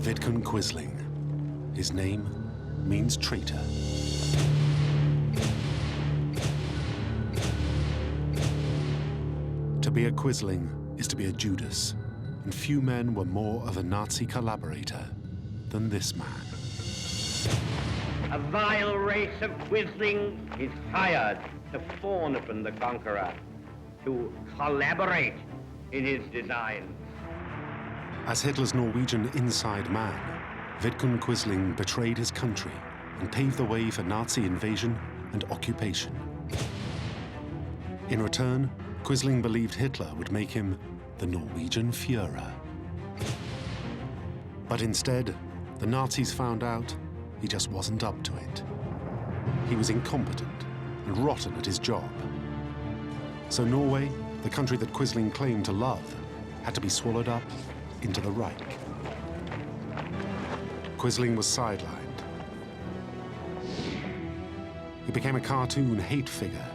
Vidkun Quisling. His name means traitor. To be a Quisling is to be a Judas, and few men were more of a Nazi collaborator than this man. A vile race of Quisling is hired to fawn upon the conqueror, to collaborate in his designs. As Hitler's Norwegian inside man, Vidkun Quisling betrayed his country and paved the way for Nazi invasion and occupation. In return, Quisling believed Hitler would make him the Norwegian Führer. But instead, the Nazis found out he just wasn't up to it. He was incompetent and rotten at his job. So Norway, the country that Quisling claimed to love, had to be swallowed up into the Reich. Quisling was sidelined. He became a cartoon hate figure,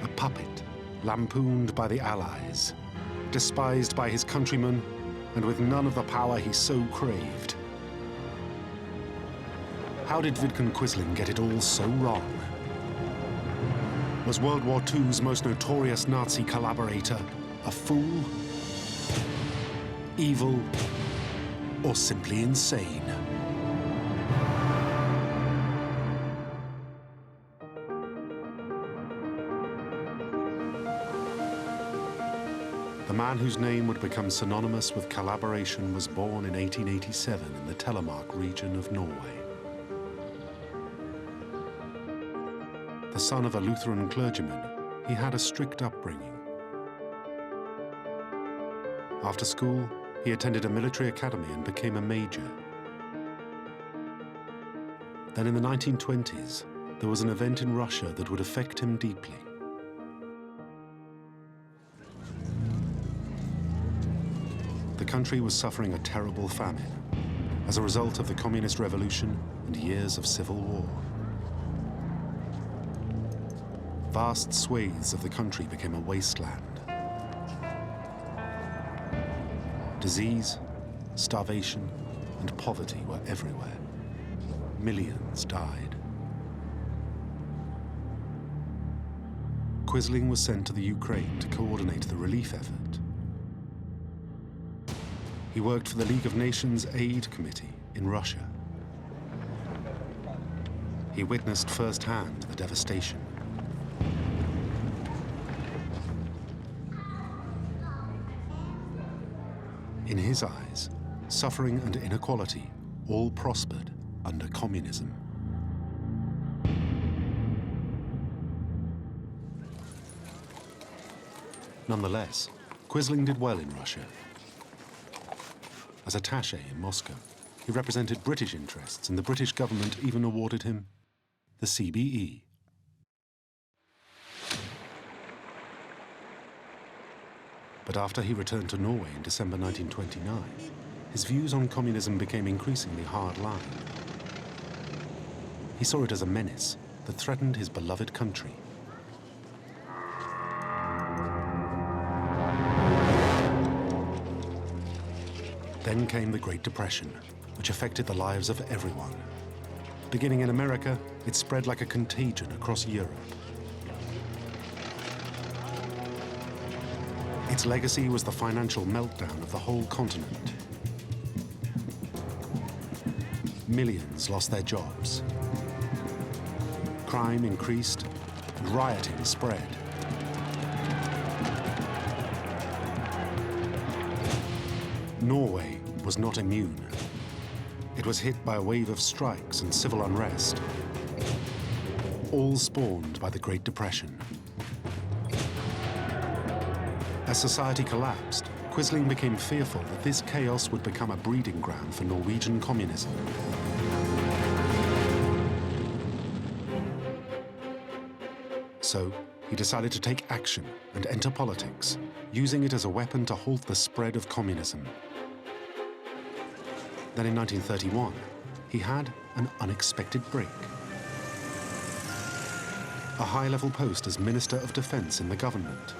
a puppet lampooned by the Allies, despised by his countrymen, and with none of the power he so craved. How did Vidkun Quisling get it all so wrong? Was World War II's most notorious Nazi collaborator a fool, evil, or simply insane? The man whose name would become synonymous with collaboration was born in 1887 in the Telemark region of Norway. The son of a Lutheran clergyman, he had a strict upbringing. After school, he attended a military academy and became a major. Then in the 1920s, there was an event in Russia that would affect him deeply. The country was suffering a terrible famine as a result of the Communist Revolution and years of civil war. Vast swathes of the country became a wasteland. Disease, starvation, and poverty were everywhere. Millions died. Quisling was sent to the Ukraine to coordinate the relief effort. He worked for the League of Nations Aid Committee in Russia. He witnessed firsthand the devastation. In his eyes, suffering and inequality all prospered under communism. Nonetheless, Quisling did well in Russia. As attaché in Moscow, he represented British interests, and the British government even awarded him the CBE. But after he returned to Norway in December 1929, his views on communism became increasingly hard-line. He saw it as a menace that threatened his beloved country. Then came the Great Depression, which affected the lives of everyone. Beginning in America, it spread like a contagion across Europe. Its legacy was the financial meltdown of the whole continent. Millions lost their jobs. Crime increased, and rioting spread. Norway was not immune. It was hit by a wave of strikes and civil unrest, all spawned by the Great Depression. As society collapsed, Quisling became fearful that this chaos would become a breeding ground for Norwegian communism. So, he decided to take action and enter politics, using it as a weapon to halt the spread of communism. Then in 1931, he had an unexpected break. A high-level post as Minister of Defense in the government.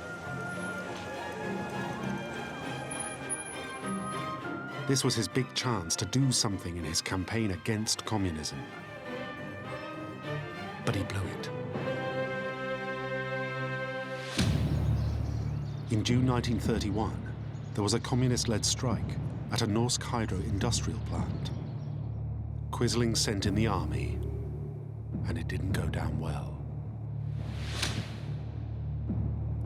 This was his big chance to do something in his campaign against communism. But he blew it. In June 1931, there was a communist-led strike at a Norsk Hydro industrial plant. Quisling sent in the army, and it didn't go down well.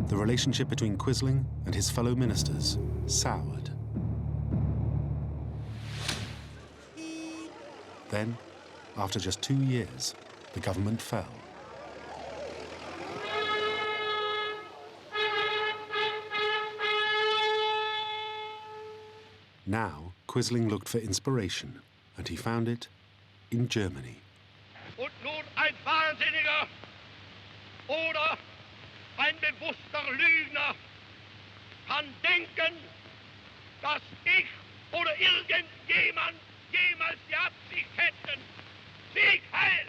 The relationship between Quisling and his fellow ministers soured. Then, after just 2 years, the government fell. Now, Quisling looked for inspiration, and he found it in Germany. Und nun ein Wahnsinniger oder ein bewusster Lügner kann denken, dass ich oder irgendjemand jemals die Absicht hätten, Sieg heil!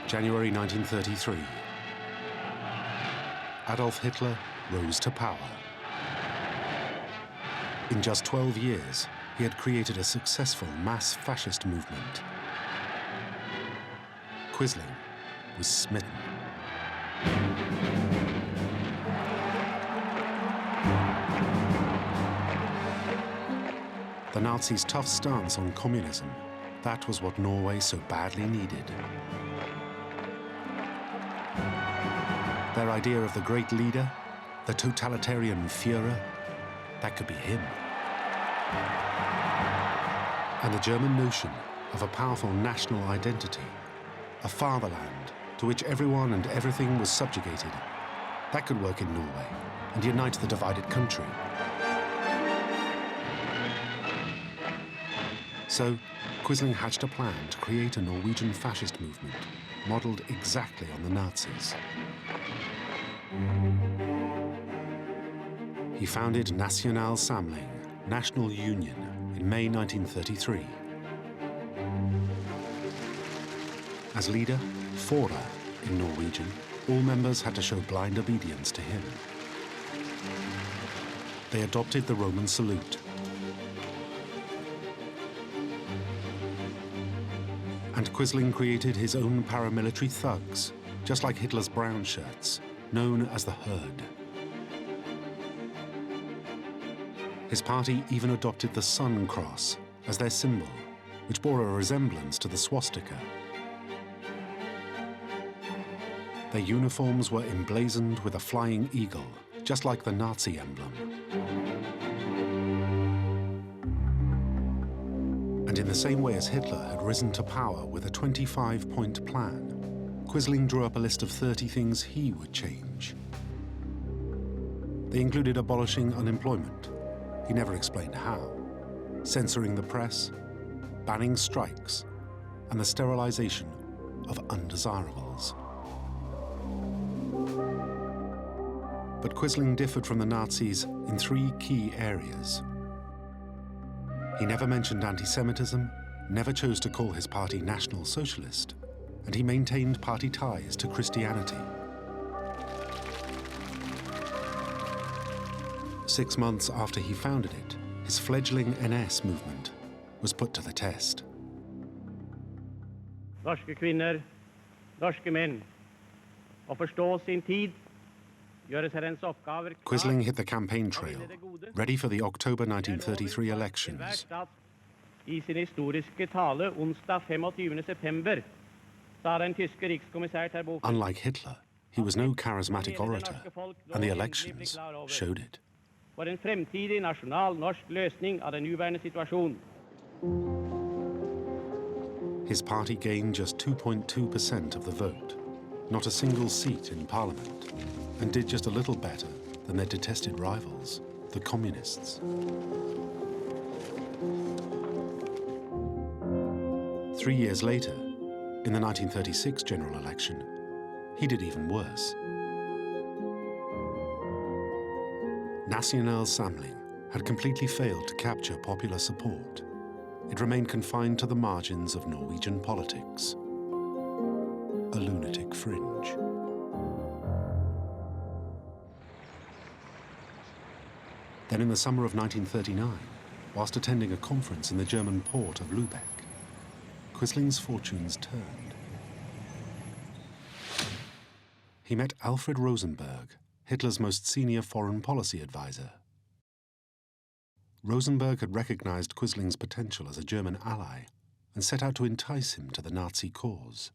January 1933. Adolf Hitler rose to power. In just 12 years, he had created a successful mass fascist movement. Quisling was smitten. The Nazis' tough stance on communism, that was what Norway so badly needed. Their idea of the great leader, the totalitarian Führer, that could be him. And the German notion of a powerful national identity, a fatherland to which everyone and everything was subjugated, that could work in Norway and unite the divided country. So, Quisling hatched a plan to create a Norwegian fascist movement, modelled exactly on the Nazis. He founded National Samling, National Union, in May 1933. As leader, Führer in Norwegian, all members had to show blind obedience to him. They adopted the Roman salute. And Quisling created his own paramilitary thugs, just like Hitler's brown shirts, known as the Herd. His party even adopted the Sun Cross as their symbol, which bore a resemblance to the swastika. Their uniforms were emblazoned with a flying eagle, just like the Nazi emblem. And in the same way as Hitler had risen to power with a 25-point plan, Quisling drew up a list of 30 things he would change. They included abolishing unemployment. He never explained how. Censoring the press, banning strikes, and the sterilization of undesirables. But Quisling differed from the Nazis in 3 key areas. He never mentioned anti-Semitism, never chose to call his party National Socialist, and he maintained party ties to Christianity. 6 months after he founded it, his fledgling NS movement was put to the test. Norske kvinner, norske menn, å forstå sin tid, gjøre seg dens oppgaver klar. Quisling hit the campaign trail, ready for the October 1933 elections. I sin historiske tale onsdag 25. september sa den tyske rikskommissær til boken. Unlike Hitler, he was no charismatic orator, and the elections showed it. For en fremtidig nasjonal norsk løsning av den nuværende situasjon. His party gained just 2.2% of the vote, not a single seat in parliament, and did just a little better than their detested rivals, the communists. 3 years later, in the 1936 general election, he did even worse. National Samling had completely failed to capture popular support. It remained confined to the margins of Norwegian politics. A lunatic fringe. Then in the summer of 1939, whilst attending a conference in the German port of Lübeck, Quisling's fortunes turned. He met Alfred Rosenberg, Hitler's most senior foreign policy advisor. Rosenberg had recognized Quisling's potential as a German ally and set out to entice him to the Nazi cause.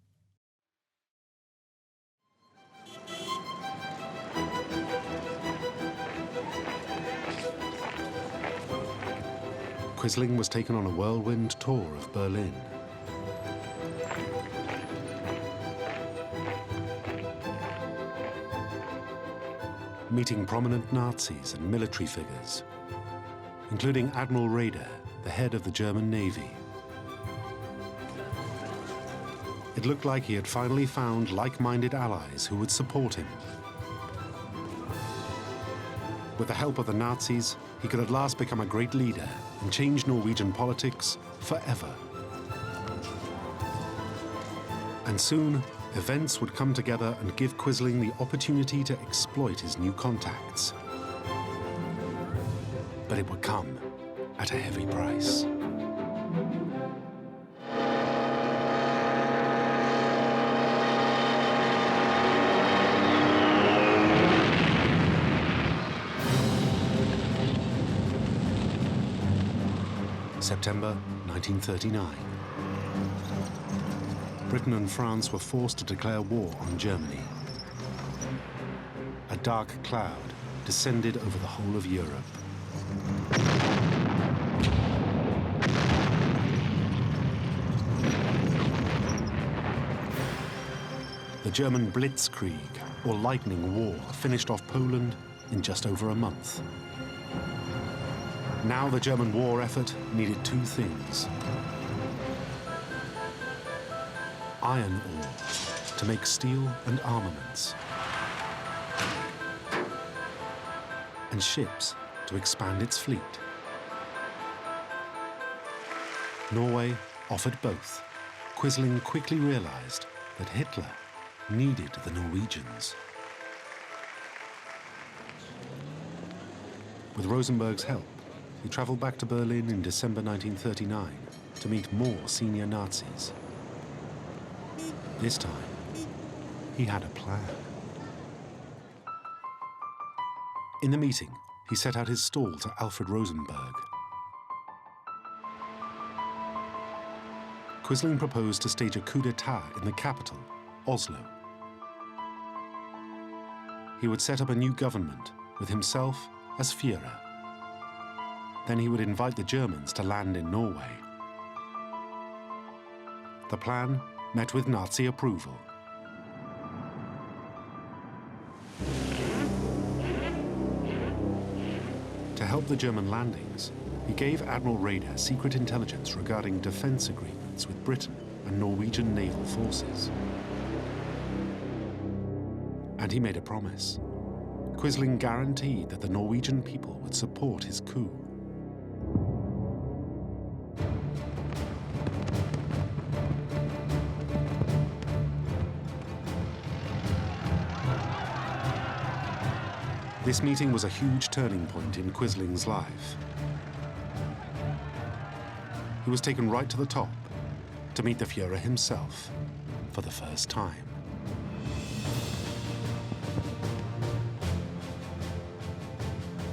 Quisling was taken on a whirlwind tour of Berlin. Meeting prominent Nazis and military figures, including Admiral Raeder, the head of the German Navy. It looked like he had finally found like-minded allies who would support him. With the help of the Nazis, he could at last become a great leader and change Norwegian politics forever. And soon, events would come together and give Quisling the opportunity to exploit his new contacts. But it would come at a heavy price. September 1939. Britain and France were forced to declare war on Germany. A dark cloud descended over the whole of Europe. The German Blitzkrieg, or Lightning War, finished off Poland in just over a month. Now the German war effort needed two things: iron ore to make steel and armaments, and ships to expand its fleet. Norway offered both. Quisling quickly realized that Hitler needed the Norwegians. With Rosenberg's help, he traveled back to Berlin in December 1939 to meet more senior Nazis. This time, he had a plan. In the meeting, he set out his stall to Alfred Rosenberg. Quisling proposed to stage a coup d'etat in the capital, Oslo. He would set up a new government with himself as Führer. Then he would invite the Germans to land in Norway. The plan met with Nazi approval. To help the German landings, he gave Admiral Raeder secret intelligence regarding defense agreements with Britain and Norwegian naval forces. And he made a promise. Quisling guaranteed that the Norwegian people would support his coup. This meeting was a huge turning point in Quisling's life. He was taken right to the top to meet the Führer himself for the first time.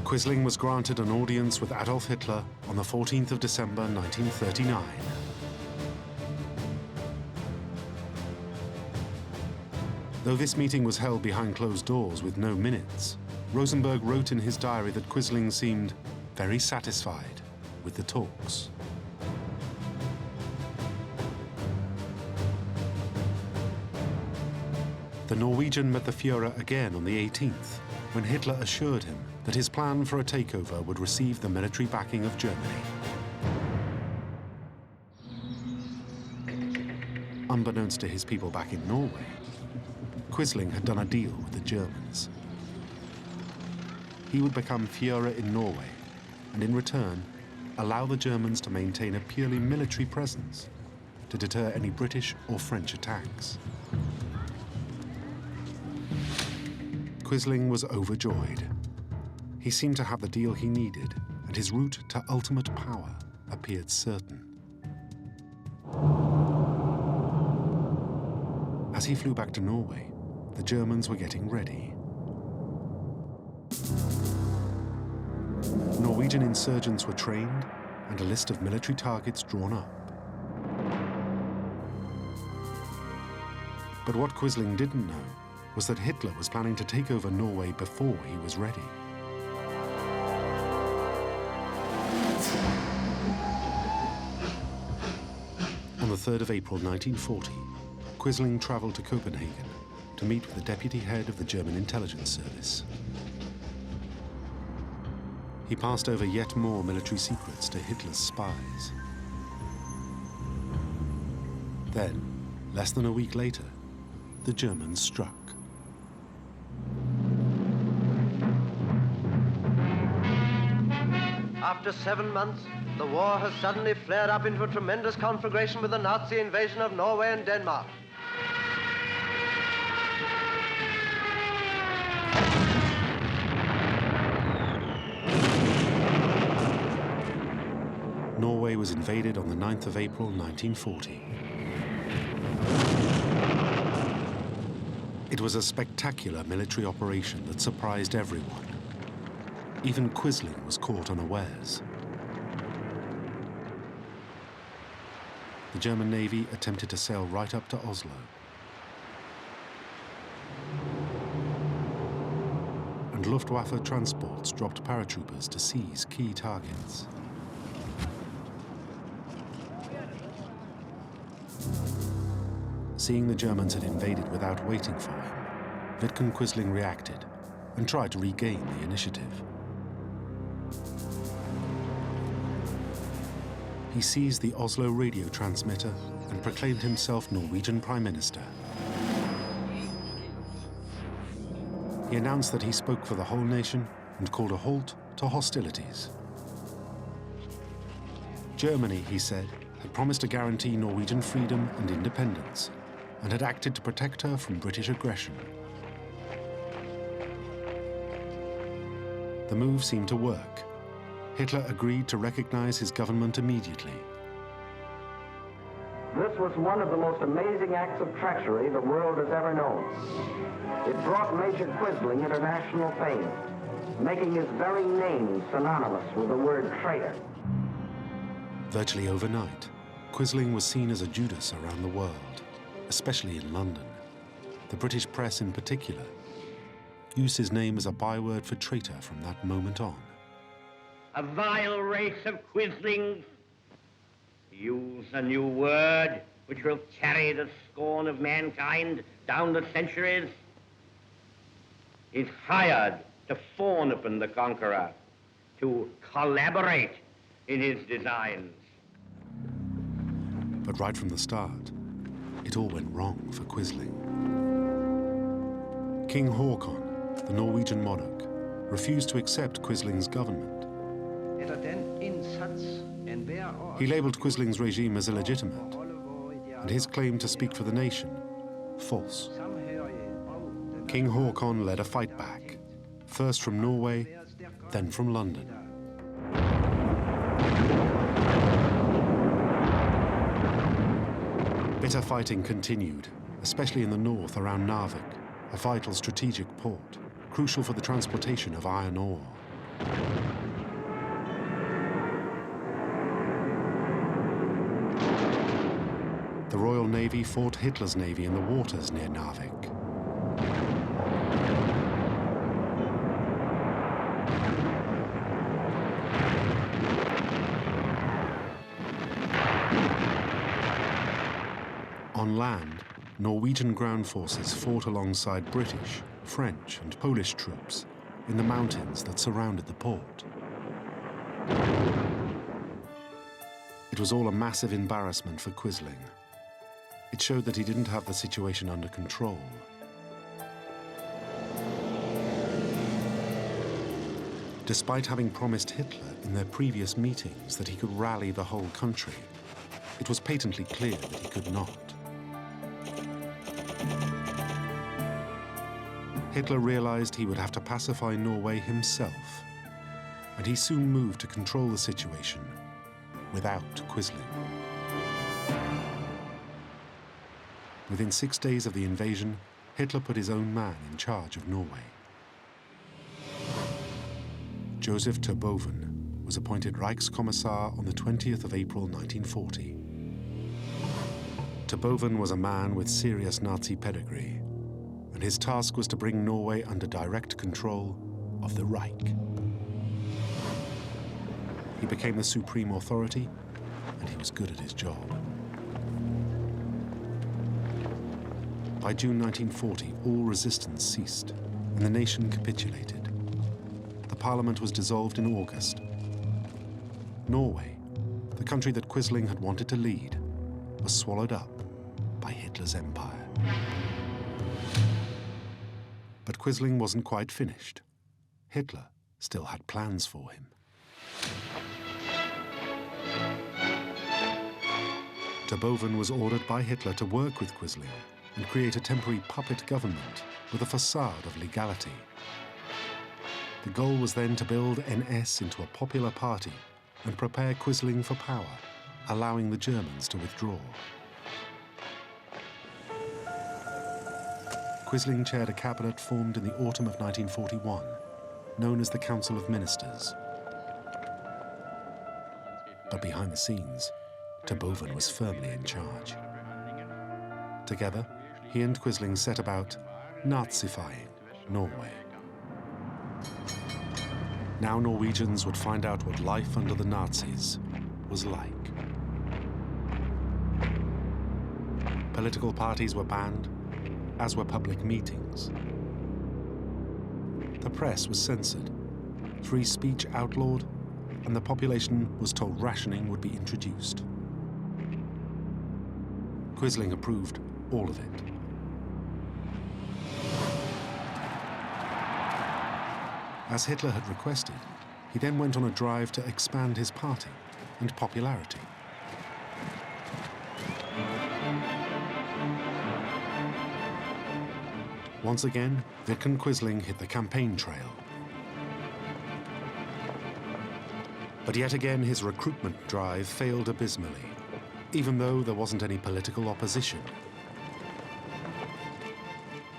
Quisling was granted an audience with Adolf Hitler on the 14th of December 1939. Though this meeting was held behind closed doors with no minutes, Rosenberg wrote in his diary that Quisling seemed very satisfied with the talks. The Norwegian met the Führer again on the 18th, when Hitler assured him that his plan for a takeover would receive the military backing of Germany. Unbeknownst to his people back in Norway, Quisling had done a deal with the Germans. He would become Führer in Norway, and in return, allow the Germans to maintain a purely military presence to deter any British or French attacks. Quisling was overjoyed. He seemed to have the deal he needed, and his route to ultimate power appeared certain. As he flew back to Norway, the Germans were getting ready. Norwegian insurgents were trained and a list of military targets drawn up. But what Quisling didn't know was that Hitler was planning to take over Norway before he was ready. On the 3rd of April 1940, Quisling travelled to Copenhagen to meet with the deputy head of the German intelligence service. He passed over yet more military secrets to Hitler's spies. Then, less than a week later, the Germans struck. After 7 months, the war has suddenly flared up into a tremendous conflagration with the Nazi invasion of Norway and Denmark. Norway was invaded on the 9th of April 1940. It was a spectacular military operation that surprised everyone. Even Quisling was caught unawares. The German Navy attempted to sail right up to Oslo. And Luftwaffe transports dropped paratroopers to seize key targets. Seeing the Germans had invaded without waiting for him, Vidkun Quisling reacted and tried to regain the initiative. He seized the Oslo radio transmitter and proclaimed himself Norwegian Prime Minister. He announced that he spoke for the whole nation and called a halt to hostilities. Germany, he said, had promised to guarantee Norwegian freedom and independence, and had acted to protect her from British aggression. The move seemed to work. Hitler agreed to recognize his government immediately. This was one of the most amazing acts of treachery the world has ever known. It brought Major Quisling international fame, making his very name synonymous with the word traitor. Virtually overnight, Quisling was seen as a Judas around the world, especially in London. The British press in particular used his name as a byword for traitor from that moment on. A vile race of Quislings, use a new word which will carry the scorn of mankind down the centuries, is hired to fawn upon the conqueror, to collaborate in his designs. But right from the start, it all went wrong for Quisling. King Håkon, the Norwegian monarch, refused to accept Quisling's government. He labeled Quisling's regime as illegitimate, and his claim to speak for the nation false. King Håkon led a fight back, first from Norway, then from London. Bitter fighting continued, especially in the north around Narvik, a vital strategic port, crucial for the transportation of iron ore. The Royal Navy fought Hitler's navy in the waters near Narvik. On land, Norwegian ground forces fought alongside British, French, and Polish troops in the mountains that surrounded the port. It was all a massive embarrassment for Quisling. It showed that he didn't have the situation under control. Despite having promised Hitler in their previous meetings that he could rally the whole country, it was patently clear that he could not. Hitler realized he would have to pacify Norway himself and he soon moved to control the situation without Quisling. Within 6 days of the invasion, Hitler put his own man in charge of Norway. Joseph Terboven was appointed Reichskommissar on the 20th of April 1940. Terboven was a man with serious Nazi pedigree, and his task was to bring Norway under direct control of the Reich. He became the supreme authority, and he was good at his job. By June 1940, all resistance ceased, and the nation capitulated. The parliament was dissolved in August. Norway, the country that Quisling had wanted to lead, was swallowed up by Hitler's empire. But Quisling wasn't quite finished. Hitler still had plans for him. Terboven was ordered by Hitler to work with Quisling and create a temporary puppet government with a facade of legality. The goal was then to build NS into a popular party and prepare Quisling for power, allowing the Germans to withdraw. Quisling chaired a cabinet formed in the autumn of 1941, known as the Council of Ministers. But behind the scenes, Terboven was firmly in charge. Together, he and Quisling set about Nazifying Norway. Now Norwegians would find out what life under the Nazis was like. Political parties were banned, as were public meetings. The press was censored, free speech outlawed, and the population was told rationing would be introduced. Quisling approved all of it. As Hitler had requested, he then went on a drive to expand his party and popularity. Once again, Vidkun Quisling hit the campaign trail. But yet again, his recruitment drive failed abysmally, even though there wasn't any political opposition.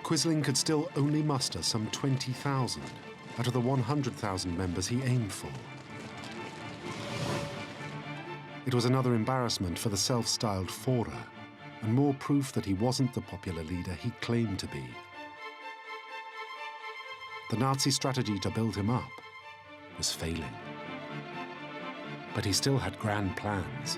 Quisling could still only muster some 20,000 out of the 100,000 members he aimed for. It was another embarrassment for the self-styled Führer, and more proof that he wasn't the popular leader he claimed to be. The Nazi strategy to build him up was failing. But he still had grand plans.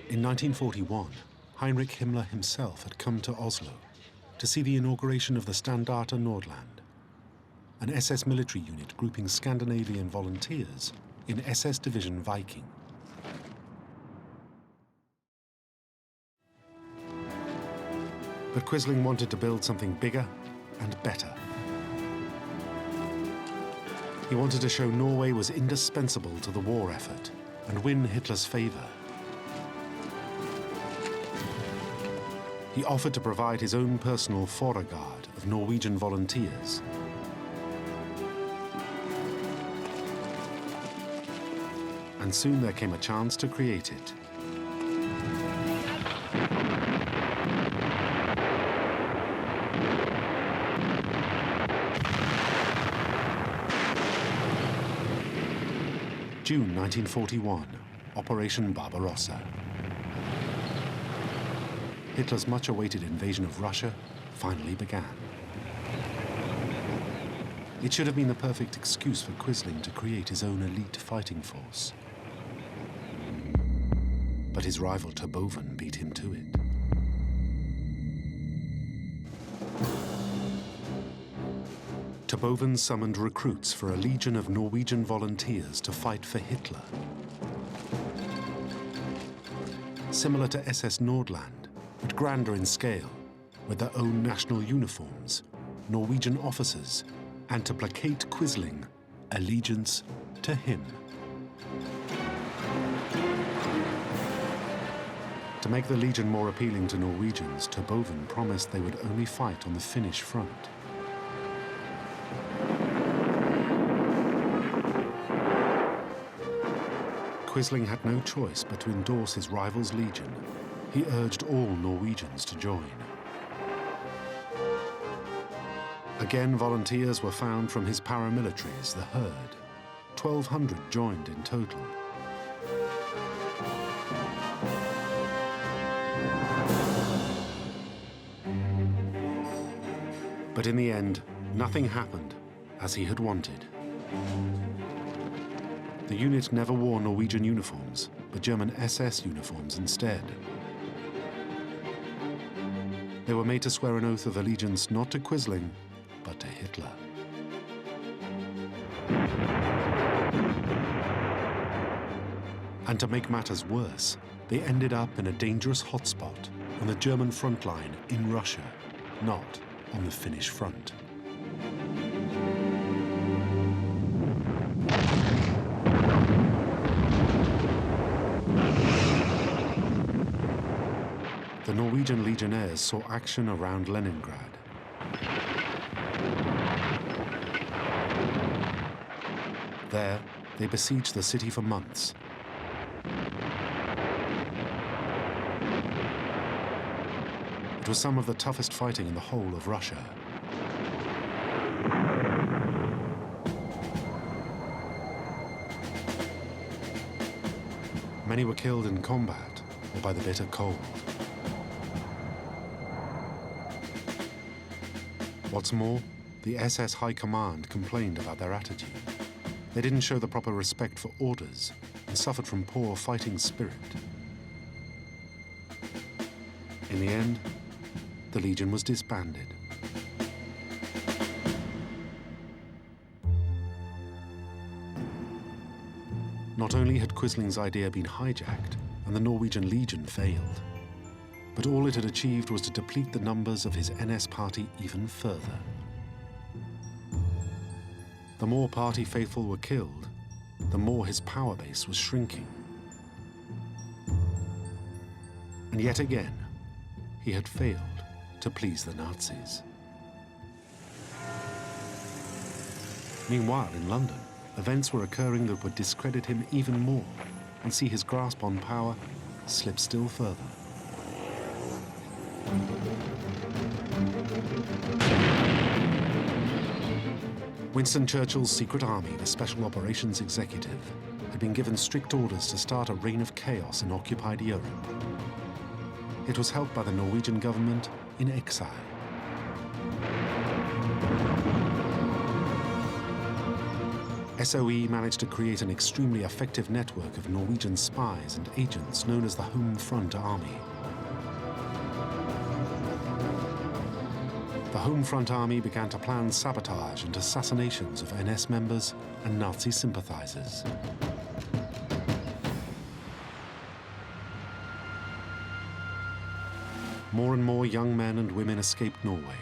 In 1941, Heinrich Himmler himself had come to Oslo to see the inauguration of the Standarte Nordland, an SS military unit grouping Scandinavian volunteers in SS Division Viking. But Quisling wanted to build something bigger and better. He wanted to show Norway was indispensable to the war effort and win Hitler's favor. He offered to provide his own personal Führerguard of Norwegian volunteers. And soon there came a chance to create it. June 1941, Operation Barbarossa. Hitler's much-awaited invasion of Russia finally began. It should have been the perfect excuse for Quisling to create his own elite fighting force. But his rival Terboven beat him to it. Terboven summoned recruits for a legion of Norwegian volunteers to fight for Hitler. Similar to SS Nordland, but grander in scale, with their own national uniforms, Norwegian officers, and to placate Quisling, allegiance to him. To make the legion more appealing to Norwegians, Terboven promised they would only fight on the Finnish front. Quisling had no choice but to endorse his rival's legion. He urged all Norwegians to join. Again, volunteers were found from his paramilitaries, the Herd. 1,200 joined in total. But in the end, nothing happened as he had wanted. The unit never wore Norwegian uniforms, but German SS uniforms instead. They were made to swear an oath of allegiance not to Quisling, but to Hitler. And to make matters worse, they ended up in a dangerous hotspot on the German front line in Russia, not on the Finnish front. The Norwegian legionnaires saw action around Leningrad. There, they besieged the city for months. It was some of the toughest fighting in the whole of Russia. Many were killed in combat or by the bitter cold. What's more, the SS High Command complained about their attitude. They didn't show the proper respect for orders and suffered from poor fighting spirit. In the end, the Legion was disbanded. Not only had Quisling's idea been hijacked and the Norwegian Legion failed, but all it had achieved was to deplete the numbers of his NS party even further. The more party faithful were killed, the more his power base was shrinking. And yet again, he had failed to please the Nazis. Meanwhile, in London, events were occurring that would discredit him even more and see his grasp on power slip still further. Winston Churchill's secret army, the Special Operations Executive, had been given strict orders to start a reign of chaos in occupied Europe. It was held by the Norwegian government in exile. SOE managed to create an extremely effective network of Norwegian spies and agents known as the Home Front Army. The Home Front Army began to plan sabotage and assassinations of NS members and Nazi sympathizers. More and more young men and women escaped Norway,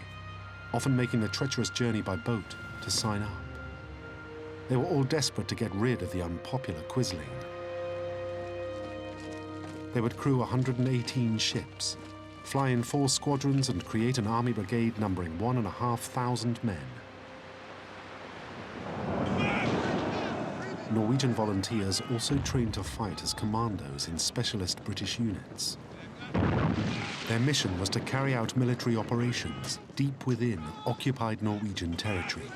often making the treacherous journey by boat to sign up. They were all desperate to get rid of the unpopular Quisling. They would crew 118 ships, fly in 4 squadrons and create an army brigade numbering 1,500 men. Norwegian volunteers also trained to fight as commandos in specialist British units. Their mission was to carry out military operations deep within occupied Norwegian territory.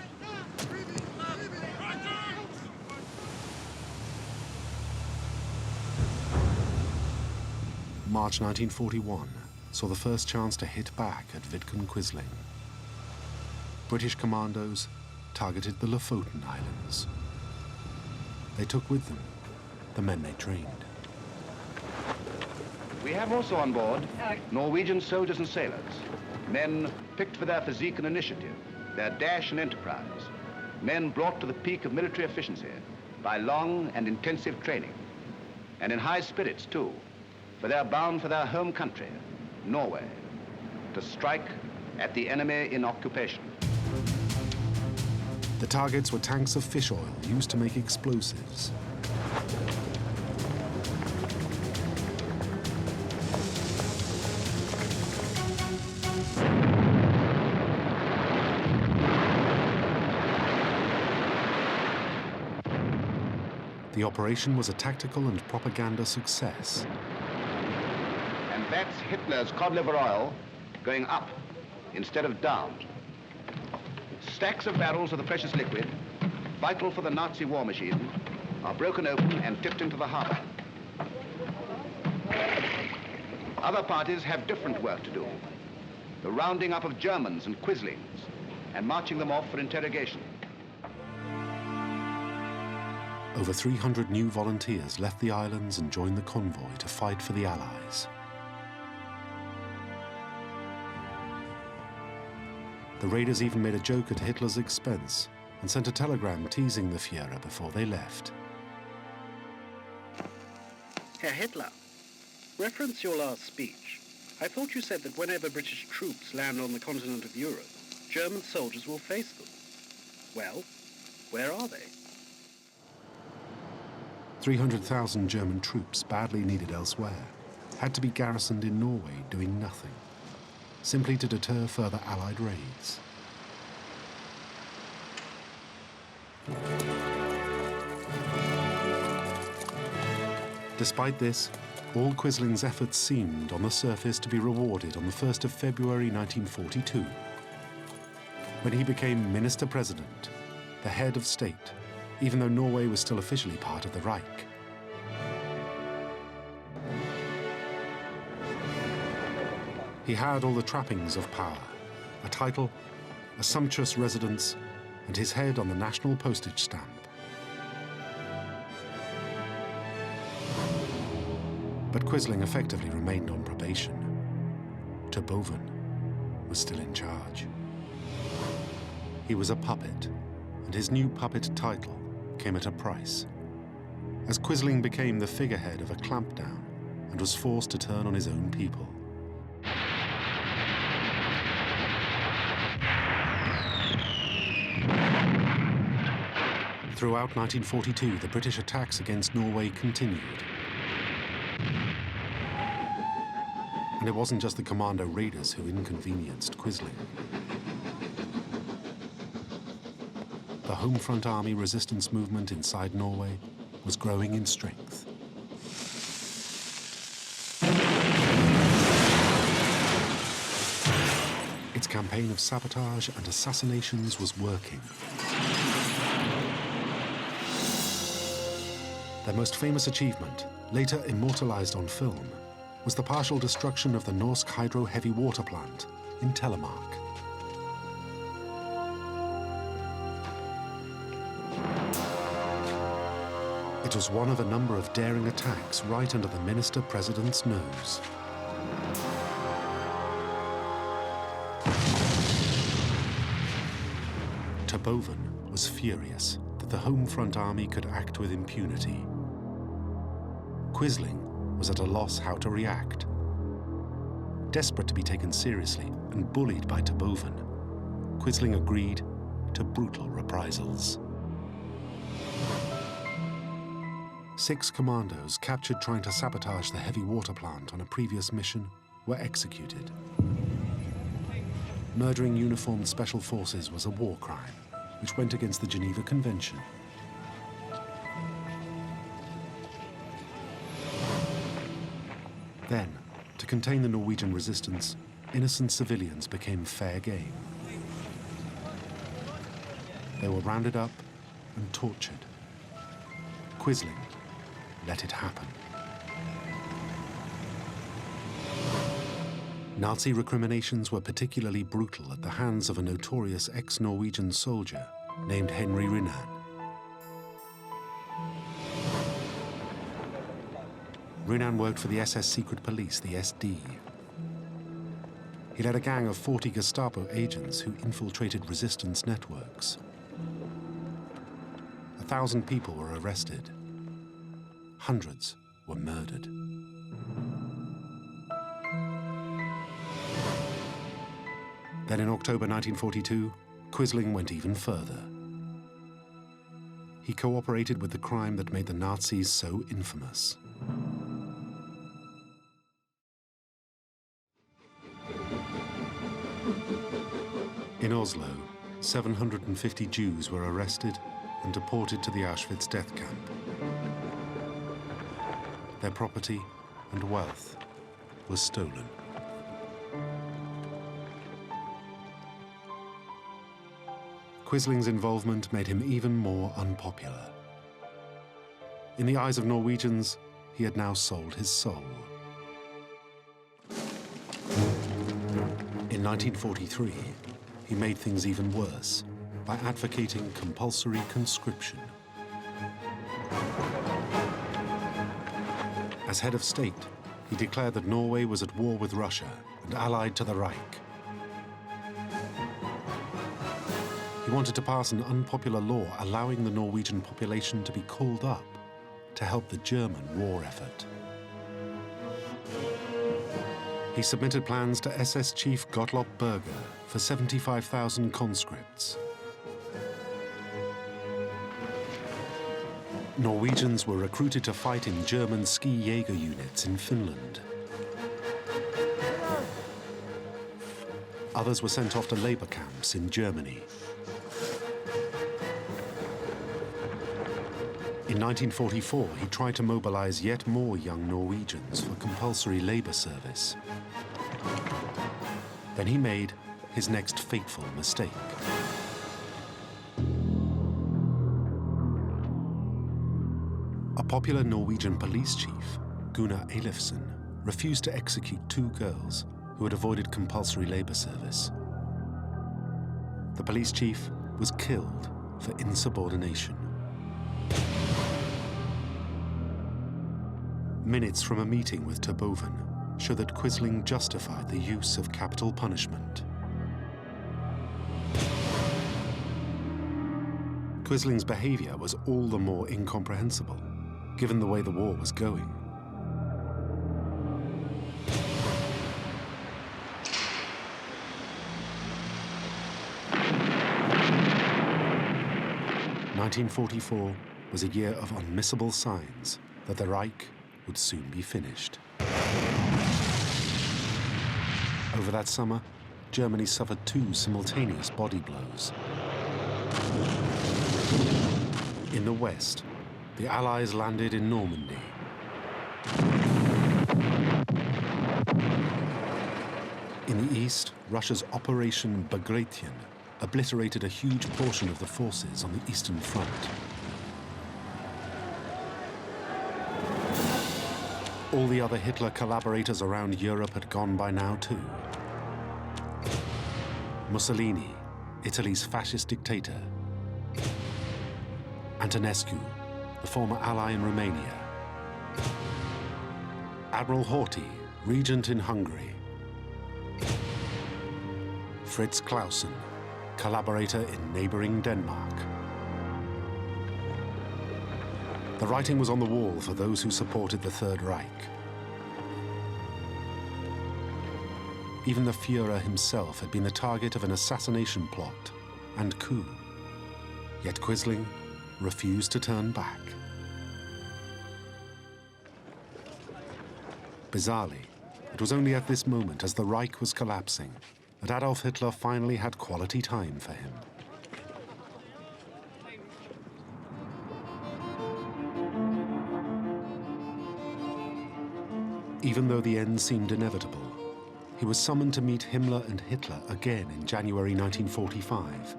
March 1941 saw the first chance to hit back at Vidkun Quisling. British commandos targeted the Lofoten Islands. They took with them the men they trained. We have also on board Norwegian soldiers and sailors, men picked for their physique and initiative, their dash and enterprise, men brought to the peak of military efficiency by long and intensive training, and in high spirits too, for they're bound for their home country, Norway, to strike at the enemy in occupation. The targets were tanks of fish oil used to make explosives. The operation was a tactical and propaganda success. And that's Hitler's cod liver oil going up instead of down. Stacks of barrels of the precious liquid, vital for the Nazi war machine, are broken open and tipped into the harbor. Other parties have different work to do. The rounding up of Germans and Quislings and marching them off for interrogation. Over 300 new volunteers left the islands and joined the convoy to fight for the Allies. The raiders even made a joke at Hitler's expense and sent a telegram teasing the Führer before they left. Herr Hitler, reference your last speech. I thought you said that whenever British troops land on the continent of Europe, German soldiers will face them. Well, where are they? 300,000 German troops, badly needed elsewhere, had to be garrisoned in Norway doing nothing, simply to deter further Allied raids. Despite this, all Quisling's efforts seemed, on the surface, to be rewarded on the 1st of February 1942, when he became Minister-President, the head of state, even though Norway was still officially part of the Reich. He had all the trappings of power, a title, a sumptuous residence, and his head on the national postage stamp. But Quisling effectively remained on probation. Terboven was still in charge. He was a puppet, and his new puppet title came at a price, as Quisling became the figurehead of a clampdown and was forced to turn on his own people. Throughout 1942, the British attacks against Norway continued. And it wasn't just the commando raiders who inconvenienced Quisling. The home front army resistance movement inside Norway was growing in strength. Its campaign of sabotage and assassinations was working. Their most famous achievement, later immortalized on film, was the partial destruction of the Norsk Hydro heavy water plant in Telemark. It was one of a number of daring attacks right under the Minister-President's nose. Terboven was furious that the home front army could act with impunity. Quisling was at a loss how to react. Desperate to be taken seriously and bullied by Terboven, Quisling agreed to brutal reprisals. 6 commandos captured trying to sabotage the heavy water plant on a previous mission were executed. Murdering uniformed special forces was a war crime, which went against the Geneva Convention. Then, to contain the Norwegian resistance, innocent civilians became fair game. They were rounded up and tortured. Quisling let it happen. Nazi recriminations were particularly brutal at the hands of a notorious ex-Norwegian soldier named Henry Renan. Renan worked for the SS secret police, the SD. He led a gang of 40 Gestapo agents who infiltrated resistance networks. 1,000 people were arrested. Hundreds were murdered. Then in October 1942, Quisling went even further. He cooperated with the crime that made the Nazis so infamous. In Oslo, 750 Jews were arrested and deported to the Auschwitz death camp. their property and wealth was stolen. Quisling's involvement made him even more unpopular. In the eyes of Norwegians, he had now sold his soul. In 1943, he made things even worse by advocating compulsory conscription. As head of state, he declared that Norway was at war with Russia and allied to the Reich. He wanted to pass an unpopular law allowing the Norwegian population to be called up to help the German war effort. He submitted plans to SS Chief Gottlob Berger for 75,000 conscripts. Norwegians were recruited to fight in German ski Jaeger units in Finland. Others were sent off to labor camps in Germany. In 1944, he tried to mobilize yet more young Norwegians for compulsory labor service. Then he made his next fateful mistake. A popular Norwegian police chief, Gunnar Eilifsen, refused to execute 2 girls who had avoided compulsory labor service. The police chief was killed for insubordination. Minutes from a meeting with Terboven show that Quisling justified the use of capital punishment. Quisling's behavior was all the more incomprehensible, given the way the war was going. (1944) was a year of unmissable signs that the Reich would soon be finished. Over that summer, Germany suffered 2 simultaneous body blows. In the west, the Allies landed in Normandy. In the east, Russia's Operation Bagration obliterated a huge portion of the forces on the Eastern Front. All the other Hitler collaborators around Europe had gone by now too. Mussolini, Italy's fascist dictator. Antonescu, the former ally in Romania. Admiral Horthy, regent in Hungary. Fritz Clausen, collaborator in neighboring Denmark. The writing was on the wall for those who supported the Third Reich. Even the Führer himself had been the target of an assassination plot and coup. Yet Quisling refused to turn back. Bizarrely, it was only at this moment, as the Reich was collapsing, that Adolf Hitler finally had quality time for him. Even though the end seemed inevitable, he was summoned to meet Himmler and Hitler again in January 1945.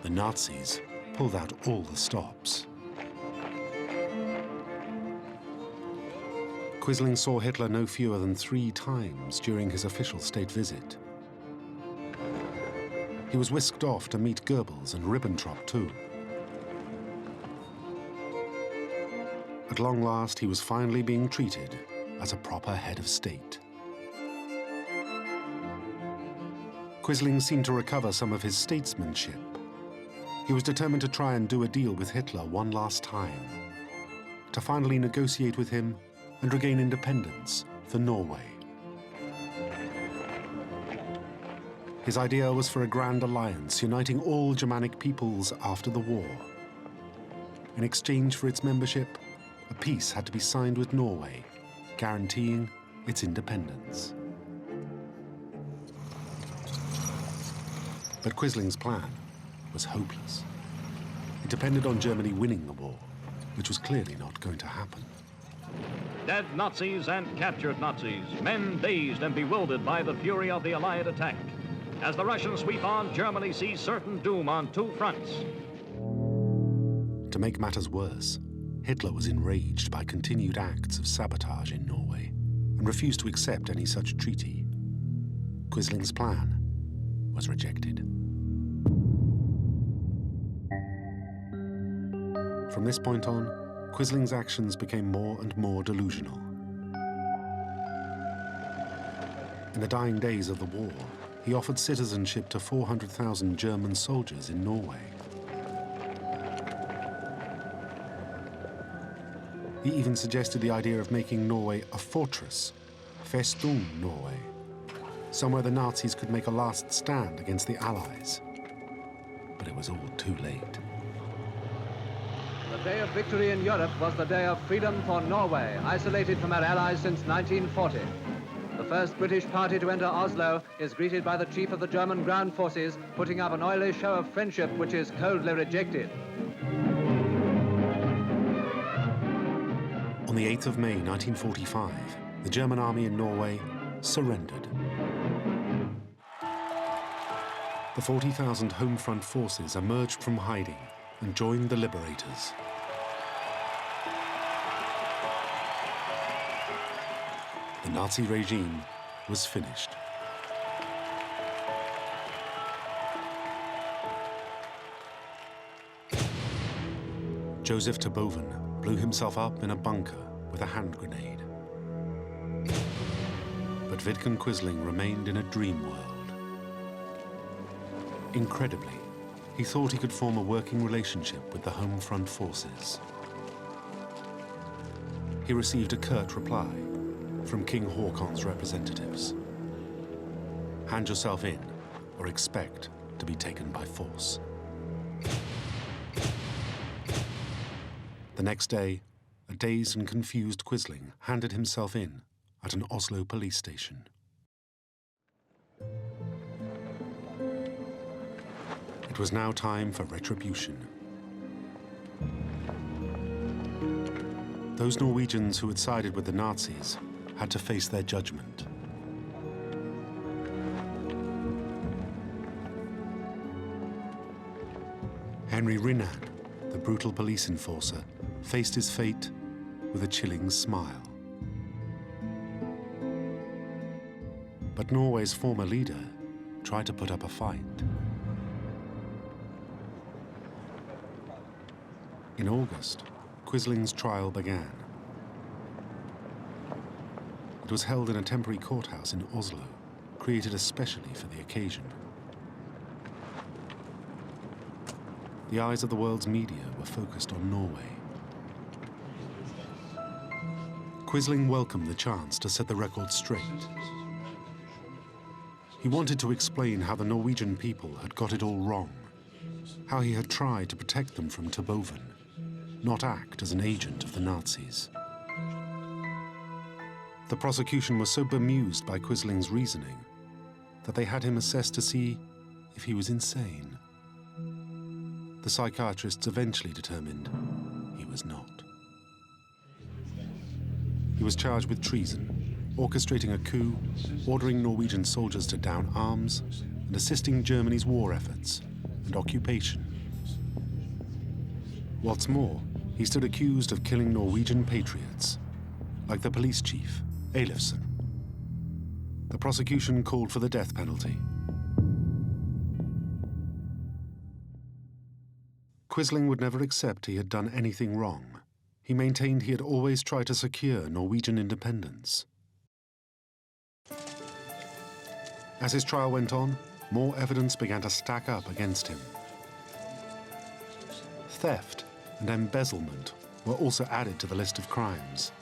The Nazis pulled out all the stops. Quisling saw Hitler no fewer than 3 times during his official state visit. He was whisked off to meet Goebbels and Ribbentrop too. At long last, he was finally being treated as a proper head of state. Quisling seemed to recover some of his statesmanship. He was determined to try and do a deal with Hitler one last time, to finally negotiate with him and regain independence for Norway. His idea was for a grand alliance uniting all Germanic peoples after the war. In exchange for its membership, a peace had to be signed with Norway, guaranteeing its independence. But Quisling's plan was hopeless. It depended on Germany winning the war, which was clearly not going to happen. Dead Nazis and captured Nazis, men dazed and bewildered by the fury of the Allied attack. As the Russians sweep on, Germany sees certain doom on two fronts. To make matters worse, Hitler was enraged by continued acts of sabotage in Norway and refused to accept any such treaty. Quisling's plan was rejected. From this point on, Quisling's actions became more and more delusional. In the dying days of the war, he offered citizenship to 400,000 German soldiers in Norway. He even suggested the idea of making Norway a fortress, Festung Norway, somewhere the Nazis could make a last stand against the Allies. But it was all too late. The day of victory in Europe was the day of freedom for Norway, isolated from her allies since 1940. The first British party to enter Oslo is greeted by the chief of the German ground forces, putting up an oily show of friendship which is coldly rejected. On the 8th of May 1945, the German army in Norway surrendered. The 40,000 home front forces emerged from hiding and joined the liberators. The Nazi regime was finished. Joseph Terboven blew himself up in a bunker with a hand grenade. But Vidkun Quisling remained in a dream world. Incredibly, he thought he could form a working relationship with the home front forces. He received a curt reply from King Haakon's representatives. Hand yourself in or expect to be taken by force. The next day, a dazed and confused Quisling handed himself in at an Oslo police station. It was now time for retribution. Those Norwegians who had sided with the Nazis had to face their judgment. Henry Rinnan, the brutal police enforcer, faced his fate with a chilling smile. But Norway's former leader tried to put up a fight. In August, Quisling's trial began. It was held in a temporary courthouse in Oslo, created especially for the occasion. The eyes of the world's media were focused on Norway. Quisling welcomed the chance to set the record straight. He wanted to explain how the Norwegian people had got it all wrong, how he had tried to protect them from Terboven, not act as an agent of the Nazis. The prosecution was so bemused by Quisling's reasoning that they had him assessed to see if he was insane. The psychiatrists eventually determined he was not. He was charged with treason, orchestrating a coup, ordering Norwegian soldiers to down arms, and assisting Germany's war efforts and occupation. What's more, he stood accused of killing Norwegian patriots, like the police chief, Eilifsen. The prosecution called for the death penalty. Quisling would never accept he had done anything wrong. He maintained he had always tried to secure Norwegian independence. As his trial went on, more evidence began to stack up against him. Theft and embezzlement were also added to the list of crimes.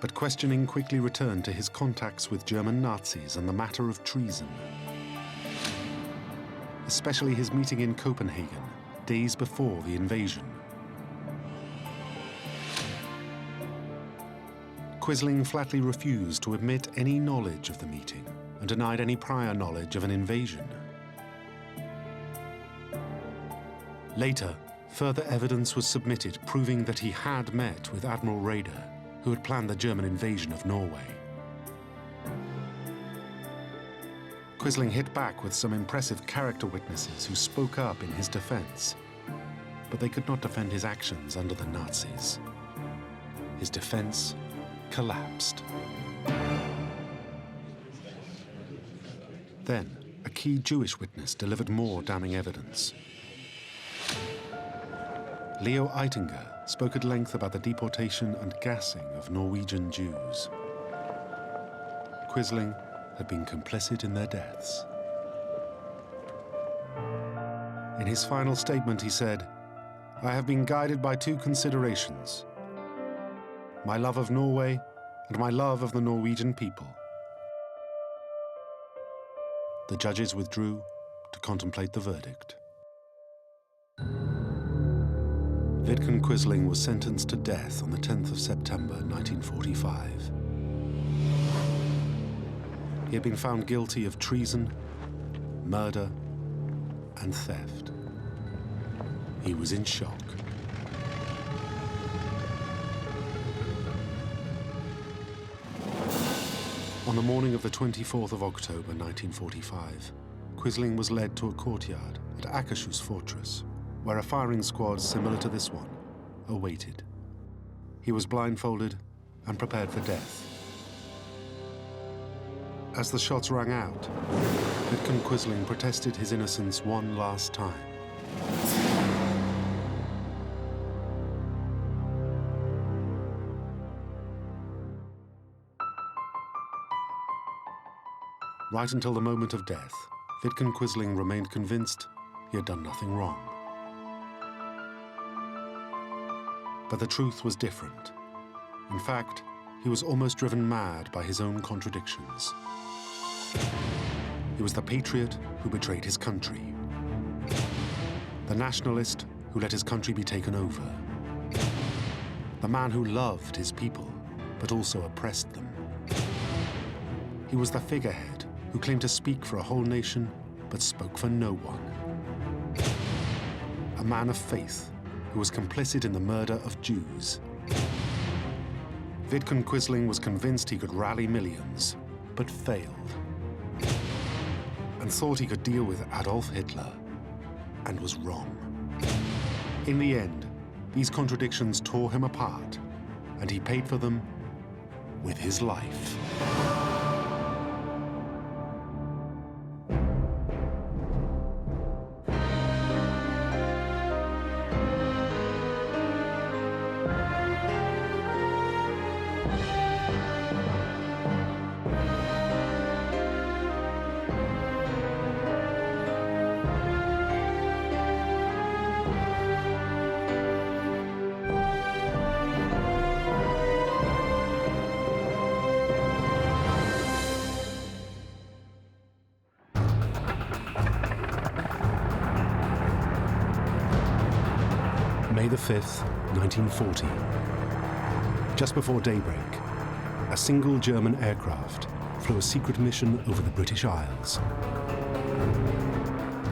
But questioning quickly returned to his contacts with German Nazis and the matter of treason. Especially his meeting in Copenhagen, days before the invasion. Quisling flatly refused to admit any knowledge of the meeting and denied any prior knowledge of an invasion. Later, Further evidence was submitted proving that he had met with Admiral Raeder, who had planned the German invasion of Norway. Quisling hit back with some impressive character witnesses who spoke up in his defense, but they could not defend his actions under the Nazis. His defense collapsed. Then, a key Jewish witness delivered more damning evidence. Leo Eitinger spoke at length about the deportation and gassing of Norwegian Jews. Quisling had been complicit in their deaths. In his final statement, he said, "I have been guided by two considerations: my love of Norway and my love of the Norwegian people." The judges withdrew to contemplate the verdict. Vidkun Quisling was sentenced to death on the 10th of September 1945. He had been found guilty of treason, murder, and theft. He was in shock. On the morning of the 24th of October 1945, Quisling was led to a courtyard at Akershus fortress, where a firing squad similar to this one awaited. He was blindfolded and prepared for death. As the shots rang out, Vidkun Quisling protested his innocence one last time. Right until the moment of death, Vidkun Quisling remained convinced he had done nothing wrong. But the truth was different. In fact, he was almost driven mad by his own contradictions. He was the patriot who betrayed his country, the nationalist who let his country be taken over, the man who loved his people but also oppressed them. He was the figurehead who claimed to speak for a whole nation but spoke for no one. A man of faith who was complicit in the murder of Jews. Vidkun Quisling was convinced he could rally millions, but failed. And thought he could deal with Adolf Hitler, and was wrong. In the end, these contradictions tore him apart, and he paid for them with his life. May the 5th, 1940. Just before daybreak, a single German aircraft flew a secret mission over the British Isles.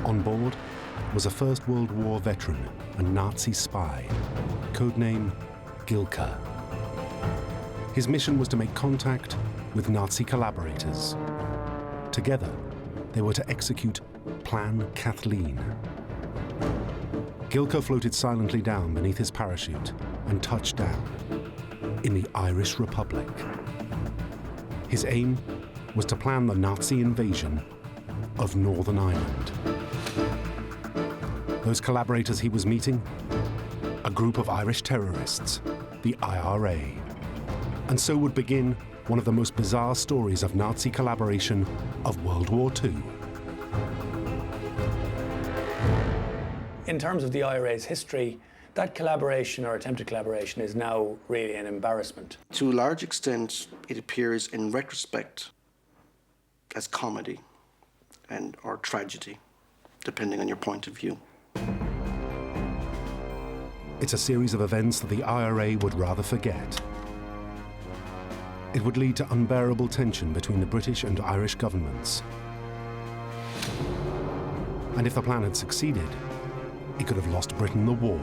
On board was a First World War veteran and Nazi spy, codename Gilka. His mission was to make contact with Nazi collaborators. Together, they were to execute Plan Kathleen. Gilka floated silently down beneath his parachute and touched down in the Irish Republic. His aim was to plan the Nazi invasion of Northern Ireland. Those collaborators he was meeting? A group of Irish terrorists, the IRA. And so would begin one of the most bizarre stories of Nazi collaboration of World War II. In terms of the IRA's history, that collaboration or attempted collaboration is now really an embarrassment. To a large extent, it appears in retrospect as comedy or tragedy, depending on your point of view. It's a series of events that the IRA would rather forget. It would lead to unbearable tension between the British and Irish governments. And if the plan had succeeded, it could have lost Britain the war.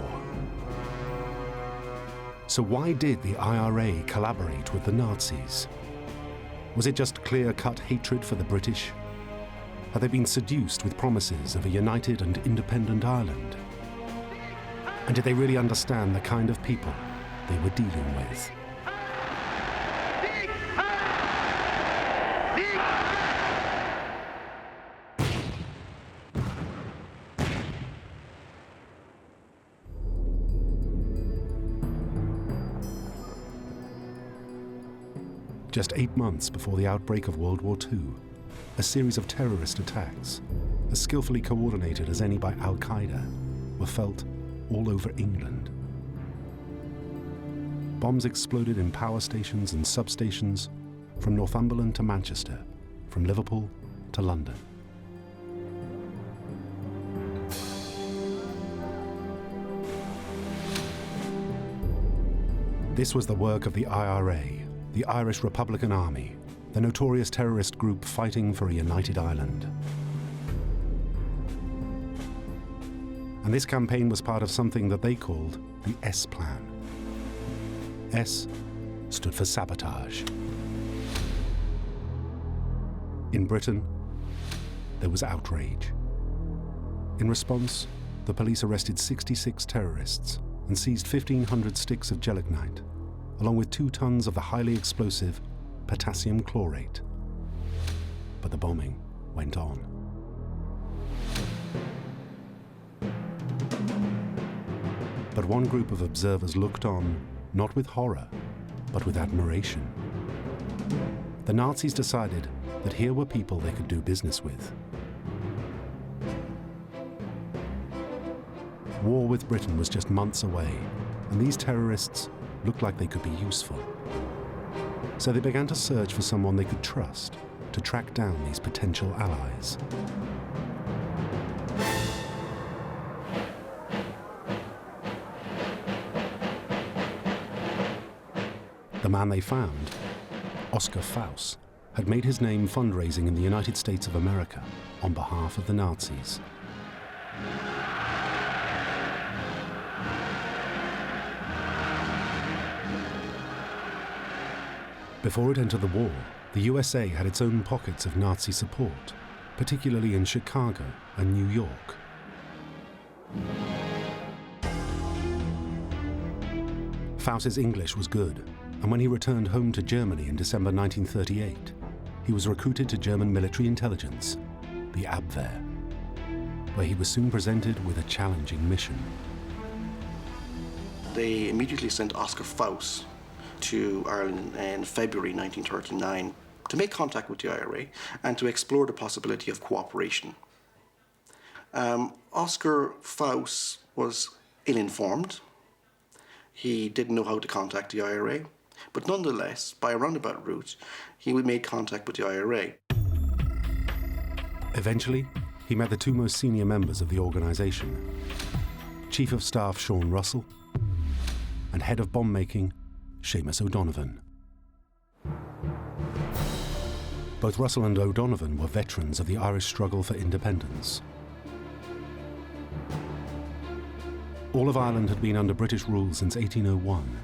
So why did the IRA collaborate with the Nazis? Was it just clear-cut hatred for the British? Had they been seduced with promises of a united and independent Ireland? And did they really understand the kind of people they were dealing with? Just 8 months before the outbreak of World War II, a series of terrorist attacks, as skillfully coordinated as any by al-Qaeda, were felt all over England. Bombs exploded in power stations and substations from Northumberland to Manchester, from Liverpool to London. This was the work of the IRA, the Irish Republican Army, the notorious terrorist group fighting for a united Ireland. And this campaign was part of something that they called the S Plan. S stood for sabotage. In Britain, there was outrage. In response, the police arrested 66 terrorists and seized 1,500 sticks of gelignite, along with 2 tons of the highly explosive potassium chlorate. But the bombing went on. But one group of observers looked on, not with horror, but with admiration. The Nazis decided that here were people they could do business with. War with Britain was just months away, and these terrorists looked like they could be useful. So they began to search for someone they could trust to track down these potential allies. The man they found, Oscar Faus, had made his name fundraising in the United States of America on behalf of the Nazis. Before it entered the war, the USA had its own pockets of Nazi support, particularly in Chicago and New York. Faus's English was good, and when he returned home to Germany in December 1938, he was recruited to German military intelligence, the Abwehr, where he was soon presented with a challenging mission. They immediately sent Oscar Faus to Ireland in February 1939 to make contact with the IRA and to explore the possibility of cooperation. Oscar Faus was ill-informed. He didn't know how to contact the IRA, but nonetheless, by a roundabout route, he made contact with the IRA. Eventually, he met the 2 most senior members of the organization, Chief of Staff Sean Russell and Head of Bomb-making Seamus O'Donovan. Both Russell and O'Donovan were veterans of the Irish struggle for independence. All of Ireland had been under British rule since 1801.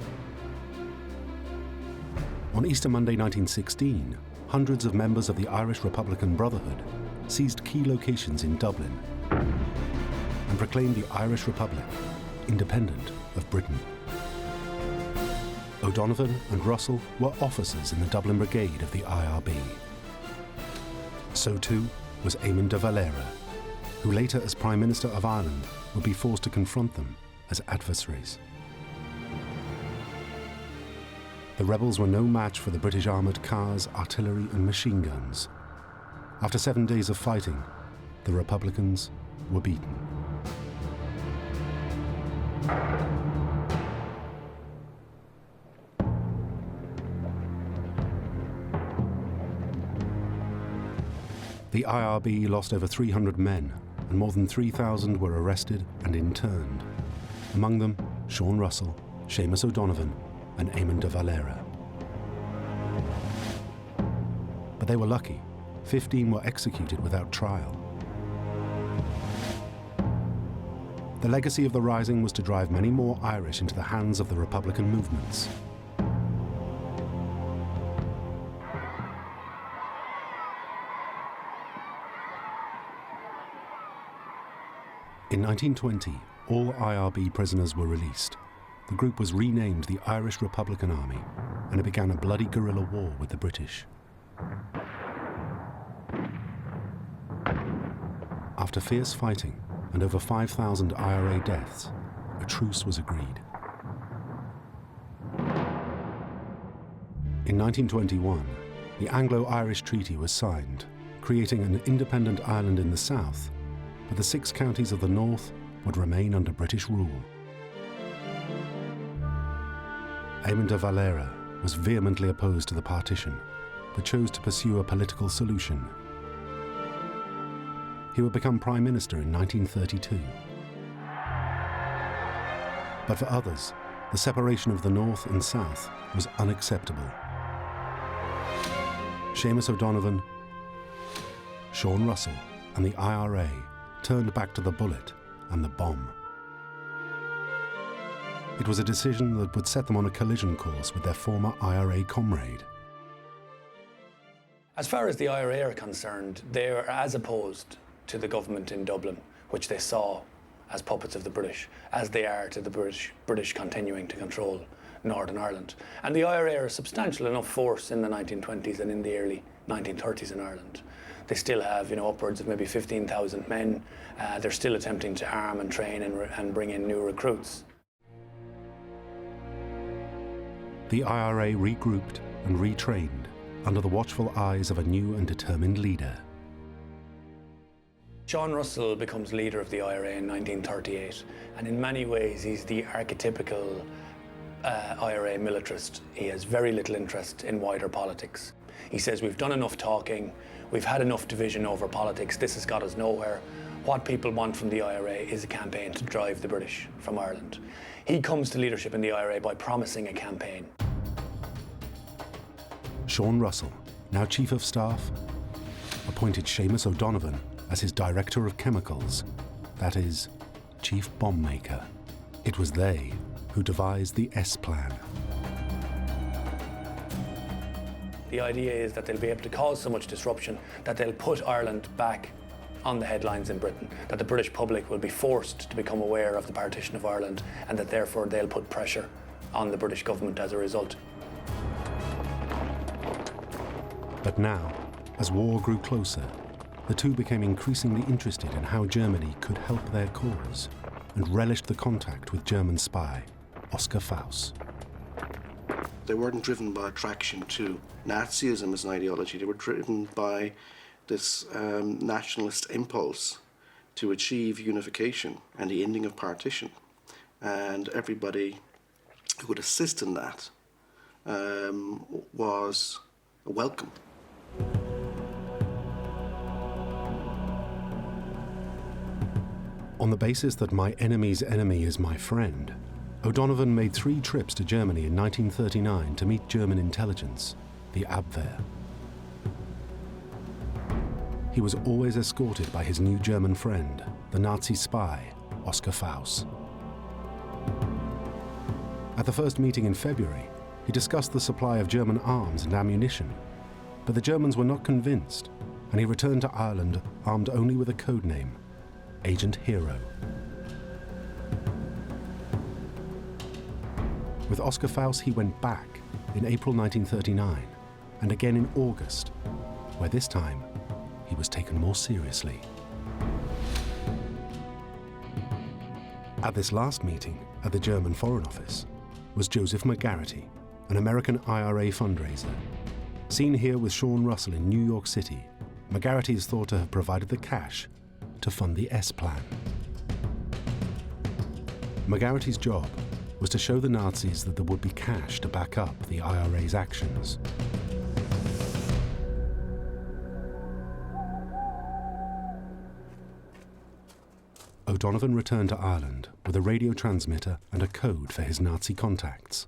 On Easter Monday 1916, hundreds of members of the Irish Republican Brotherhood seized key locations in Dublin and proclaimed the Irish Republic independent of Britain. O'Donovan and Russell were officers in the Dublin Brigade of the IRB. So too was Amin de Valera, who later as Prime Minister of Ireland would be forced to confront them as adversaries. The rebels were no match for the British armoured cars, artillery and machine guns. After 7 days of fighting, the Republicans were beaten. The IRB lost over 300 men, and more than 3,000 were arrested and interned. Among them, Sean Russell, Seamus O'Donovan, and Amin de Valera. But they were lucky. 15 were executed without trial. The legacy of the Rising was to drive many more Irish into the hands of the Republican movements. In 1920, all IRB prisoners were released. The group was renamed the Irish Republican Army, and it began a bloody guerrilla war with the British. After fierce fighting and over 5,000 IRA deaths, a truce was agreed. In 1921, the Anglo-Irish Treaty was signed, creating an independent Ireland in the south, but the 6 counties of the north would remain under British rule. Amin de Valera was vehemently opposed to the partition, but chose to pursue a political solution. He would become Prime Minister in 1932. But for others, the separation of the North and South was unacceptable. Seamus O'Donovan, Sean Russell, and the IRA turned back to the bullet and the bomb. It was a decision that would set them on a collision course with their former IRA comrade. As far as the IRA are concerned, they are as opposed to the government in Dublin, which they saw as puppets of the British, as they are to the British continuing to control Northern Ireland. And the IRA are a substantial enough force in the 1920s and in the early 1930s in Ireland. They still have, upwards of maybe 15,000 men. They're still attempting to arm and train and bring in new recruits. The IRA regrouped and retrained under the watchful eyes of a new and determined leader. Sean Russell becomes leader of the IRA in 1938, and in many ways he's the archetypical IRA militarist. He has very little interest in wider politics. He says, we've done enough talking, we've had enough division over politics, this has got us nowhere. What people want from the IRA is a campaign to drive the British from Ireland. He comes to leadership in the IRA by promising a campaign. Sean Russell, now Chief of Staff, appointed Seamus O'Donovan as his Director of Chemicals, that is, Chief Bomb Maker. It was they who devised the S Plan. The idea is that they'll be able to cause so much disruption that they'll put Ireland back on the headlines in Britain, that the British public will be forced to become aware of the partition of Ireland, and that therefore they'll put pressure on the British government as a result. But now, as war grew closer, the two became increasingly interested in how Germany could help their cause, and relished the contact with German spy Oskar Faust. They weren't driven by attraction to Nazism as an ideology. They were driven by this nationalist impulse to achieve unification and the ending of partition. And everybody who would assist in that was welcome. On the basis that my enemy's enemy is my friend, O'Donovan made 3 trips to Germany in 1939 to meet German intelligence, the Abwehr. He was always escorted by his new German friend, the Nazi spy, Oskar Faust. At the first meeting in February, he discussed the supply of German arms and ammunition, but the Germans were not convinced, and he returned to Ireland armed only with a code name, Agent Hero. With Oskar Faust, he went back in April 1939, and again in August, where this time he was taken more seriously. At this last meeting at the German Foreign Office was Joseph McGarrity, an American IRA fundraiser. Seen here with Sean Russell in New York City, McGarrity is thought to have provided the cash to fund the S Plan. McGarrity's job was to show the Nazis that there would be cash to back up the IRA's actions. O'Donovan returned to Ireland with a radio transmitter and a code for his Nazi contacts.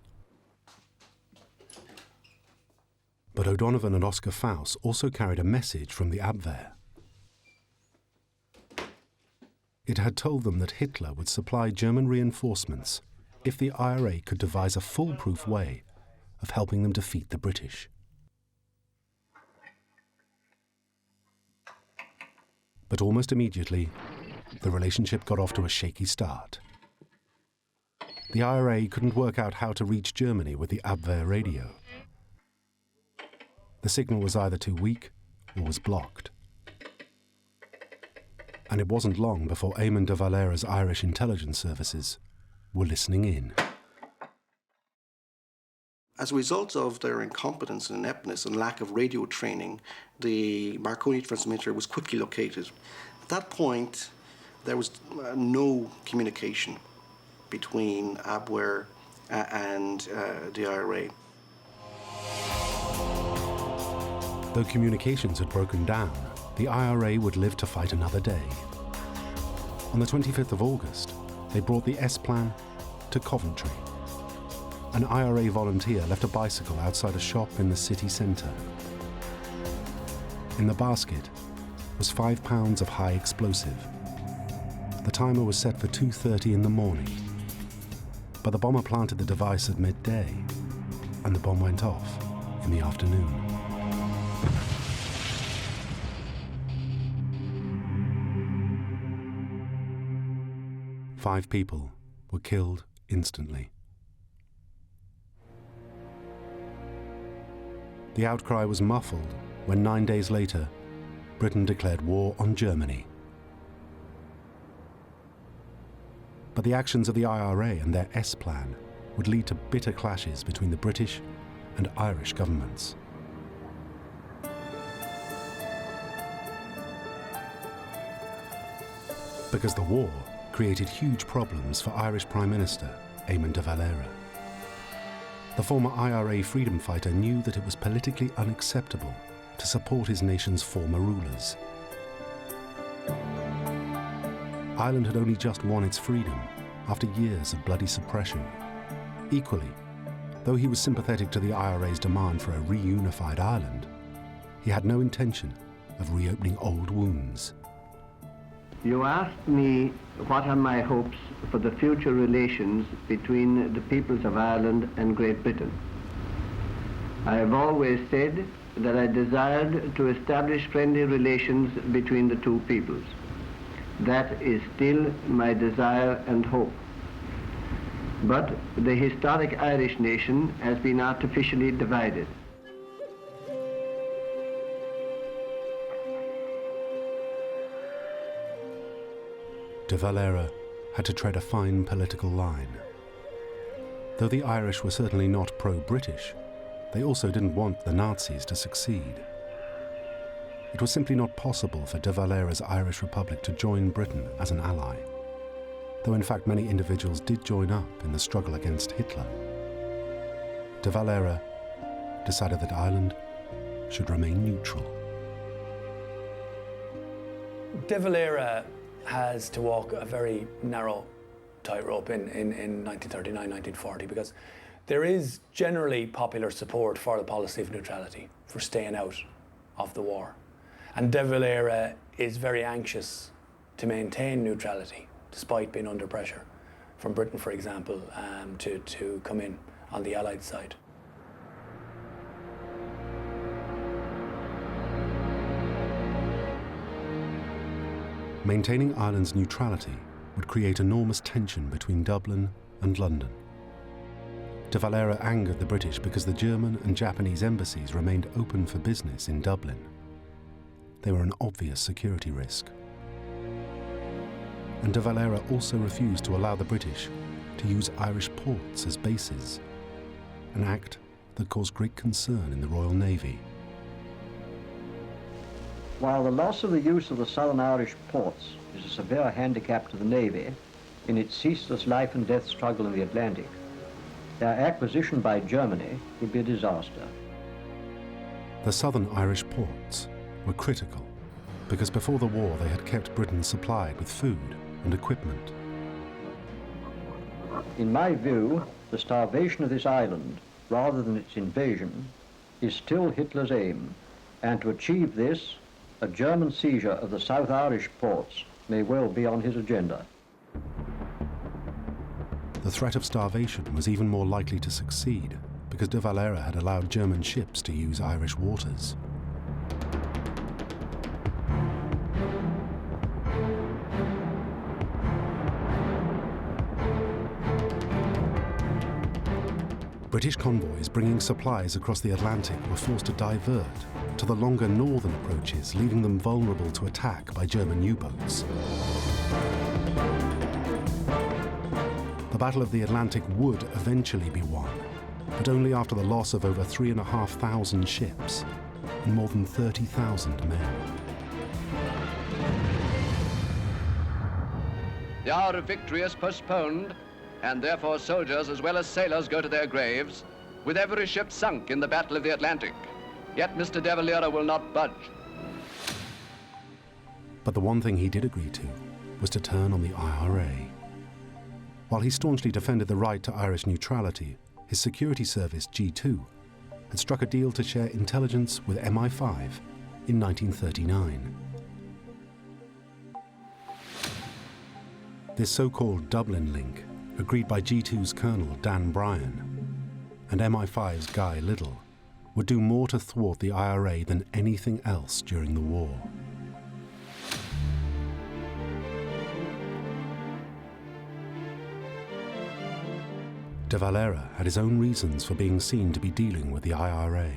But O'Donovan and Oskar Faust also carried a message from the Abwehr. It had told them that Hitler would supply German reinforcements if the IRA could devise a foolproof way of helping them defeat the British. But almost immediately, the relationship got off to a shaky start. The IRA couldn't work out how to reach Germany with the Abwehr radio. The signal was either too weak or was blocked. And it wasn't long before Amin de Valera's Irish intelligence services were listening in. As a result of their incompetence and ineptness and lack of radio training, the Marconi transmitter was quickly located. At that point, there was no communication between Abwehr and the IRA. Though communications had broken down, the IRA would live to fight another day. On the 25th of August, they brought the S-Plan to Coventry. An IRA volunteer left a bicycle outside a shop in the city centre. In the basket was 5 pounds of high explosive. The timer was set for 2:30 in the morning. But the bomber planted the device at midday, and the bomb went off in the afternoon. Five people were killed instantly. The outcry was muffled when 9 days later, Britain declared war on Germany. But the actions of the IRA and their S-Plan would lead to bitter clashes between the British and Irish governments. Because the war created huge problems for Irish Prime Minister Amin de Valera. The former IRA freedom fighter knew that it was politically unacceptable to support his nation's former rulers. Ireland had only just won its freedom after years of bloody suppression. Equally, though he was sympathetic to the IRA's demand for a reunified Ireland, he had no intention of reopening old wounds. You asked me what are my hopes for the future relations between the peoples of Ireland and Great Britain. I have always said that I desired to establish friendly relations between the two peoples. That is still my desire and hope. But the historic Irish nation has been artificially divided. De Valera had to tread a fine political line. Though the Irish were certainly not pro-British, they also didn't want the Nazis to succeed. It was simply not possible for de Valera's Irish Republic to join Britain as an ally, though in fact many individuals did join up in the struggle against Hitler. De Valera decided that Ireland should remain neutral. De Valera has to walk a very narrow tightrope in 1939, 1940, because there is generally popular support for the policy of neutrality, for staying out of the war. And de Valera is very anxious to maintain neutrality, despite being under pressure from Britain, for example, to come in on the Allied side. Maintaining Ireland's neutrality would create enormous tension between Dublin and London. De Valera angered the British because the German and Japanese embassies remained open for business in Dublin. They were an obvious security risk. And de Valera also refused to allow the British to use Irish ports as bases, an act that caused great concern in the Royal Navy. While the loss of the use of the Southern Irish ports is a severe handicap to the Navy in its ceaseless life and death struggle in the Atlantic, their acquisition by Germany would be a disaster. The Southern Irish ports were critical because before the war they had kept Britain supplied with food and equipment. In my view, the starvation of this island, rather than its invasion, is still Hitler's aim, and to achieve this, a German seizure of the South Irish ports may well be on his agenda. The threat of starvation was even more likely to succeed because de Valera had allowed German ships to use Irish waters. British convoys bringing supplies across the Atlantic were forced to divert to the longer northern approaches, leaving them vulnerable to attack by German U-boats. The Battle of the Atlantic would eventually be won, but only after the loss of over 3,500 ships and more than 30,000 men. The hour of victory is postponed, and therefore soldiers as well as sailors go to their graves, with every ship sunk in the Battle of the Atlantic. Yet Mr. de Valera will not budge. But the one thing he did agree to was to turn on the IRA. While he staunchly defended the right to Irish neutrality, his security service, G2, had struck a deal to share intelligence with MI5 in 1939. This so-called Dublin link, agreed by G2's Colonel Dan Bryan and MI5's Guy Liddell, would do more to thwart the IRA than anything else during the war. De Valera had his own reasons for being seen to be dealing with the IRA.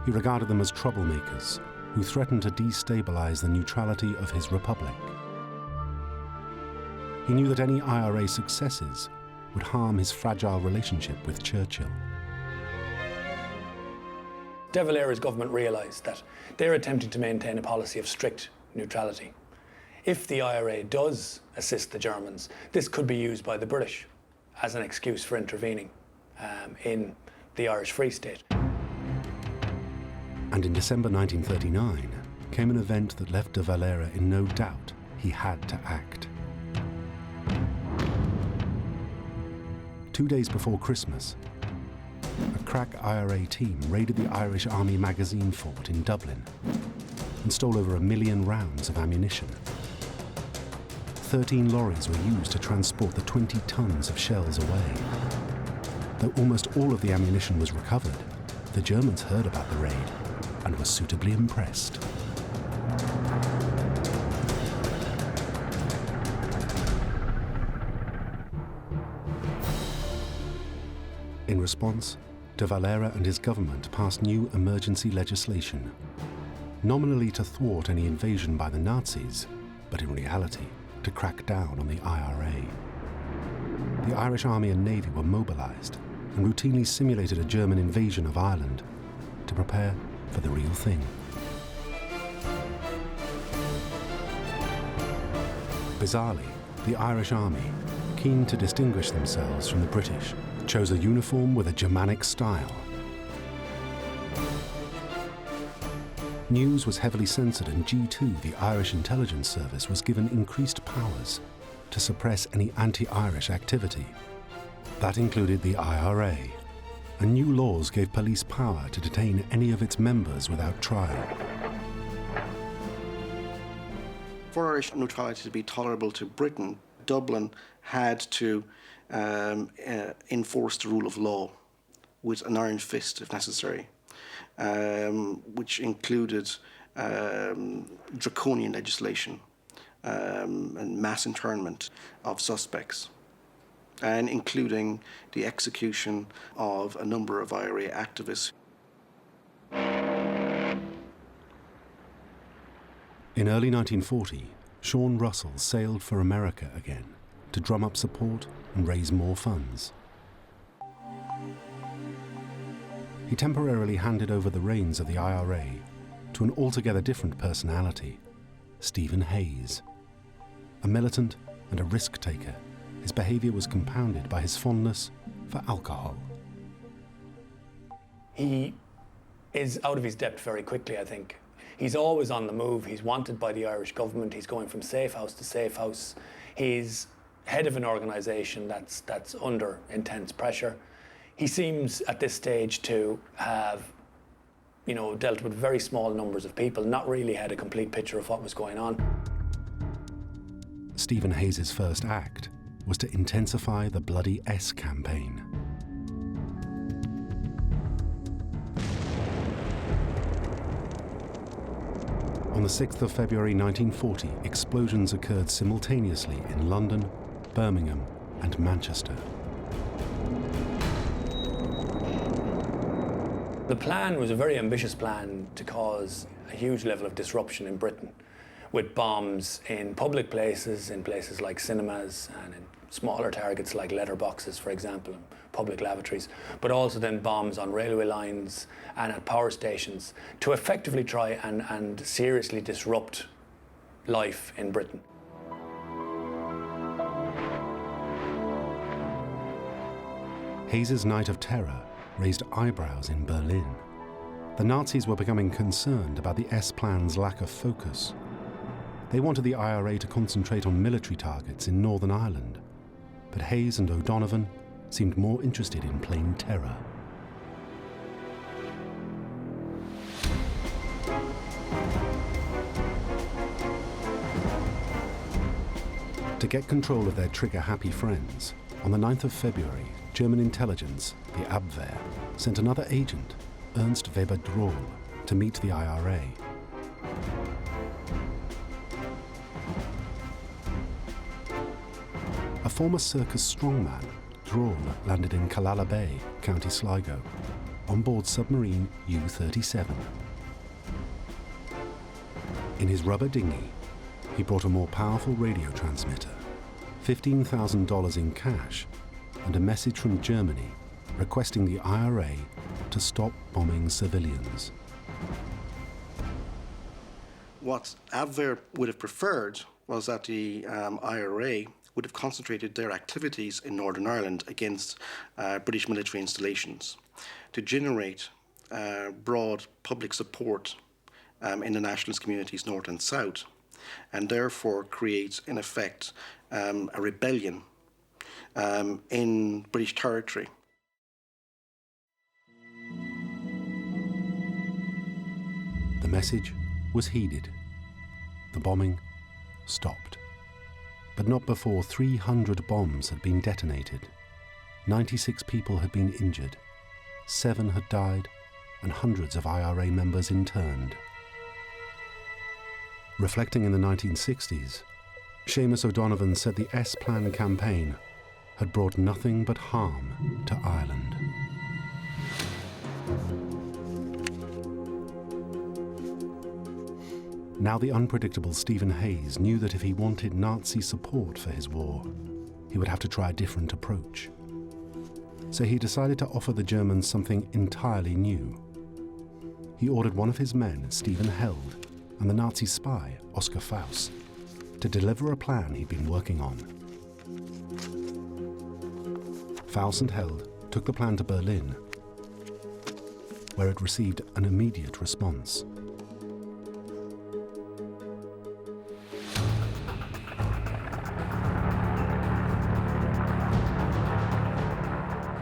He regarded them as troublemakers who threatened to destabilize the neutrality of his republic. He knew that any IRA successes would harm his fragile relationship with Churchill. De Valera's government realised that they're attempting to maintain a policy of strict neutrality. If the IRA does assist the Germans, this could be used by the British as an excuse for intervening in the Irish Free State. And in December 1939 came an event that left de Valera in no doubt he had to act. 2 days before Christmas, a crack IRA team raided the Irish Army magazine fort in Dublin and stole over 1 million rounds of ammunition. 13 lorries were used to transport the 20 tons of shells away. Though almost all of the ammunition was recovered, the Germans heard about the raid and were suitably impressed. In response, de Valera and his government passed new emergency legislation, nominally to thwart any invasion by the Nazis, but in reality to crack down on the IRA. The Irish Army and Navy were mobilized and routinely simulated a German invasion of Ireland to prepare for the real thing. Bizarrely, the Irish Army, keen to distinguish themselves from the British, chose a uniform with a Germanic style. News was heavily censored, and G2, the Irish intelligence service, was given increased powers to suppress any anti-Irish activity. That included the IRA, and new laws gave police power to detain any of its members without trial. For Irish neutrality to be tolerable to Britain, Dublin had to enforce the rule of law with an iron fist if necessary, which included draconian legislation and mass internment of suspects, and including the execution of a number of IRA activists. In early 1940, Sean Russell sailed for America again to drum up support and raise more funds. He temporarily handed over the reins of the IRA to an altogether different personality, Stephen Hayes. A militant and a risk-taker, his behaviour was compounded by his fondness for alcohol. He is out of his depth very quickly, I think. He's always on the move. He's wanted by the Irish government. He's going from safe house to safe house. He's head of an organisation that's under intense pressure. He seems at this stage to have dealt with very small numbers of people, not really had a complete picture of what was going on. Stephen Hayes' first act was to intensify the Bloody S campaign. On the 6th of February 1940, explosions occurred simultaneously in London, Birmingham, and Manchester. The plan was a very ambitious plan to cause a huge level of disruption in Britain, with bombs in public places, in places like cinemas, and in smaller targets like letterboxes, for example, and public lavatories, but also then bombs on railway lines and at power stations to effectively try and seriously disrupt life in Britain. Hayes' Night of Terror raised eyebrows in Berlin. The Nazis were becoming concerned about the S-Plan's lack of focus. They wanted the IRA to concentrate on military targets in Northern Ireland, but Hayes and O'Donovan seemed more interested in plain terror. To get control of their trigger-happy friends, on the 9th of February, German intelligence, the Abwehr, sent another agent, Ernst Weber Drohl, to meet the IRA. A former circus strongman, Drohl landed in Killala Bay, County Sligo, on board submarine U-37. In his rubber dinghy, he brought a more powerful radio transmitter, $15,000 in cash, and a message from Germany requesting the IRA to stop bombing civilians. What Abwehr would have preferred was that the IRA would have concentrated their activities in Northern Ireland against British military installations to generate broad public support in the nationalist communities north and south, and therefore create, in effect, a rebellion in British territory. The message was heeded. The bombing stopped. But not before 300 bombs had been detonated. 96 people had been injured, 7 had died, and hundreds of IRA members interned. Reflecting in the 1960s, Seamus O'Donovan said the S-Plan campaign had brought nothing but harm to Ireland. Now the unpredictable Stephen Hayes knew that if he wanted Nazi support for his war, he would have to try a different approach. So he decided to offer the Germans something entirely new. He ordered one of his men, Stephen Held, and the Nazi spy, Oskar Faust, to deliver a plan he'd been working on. Faust and Held took the plan to Berlin, where it received an immediate response.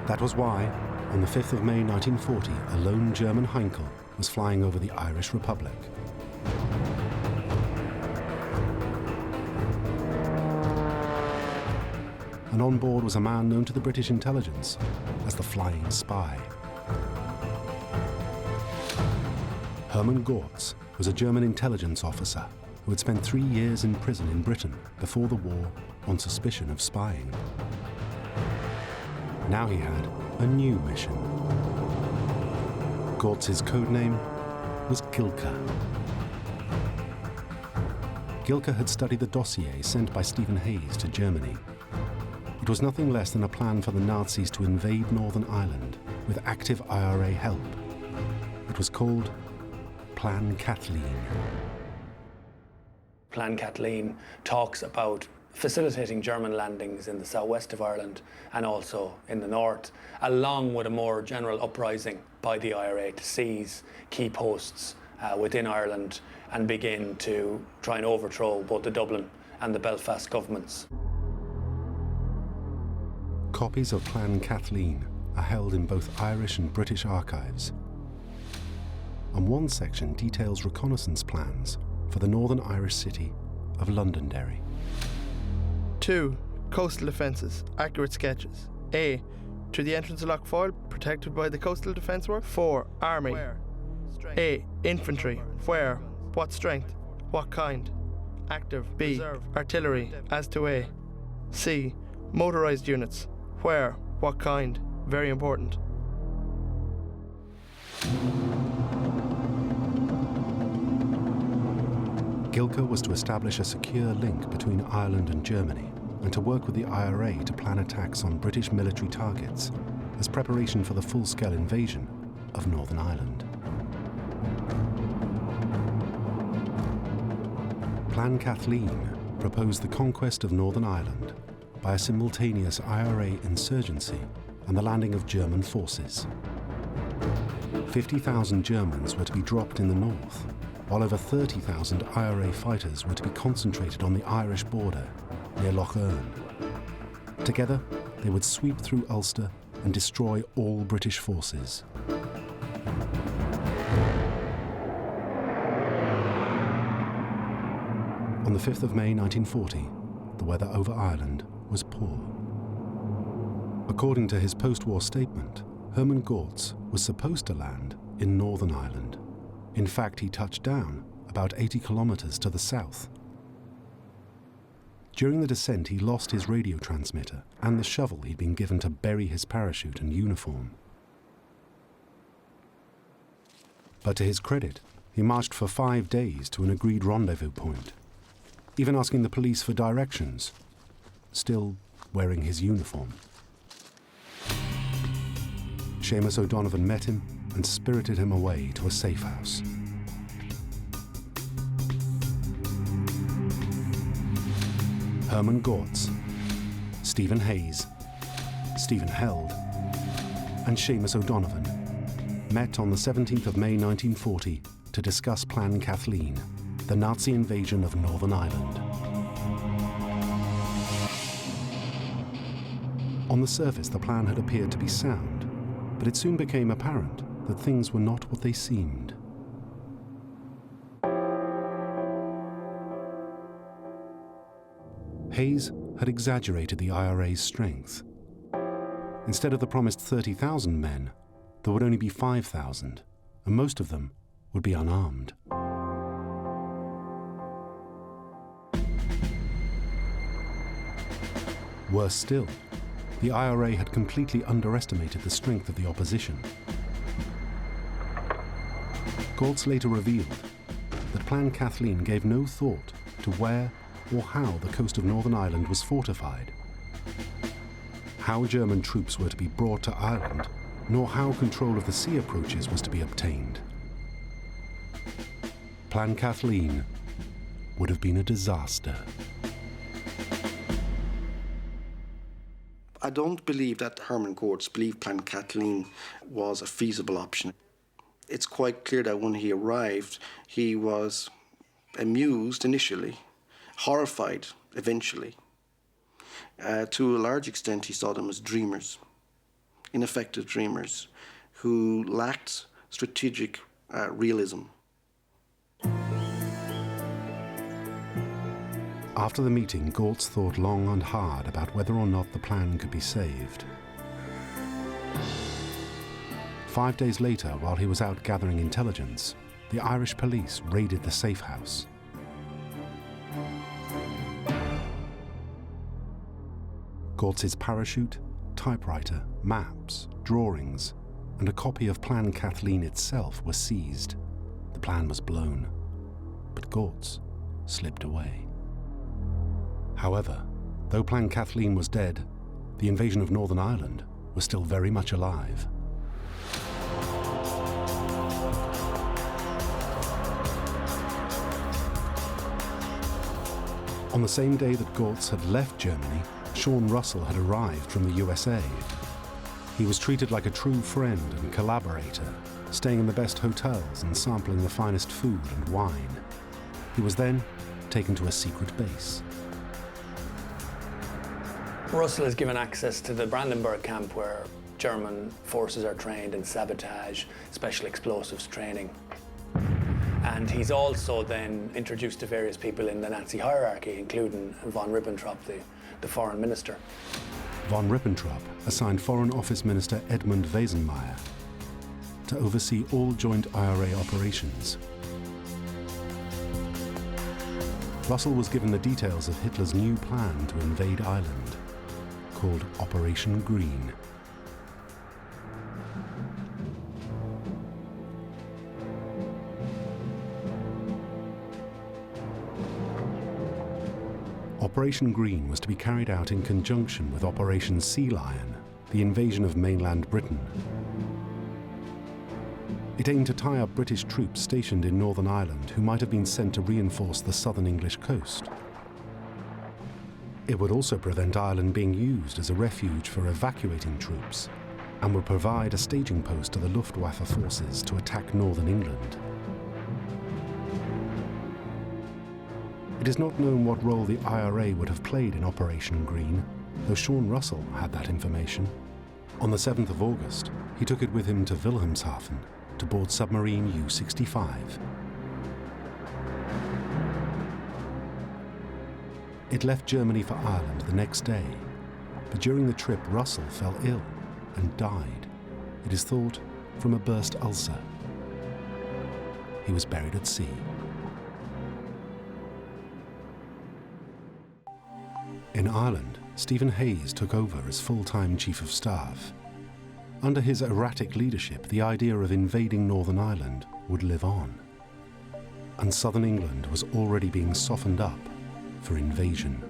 That was why, on the 5th of May 1940, a lone German Heinkel was flying over the Irish Republic. And on board was a man known to the British intelligence as the Flying Spy. Hermann Görtz was a German intelligence officer who had spent 3 years in prison in Britain before the war on suspicion of spying. Now he had a new mission. Görtz's codename was Gilka. Gilka had studied the dossier sent by Stephen Hayes to Germany. It was nothing less than a plan for the Nazis to invade Northern Ireland with active IRA help. It was called Plan Kathleen. Plan Kathleen talks about facilitating German landings in the southwest of Ireland and also in the north, along with a more general uprising by the IRA to seize key posts within Ireland and begin to try and overthrow both the Dublin and the Belfast governments. Copies of Plan Kathleen are held in both Irish and British archives. On and one section details reconnaissance plans for the Northern Irish city of Londonderry. 2. Coastal defences, accurate sketches. A. To the entrance of Lough Foyle, protected by the coastal defence work. 4. Army. Where? A. Infantry. Where? What strength? What kind? Active. B. Reserve. Artillery. As to A. C. Motorised units. Where? What kind? Very important. Gilker was to establish a secure link between Ireland and Germany and to work with the IRA to plan attacks on British military targets as preparation for the full-scale invasion of Northern Ireland. Plan Kathleen proposed the conquest of Northern Ireland by a simultaneous IRA insurgency and the landing of German forces. 50,000 Germans were to be dropped in the north, while over 30,000 IRA fighters were to be concentrated on the Irish border near Lough Erne. Together, they would sweep through Ulster and destroy all British forces. On the 5th of May 1940, the weather over Ireland was poor. According to his post-war statement, Hermann Görtz was supposed to land in Northern Ireland. In fact, he touched down about 80 kilometers to the south. During the descent, he lost his radio transmitter and the shovel he'd been given to bury his parachute and uniform. But to his credit, he marched for 5 days to an agreed rendezvous point, even asking the police for directions, still wearing his uniform. Seamus O'Donovan met him and spirited him away to a safe house. Hermann Görtz, Stephen Hayes, Stephen Held, and Seamus O'Donovan met on the 17th of May 1940 to discuss Plan Kathleen, the Nazi invasion of Northern Ireland. On the surface, the plan had appeared to be sound, but it soon became apparent that things were not what they seemed. Hayes had exaggerated the IRA's strength. Instead of the promised 30,000 men, there would only be 5,000, and most of them would be unarmed. Worse still, the IRA had completely underestimated the strength of the opposition. Görtz later revealed that Plan Kathleen gave no thought to where or how the coast of Northern Ireland was fortified, how German troops were to be brought to Ireland, nor how control of the sea approaches was to be obtained. Plan Kathleen would have been a disaster. I don't believe that Hermann Görtz believed Plan Kathleen was a feasible option. It's quite clear that when he arrived, he was amused initially, horrified eventually. To a large extent, he saw them as dreamers, ineffective dreamers, who lacked strategic realism. After the meeting, Görtz thought long and hard about whether or not the plan could be saved. 5 days later, while he was out gathering intelligence, the Irish police raided the safe house. Görtz's parachute, typewriter, maps, drawings, and a copy of Plan Kathleen itself were seized. The plan was blown, but Görtz slipped away. However, though Plan Kathleen was dead, the invasion of Northern Ireland was still very much alive. On the same day that Görtz had left Germany, Sean Russell had arrived from the USA. He was treated like a true friend and collaborator, staying in the best hotels and sampling the finest food and wine. He was then taken to a secret base. Russell is given access to the Brandenburg camp where German forces are trained in sabotage, special explosives training. And he's also then introduced to various people in the Nazi hierarchy, including von Ribbentrop, the foreign minister. Von Ribbentrop assigned Foreign Office Minister Edmund Wesenmeyer to oversee all joint IRA operations. Russell was given the details of Hitler's new plan to invade Ireland, called Operation Green. Operation Green was to be carried out in conjunction with Operation Sea Lion, the invasion of mainland Britain. It aimed to tie up British troops stationed in Northern Ireland who might have been sent to reinforce the southern English coast. It would also prevent Ireland being used as a refuge for evacuating troops and would provide a staging post to the Luftwaffe forces to attack northern England. It is not known what role the IRA would have played in Operation Green, though Sean Russell had that information. On the 7th of August, he took it with him to Wilhelmshaven to board submarine U-65. It left Germany for Ireland the next day, but during the trip Russell fell ill and died, it is thought, from a burst ulcer. He was buried at sea. In Ireland, Stephen Hayes took over as full-time Chief of Staff. Under his erratic leadership, the idea of invading Northern Ireland would live on. And southern England was already being softened up for invasion.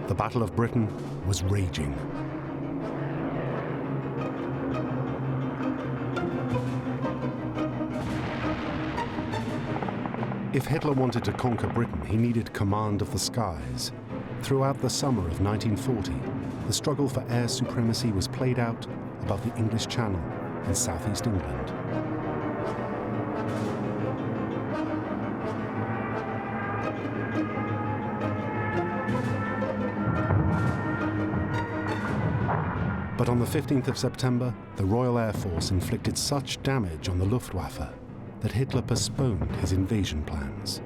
The Battle of Britain was raging. If Hitler wanted to conquer Britain, he needed command of the skies. Throughout the summer of 1940, the struggle for air supremacy was played out above the English Channel in southeast England. But on the 15th of September, the Royal Air Force inflicted such damage on the Luftwaffe that Hitler postponed his invasion plans.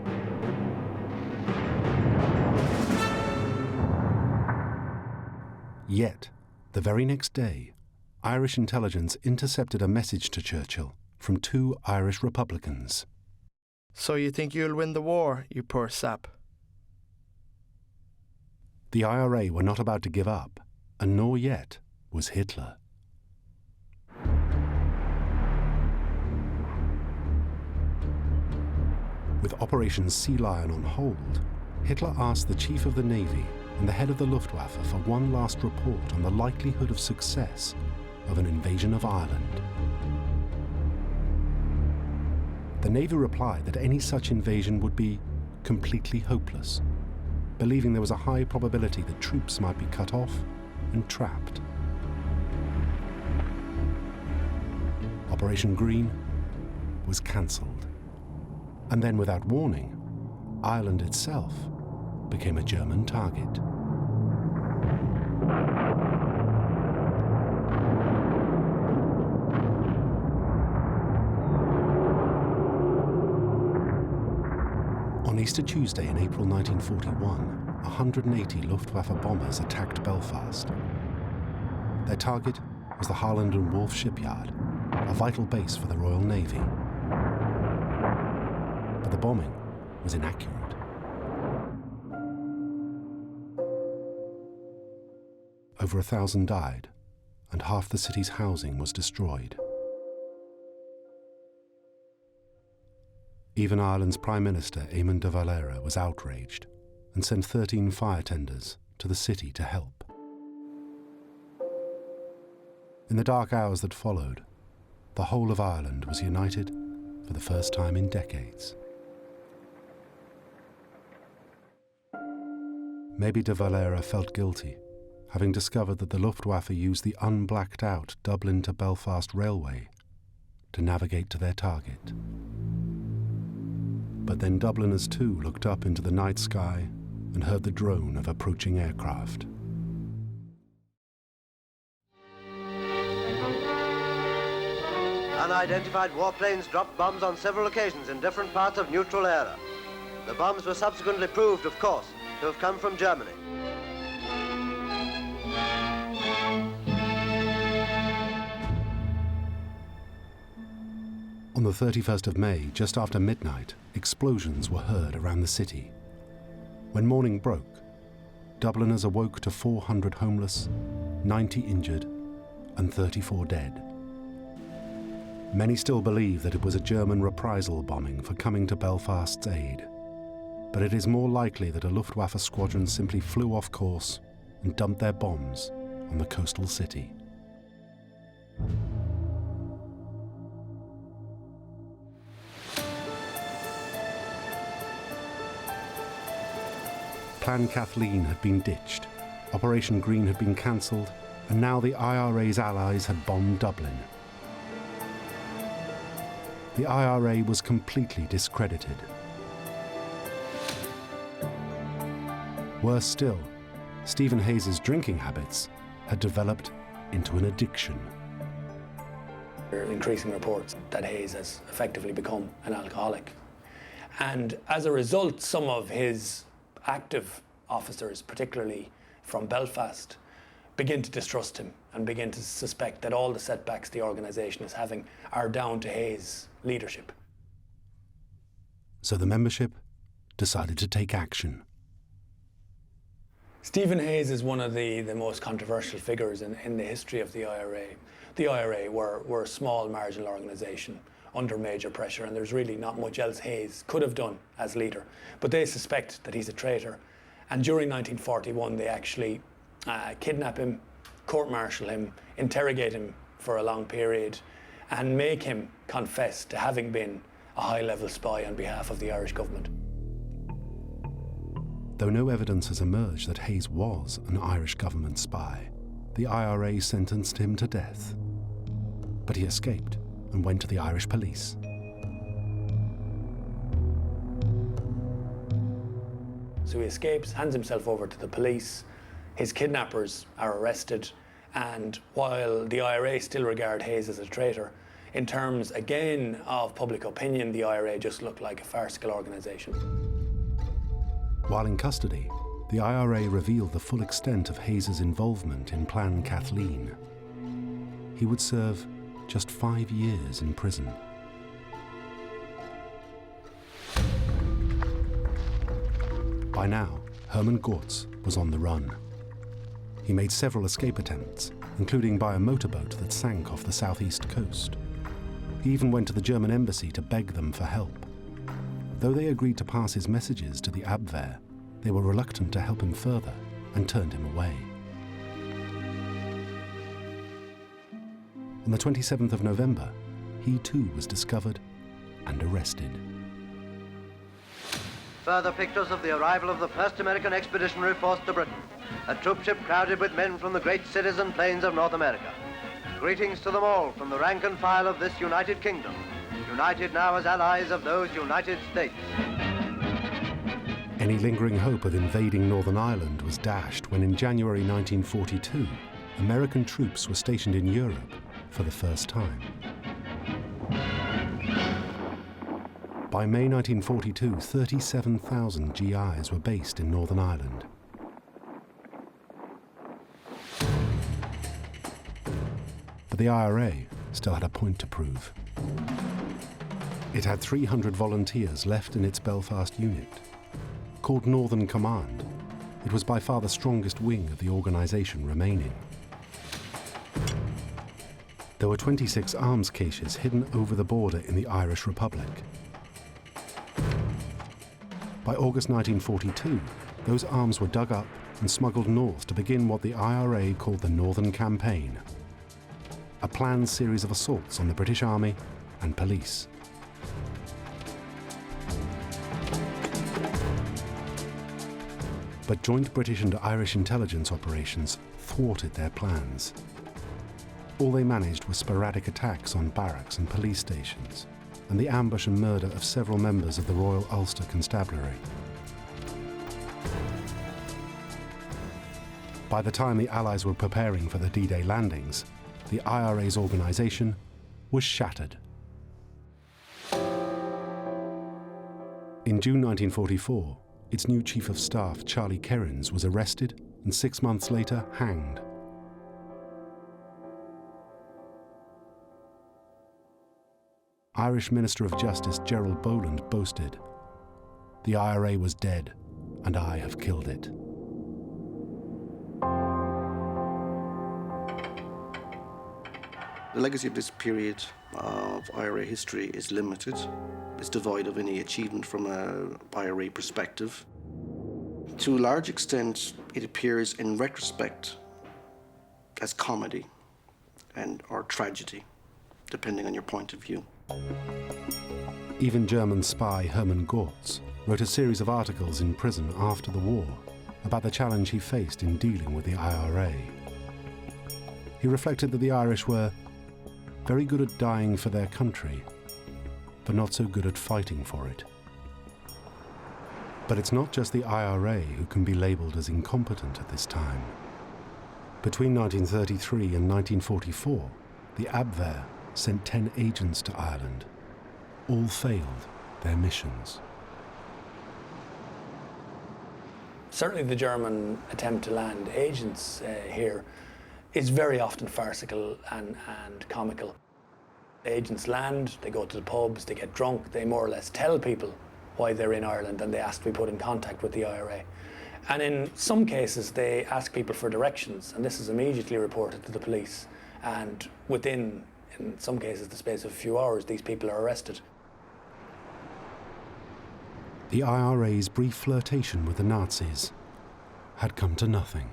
Yet, the very next day, Irish intelligence intercepted a message to Churchill from 2 Irish Republicans. So you think you'll win the war, you poor sap? The IRA were not about to give up, and nor yet was Hitler. With Operation Sea Lion on hold, Hitler asked the Chief of the Navy and the head of the Luftwaffe for one last report on the likelihood of success of an invasion of Ireland. The Navy replied that any such invasion would be completely hopeless, believing there was a high probability that troops might be cut off and trapped. Operation Green was cancelled. And then, without warning, Ireland itself became a German target. On Easter Tuesday in April 1941, 180 Luftwaffe bombers attacked Belfast. Their target was the Harland and Wolff shipyard, a vital base for the Royal Navy. But the bombing was inaccurate. Over 1,000 died, and half the city's housing was destroyed. Even Ireland's Prime Minister, Amin de Valera, was outraged and sent 13 fire tenders to the city to help. In the dark hours that followed, the whole of Ireland was united for the first time in decades. Maybe de Valera felt guilty, having discovered that the Luftwaffe used the unblacked-out Dublin to Belfast railway to navigate to their target. But then Dubliners too looked up into the night sky and heard the drone of approaching aircraft. Unidentified warplanes dropped bombs on several occasions in different parts of neutral area. The bombs were subsequently proved, of course, to have come from Germany. On the 31st of May, just after midnight, explosions were heard around the city. When morning broke, Dubliners awoke to 400 homeless, 90 injured, and 34 dead. Many still believe that it was a German reprisal bombing for coming to Belfast's aid, but it is more likely that a Luftwaffe squadron simply flew off course and dumped their bombs on the coastal city. Plan Kathleen had been ditched, Operation Green had been cancelled, and now the IRA's allies had bombed Dublin. The IRA was completely discredited. Worse still, Stephen Hayes's drinking habits had developed into an addiction. There are increasing reports that Hayes has effectively become an alcoholic. And as a result, some of his active officers, particularly from Belfast, begin to distrust him and begin to suspect that all the setbacks the organisation is having are down to Hayes' leadership. So the membership decided to take action. Stephen Hayes is one of the most controversial figures in the history of the IRA. The IRA were a small marginal organisation under major pressure, and there's really not much else Hayes could have done as leader. But they suspect that he's a traitor, and during 1941 they actually kidnap him, court-martial him, interrogate him for a long period, and make him confess to having been a high-level spy on behalf of the Irish government. Though no evidence has emerged that Hayes was an Irish government spy, the IRA sentenced him to death. But he escaped and went to the Irish police. So he escapes, hands himself over to the police. His kidnappers are arrested, and while the IRA still regard Hayes as a traitor, in terms, again, of public opinion, the IRA just looked like a farcical organisation. While in custody, the IRA revealed the full extent of Hayes's involvement in Plan Kathleen. He would serve just 5 years in prison. By now, Hermann Görtz was on the run. He made several escape attempts, including by a motorboat that sank off the southeast coast. He even went to the German embassy to beg them for help. Though they agreed to pass his messages to the Abwehr, they were reluctant to help him further and turned him away. On the 27th of November, he too was discovered and arrested. Further pictures of the arrival of the first American expeditionary force to Britain, a troopship crowded with men from the great cities and plains of North America. Greetings to them all from the rank and file of this United Kingdom, united now as allies of those United States. Any lingering hope of invading Northern Ireland was dashed when in January 1942, American troops were stationed in Europe for the first time. By May 1942, 37,000 GIs were based in Northern Ireland. But the IRA still had a point to prove. It had 300 volunteers left in its Belfast unit. Called Northern Command, it was by far the strongest wing of the organisation remaining. There were 26 arms caches hidden over the border in the Irish Republic. By August 1942, those arms were dug up and smuggled north to begin what the IRA called the Northern Campaign, a planned series of assaults on the British Army and police. But joint British and Irish intelligence operations thwarted their plans. All they managed was sporadic attacks on barracks and police stations, and the ambush and murder of several members of the Royal Ulster Constabulary. By the time the Allies were preparing for the D-Day landings, the IRA's organisation was shattered. In June 1944, its new Chief of Staff, Charlie Kerins, was arrested and 6 months later hanged. Irish Minister of Justice Gerald Boland boasted, "The IRA was dead, and I have killed it." The legacy of this period of IRA history is limited. It's devoid of any achievement from an IRA perspective. To a large extent, it appears in retrospect as comedy or tragedy, depending on your point of view. Even German spy Hermann Görtz wrote a series of articles in prison after the war about the challenge he faced in dealing with the IRA. He reflected that the Irish were very good at dying for their country, but not so good at fighting for it. But it's not just the IRA who can be labelled as incompetent at this time. Between 1933 and 1944, the Abwehr sent 10 agents to Ireland. All failed their missions. Certainly the German attempt to land agents here is very often farcical and comical. Agents land, they go to the pubs, they get drunk, they more or less tell people why they're in Ireland and they ask to be put in contact with the IRA. And in some cases they ask people for directions, and this is immediately reported to the police, and within, in some cases, the space of a few hours, these people are arrested. The IRA's brief flirtation with the Nazis had come to nothing.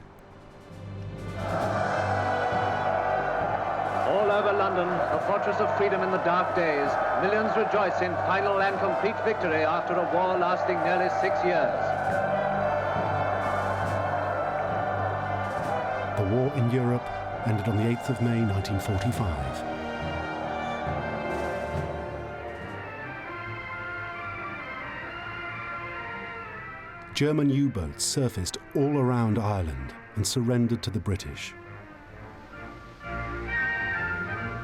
All over London, a fortress of freedom in the dark days, millions rejoice in final and complete victory after a war lasting nearly 6 years. The war in Europe ended on the 8th of May 1945. German U-boats surfaced all around Ireland and surrendered to the British.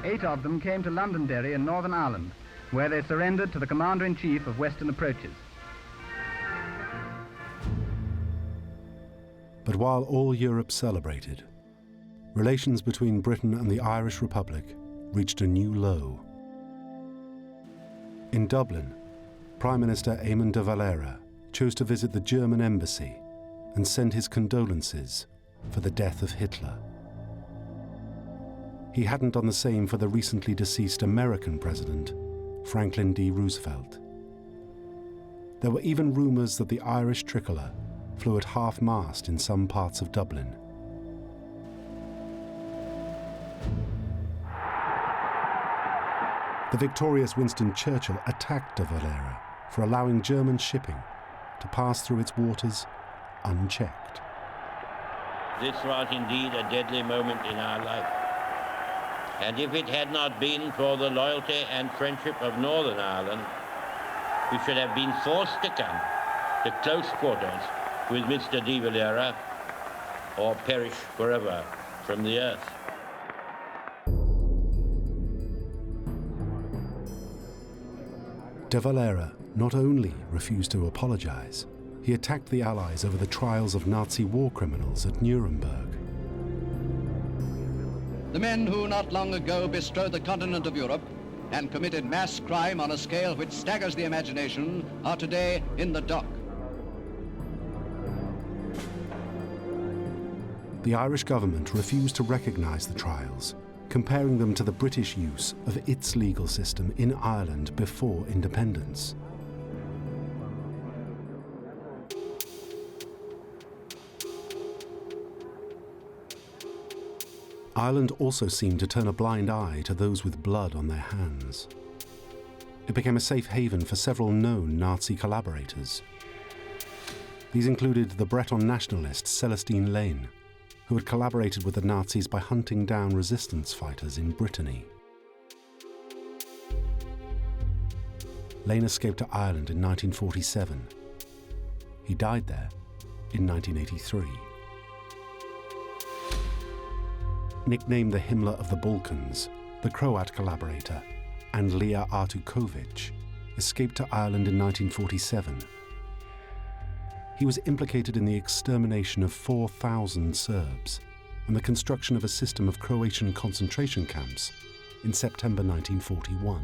8 of them came to Londonderry in Northern Ireland, where they surrendered to the Commander-in-Chief of Western Approaches. But while all Europe celebrated, relations between Britain and the Irish Republic reached a new low. In Dublin, Prime Minister Amin de Valera chose to visit the German embassy and send his condolences for the death of Hitler. He hadn't done the same for the recently deceased American president, Franklin D. Roosevelt. There were even rumours that the Irish tricolour flew at half-mast in some parts of Dublin. The victorious Winston Churchill attacked de Valera for allowing German shipping to pass through its waters unchecked. This was indeed a deadly moment in our life. And if it had not been for the loyalty and friendship of Northern Ireland, we should have been forced to come to close quarters with Mr. de Valera or perish forever from the earth. De Valera not only refused to apologise, he attacked the Allies over the trials of Nazi war criminals at Nuremberg. The men who not long ago bestrode the continent of Europe and committed mass crime on a scale which staggers the imagination are today in the dock. The Irish government refused to recognise the trials, comparing them to the British use of its legal system in Ireland before independence. Ireland also seemed to turn a blind eye to those with blood on their hands. It became a safe haven for several known Nazi collaborators. These included the Breton nationalist Celestine Lane, who had collaborated with the Nazis by hunting down resistance fighters in Brittany. Lane escaped to Ireland in 1947. He died there in 1983. Nicknamed the Himmler of the Balkans, the Croat collaborator, Andrija Artukovic, escaped to Ireland in 1947. He was implicated in the extermination of 4,000 Serbs and the construction of a system of Croatian concentration camps in September 1941.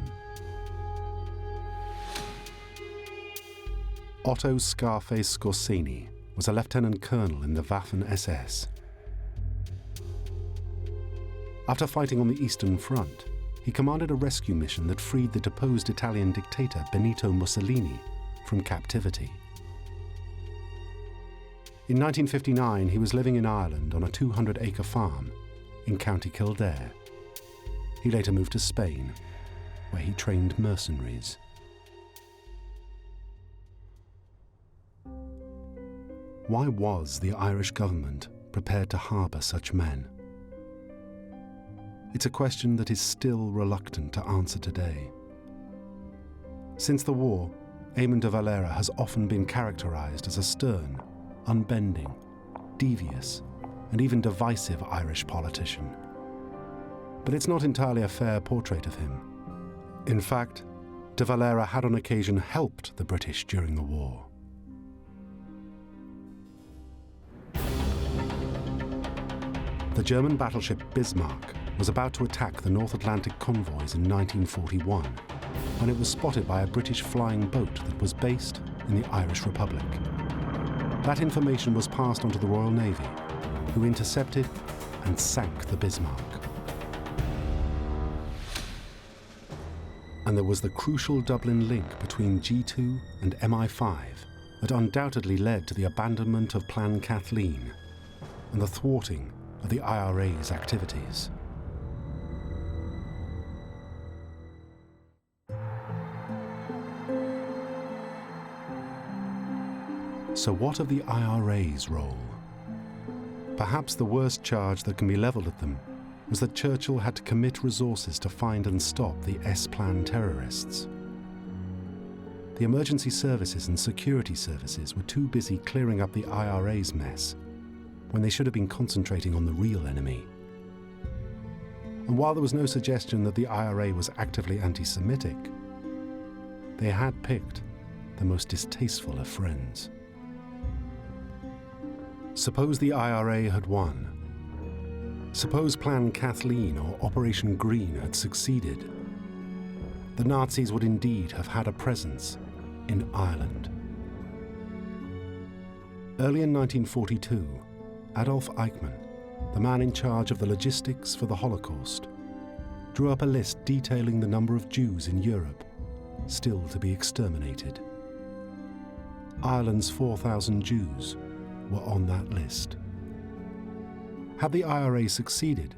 Otto Scarface Skorseny was a lieutenant colonel in the Waffen-SS. After fighting on the Eastern Front, he commanded a rescue mission that freed the deposed Italian dictator Benito Mussolini from captivity. In 1959, he was living in Ireland on a 200-acre farm in County Kildare. He later moved to Spain, where he trained mercenaries. Why was the Irish government prepared to harbour such men? It's a question that is still reluctant to answer today. Since the war, Amin de Valera has often been characterised as a stern, unbending, devious, and even divisive Irish politician. But it's not entirely a fair portrait of him. In fact, de Valera had on occasion helped the British during the war. The German battleship Bismarck was about to attack the North Atlantic convoys in 1941 when it was spotted by a British flying boat that was based in the Irish Republic. That information was passed on to the Royal Navy, who intercepted and sank the Bismarck. And there was the crucial Dublin link between G2 and MI5 that undoubtedly led to the abandonment of Plan Kathleen and the thwarting of the IRA's activities. So what of the IRA's role? Perhaps the worst charge that can be levelled at them was that Churchill had to commit resources to find and stop the S-Plan terrorists. The emergency services and security services were too busy clearing up the IRA's mess when they should have been concentrating on the real enemy. And while there was no suggestion that the IRA was actively anti-Semitic, they had picked the most distasteful of friends. Suppose the IRA had won. Suppose Plan Kathleen or Operation Green had succeeded. The Nazis would indeed have had a presence in Ireland. Early in 1942, Adolf Eichmann, the man in charge of the logistics for the Holocaust, drew up a list detailing the number of Jews in Europe still to be exterminated. Ireland's 4,000 Jews were on that list. Had the IRA succeeded,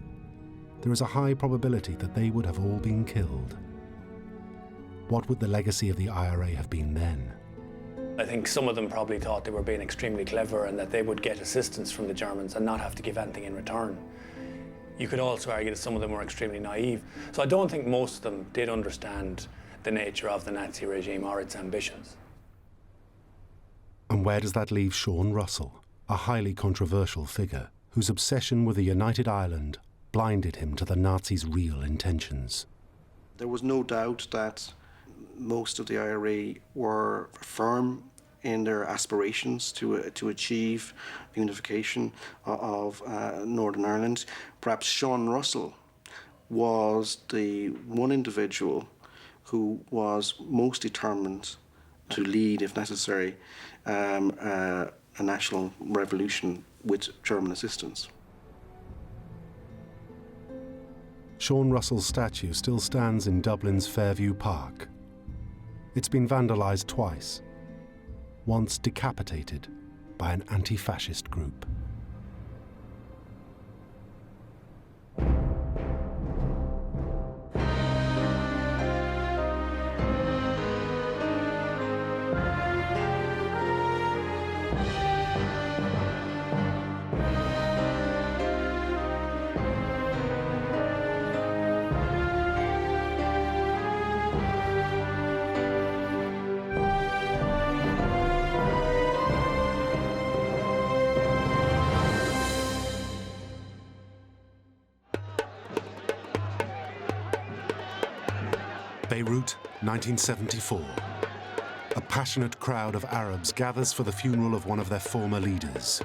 there is a high probability that they would have all been killed. What would the legacy of the IRA have been then? I think some of them probably thought they were being extremely clever and that they would get assistance from the Germans and not have to give anything in return. You could also argue that some of them were extremely naive. So I don't think most of them did understand the nature of the Nazi regime or its ambitions. And where does that leave Sean Russell, a highly controversial figure whose obsession with a united Ireland blinded him to the Nazis' real intentions? There was no doubt that most of the IRA were firm in their aspirations to achieve unification of Northern Ireland. Perhaps Sean Russell was the one individual who was most determined to lead, if necessary, a national revolution with German assistance. Sean Russell's statue still stands in Dublin's Fairview Park. It's been vandalised twice, once decapitated by an anti-fascist group. Beirut, 1974. A passionate crowd of Arabs gathers for the funeral of one of their former leaders.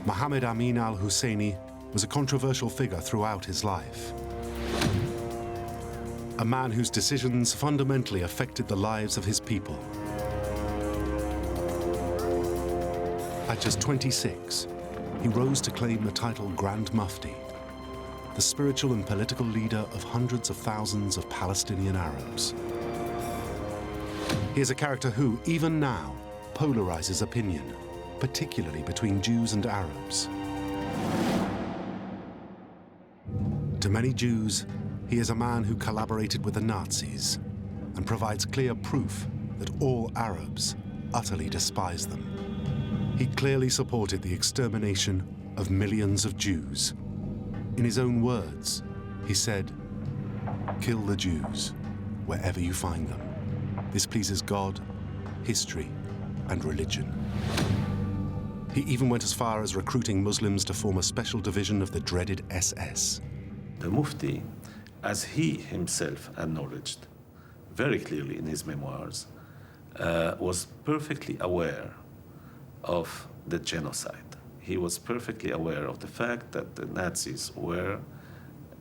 Mohammed Amin al-Husseini was a controversial figure throughout his life. A man whose decisions fundamentally affected the lives of his people. At just 26, he rose to claim the title Grand Mufti, the spiritual and political leader of hundreds of thousands of Palestinian Arabs. He is a character who, even now, polarizes opinion, particularly between Jews and Arabs. To many Jews, he is a man who collaborated with the Nazis and provides clear proof that all Arabs utterly despise them. He clearly supported the extermination of millions of Jews. In his own words, he said, "Kill the Jews wherever you find them. This pleases God, history, and religion." He even went as far as recruiting Muslims to form a special division of the dreaded SS. The Mufti, as he himself acknowledged very clearly in his memoirs, was perfectly aware of the genocide. He was perfectly aware of the fact that the Nazis were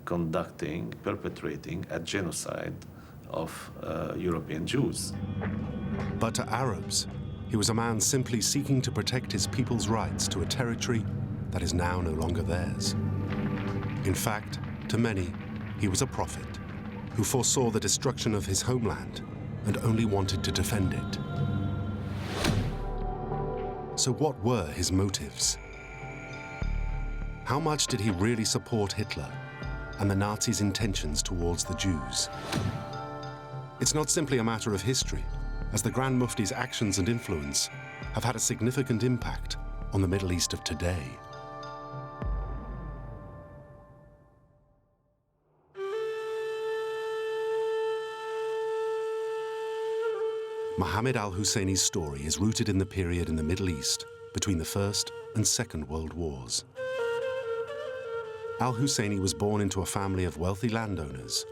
perpetrating a genocide of European Jews. But to Arabs, he was a man simply seeking to protect his people's rights to a territory that is now no longer theirs. In fact, to many, he was a prophet who foresaw the destruction of his homeland and only wanted to defend it. So what were his motives? How much did he really support Hitler and the Nazis' intentions towards the Jews? It's not simply a matter of history, as the Grand Mufti's actions and influence have had a significant impact on the Middle East of today. Mohammed al-Husseini's story is rooted in the period in the Middle East between the First and Second World Wars. Al-Husseini was born into a family of wealthy landowners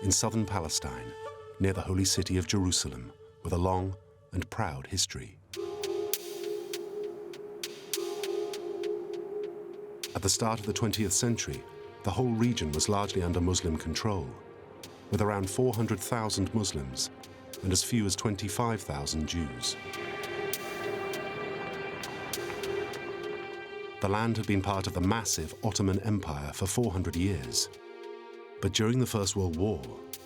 in southern Palestine, near the holy city of Jerusalem, with a long and proud history. At the start of the 20th century, the whole region was largely under Muslim control, with around 400,000 Muslims and as few as 25,000 Jews. The land had been part of the massive Ottoman Empire for 400 years. But during the First World War,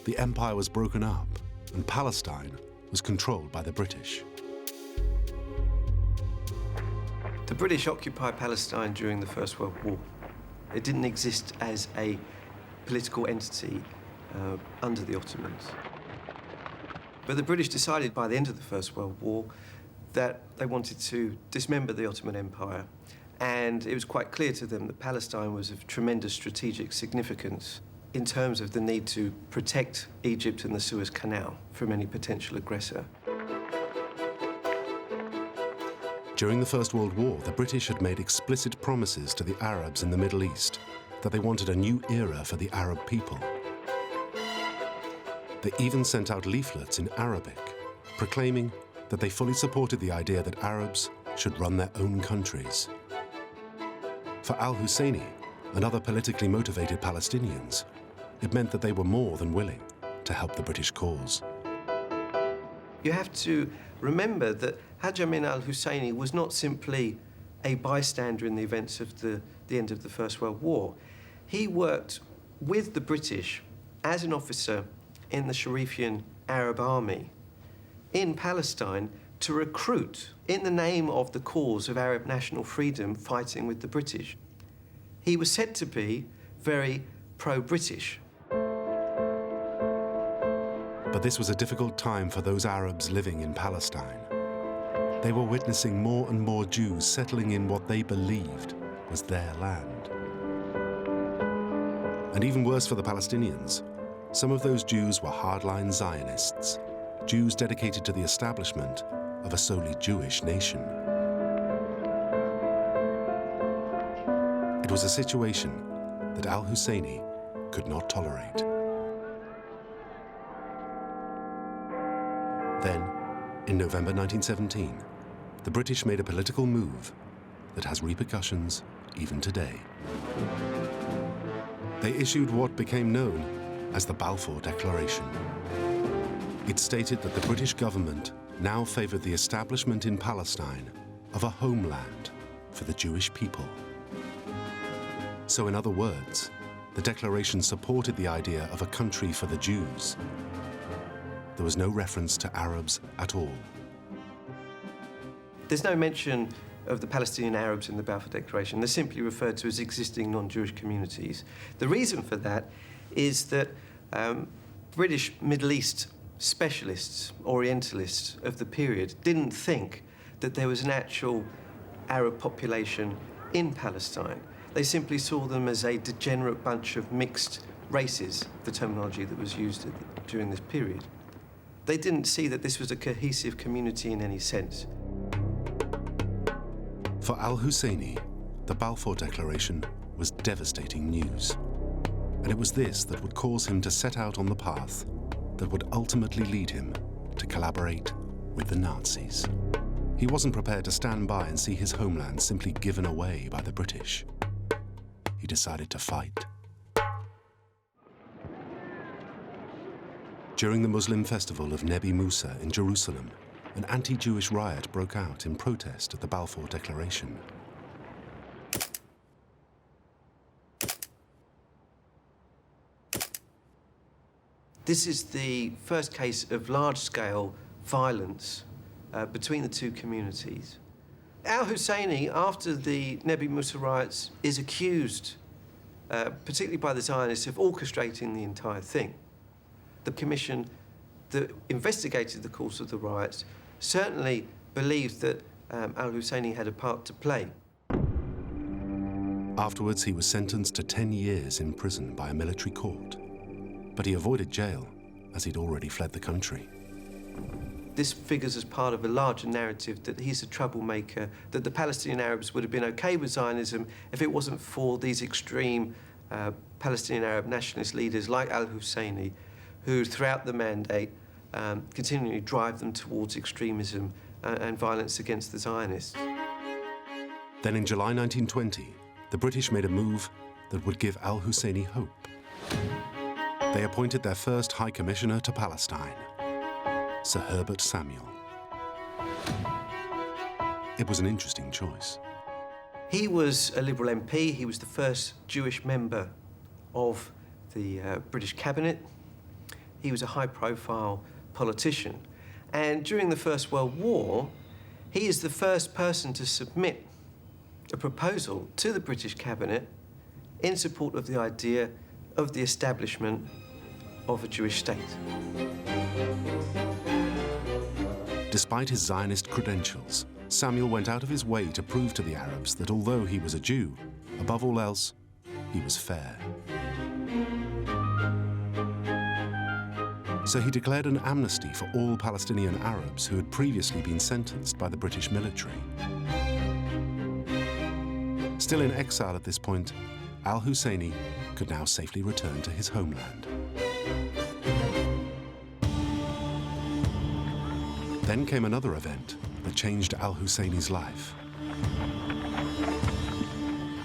the empire was broken up and Palestine was controlled by the British. The British occupied Palestine during the First World War. It didn't exist as a political entity under the Ottomans. But the British decided by the end of the First World War that they wanted to dismember the Ottoman Empire, and it was quite clear to them that Palestine was of tremendous strategic significance in terms of the need to protect Egypt and the Suez Canal from any potential aggressor. During the First World War, the British had made explicit promises to the Arabs in the Middle East that they wanted a new era for the Arab people. They even sent out leaflets in Arabic, proclaiming that they fully supported the idea that Arabs should run their own countries. For al-Husseini and other politically motivated Palestinians, it meant that they were more than willing to help the British cause. You have to remember that Haj Amin al-Husseini was not simply a bystander in the events of the end of the First World War. He worked with the British as an officer in the Sharifian Arab army in Palestine to recruit in the name of the cause of Arab national freedom fighting with the British. He was said to be very pro-British. But this was a difficult time for those Arabs living in Palestine. They were witnessing more and more Jews settling in what they believed was their land. And even worse for the Palestinians, some of those Jews were hardline Zionists, Jews dedicated to the establishment of a solely Jewish nation. It was a situation that al-Husseini could not tolerate. In November 1917, the British made a political move that has repercussions even today. They issued what became known as the Balfour Declaration. It stated that the British government now favored the establishment in Palestine of a homeland for the Jewish people. So in other words, the declaration supported the idea of a country for the Jews. There was no reference to Arabs at all. There's no mention of the Palestinian Arabs in the Balfour Declaration. They're simply referred to as existing non-Jewish communities. The reason for that is that British Middle East specialists, Orientalists of the period, didn't think that there was an actual Arab population in Palestine. They simply saw them as a degenerate bunch of mixed races, the terminology that was used during this period. They didn't see that this was a cohesive community in any sense. For al-Husseini, the Balfour Declaration was devastating news. And it was this that would cause him to set out on the path that would ultimately lead him to collaborate with the Nazis. He wasn't prepared to stand by and see his homeland simply given away by the British. He decided to fight. During the Muslim festival of Nebi Musa in Jerusalem, an anti-Jewish riot broke out in protest at the Balfour Declaration. This is the first case of large-scale violence between the two communities. Al-Husseini, after the Nebi Musa riots, is accused, particularly by the Zionists, of orchestrating the entire thing. The commission that investigated the course of the riots certainly believed that al-Husseini had a part to play. Afterwards, he was sentenced to 10 years in prison by a military court. But he avoided jail, as he'd already fled the country. This figures as part of a larger narrative that he's a troublemaker, that the Palestinian Arabs would have been okay with Zionism if it wasn't for these extreme Palestinian Arab nationalist leaders like al-Husseini, who throughout the mandate continually drive them towards extremism and violence against the Zionists. Then in July 1920, the British made a move that would give al-Husseini hope. They appointed their first High Commissioner to Palestine, Sir Herbert Samuel. It was an interesting choice. He was a Liberal MP. He was the first Jewish member of the British cabinet. He was a high-profile politician. And during the First World War, he is the first person to submit a proposal to the British cabinet in support of the idea of the establishment of a Jewish state. Despite his Zionist credentials, Samuel went out of his way to prove to the Arabs that although he was a Jew, above all else, he was fair. So he declared an amnesty for all Palestinian Arabs who had previously been sentenced by the British military. Still in exile at this point, al-Husseini could now safely return to his homeland. Then came another event that changed al-Husseini's life.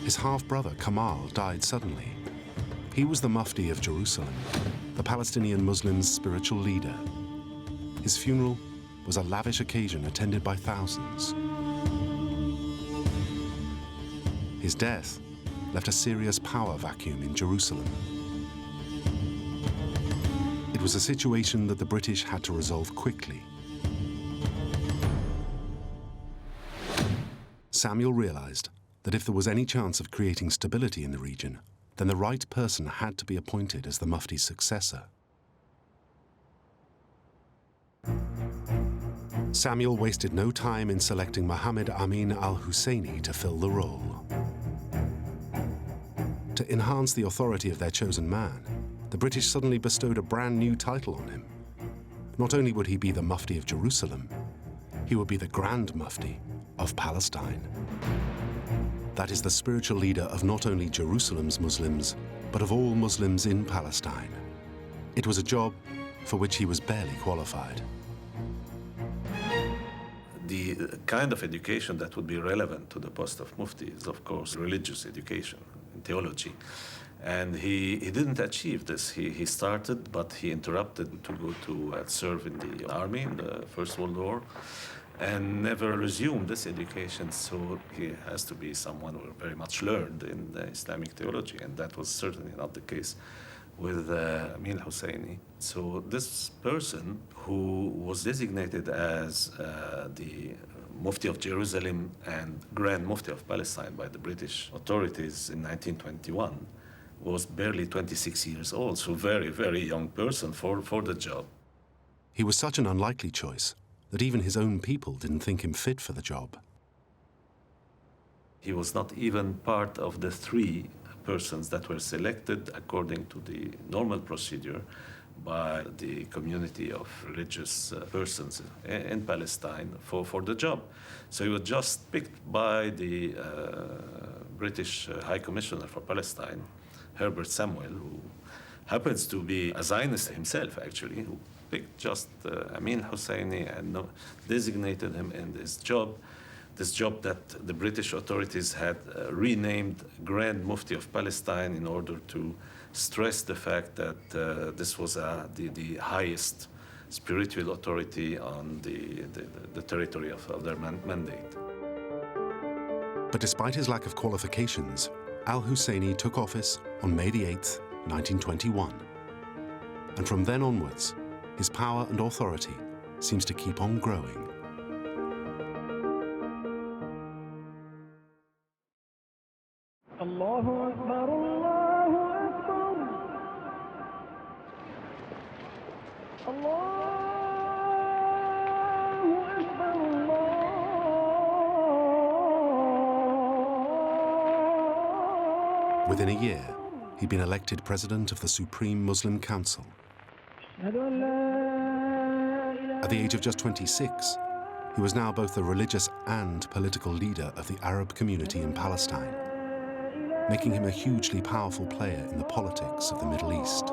His half-brother, Kamal, died suddenly. He was the Mufti of Jerusalem, the Palestinian Muslims' spiritual leader. His funeral was a lavish occasion attended by thousands. His death left a serious power vacuum in Jerusalem. It was a situation that the British had to resolve quickly. Samuel realized that if there was any chance of creating stability in the region, then the right person had to be appointed as the Mufti's successor. Samuel wasted no time in selecting Mohammed Amin al-Husseini to fill the role. To enhance the authority of their chosen man, the British suddenly bestowed a brand new title on him. Not only would he be the Mufti of Jerusalem, he would be the Grand Mufti of Palestine. That is the spiritual leader of not only Jerusalem's Muslims, but of all Muslims in Palestine. It was a job for which he was barely qualified. The kind of education that would be relevant to the post of Mufti is, of course, religious education in theology. And he didn't achieve this. He started, but he interrupted to go to serve in the army in the First World War and never resumed this education. So he has to be someone who very much learned in the Islamic theology, and that was certainly not the case with Amin al-Husseini. So this person who was designated as the Mufti of Jerusalem and Grand Mufti of Palestine by the British authorities in 1921 was barely 26 years old, so very, very young person for the job. He was such an unlikely choice that even his own people didn't think him fit for the job. He was not even part of the 3 persons that were selected according to the normal procedure by the community of religious persons in Palestine for the job. So he was just picked by the British High Commissioner for Palestine, Herbert Samuel, who happens to be a Zionist himself, actually, who picked just Amin al-Husseini and designated him in this job that the British authorities had renamed Grand Mufti of Palestine in order to stress the fact that this was the highest spiritual authority on the territory of their mandate. But despite his lack of qualifications, al-Husseini took office on May the 8th, 1921. And from then onwards, his power and authority seems to keep on growing. Allahu Akbar, Allahu Akbar. Allahu Akbar, Allah. Within a year, he'd been elected president of the Supreme Muslim Council. At the age of just 26, he was now both the religious and political leader of the Arab community in Palestine, making him a hugely powerful player in the politics of the Middle East.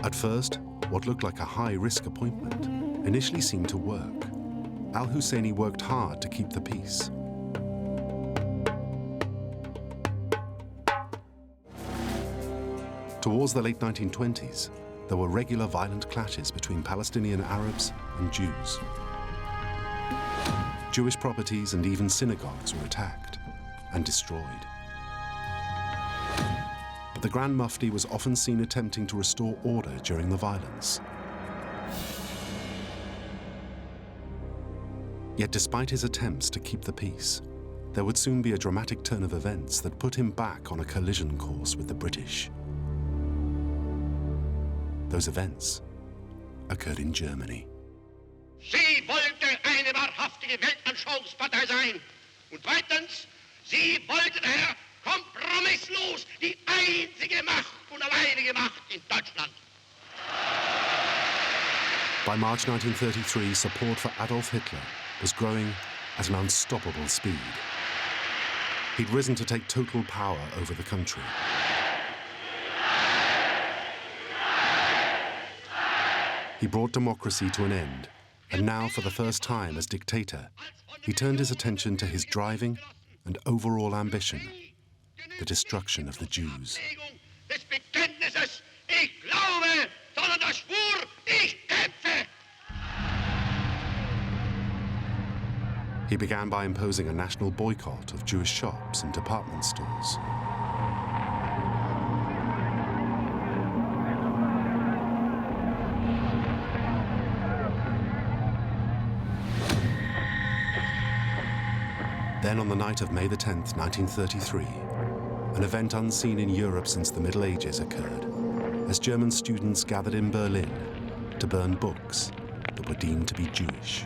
At first, what looked like a high-risk appointment initially seemed to work. Al-Husseini worked hard to keep the peace. Towards the late 1920s, there were regular violent clashes between Palestinian Arabs and Jews. Jewish properties and even synagogues were attacked and destroyed. But the Grand Mufti was often seen attempting to restore order during the violence. Yet despite his attempts to keep the peace, there would soon be a dramatic turn of events that put him back on a collision course with the British. Those events occurred in Germany. Sie wollte eine wahrhaftige Weltanschauungspartei sein. Und zweitens, sie wollte daher kompromisslos die einzige Macht und alleinige Macht in Deutschland. By March 1933, support for Adolf Hitler was growing at an unstoppable speed. He'd risen to take total power over the country. He brought democracy to an end, and now, for the first time as dictator, he turned his attention to his driving and overall ambition, the destruction of the Jews. Des Bekenntnisses, ich glaube, sondern der Schwur, ich kämpfe. He began by imposing a national boycott of Jewish shops and department stores. Then on the night of May the 10th, 1933, an event unseen in Europe since the Middle Ages occurred, as German students gathered in Berlin to burn books that were deemed to be Jewish.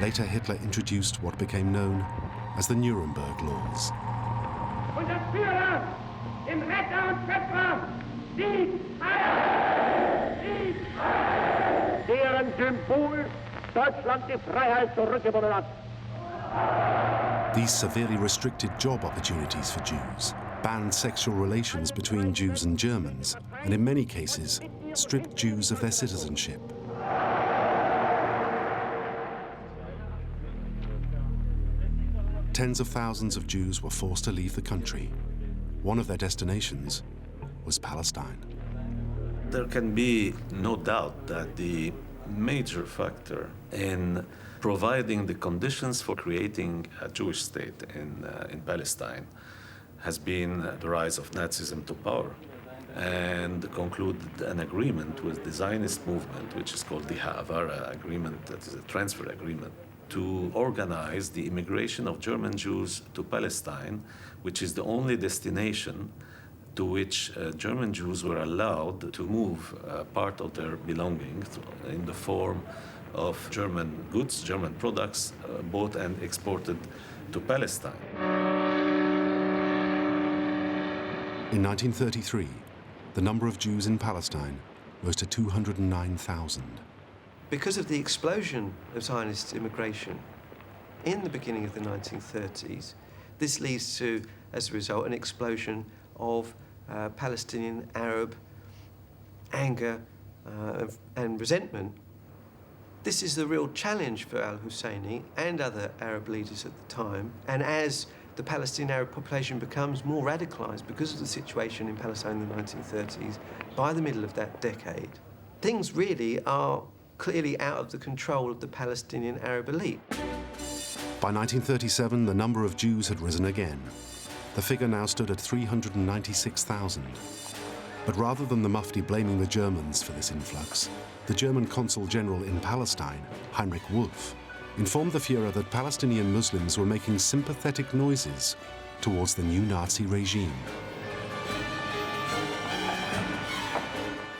Later, Hitler introduced what became known as the Nuremberg Laws. Unser Führer, im Retter und Schöpfer, Sieg Heil! Sieg Heil! Deren Symbol Deutschland die Freiheit zurückgewonnen hat. These severely restricted job opportunities for Jews, banned sexual relations between Jews and Germans, and in many cases, stripped Jews of their citizenship. Tens of thousands of Jews were forced to leave the country. One of their destinations was Palestine. There can be no doubt that the major factor in providing the conditions for creating a Jewish state in Palestine has been the rise of Nazism to power, and concluded an agreement with the Zionist movement, which is called the Ha'avara Agreement, that is a transfer agreement, to organize the immigration of German Jews to Palestine, which is the only destination to which German Jews were allowed to move part of their belongings in the form of German goods, German products, bought and exported to Palestine. In 1933, the number of Jews in Palestine rose to 209,000. Because of the explosion of Zionist immigration in the beginning of the 1930s, this leads to, as a result, an explosion of Palestinian Arab anger and resentment. This is the real challenge for al-Husseini and other Arab leaders at the time. And as the Palestinian Arab population becomes more radicalized because of the situation in Palestine in the 1930s, by the middle of that decade, things really are clearly out of the control of the Palestinian Arab elite. By 1937, the number of Jews had risen again. The figure now stood at 396,000. But rather than the Mufti blaming the Germans for this influx, the German consul general in Palestine, Heinrich Wolf, informed the Führer that Palestinian Muslims were making sympathetic noises towards the new Nazi regime.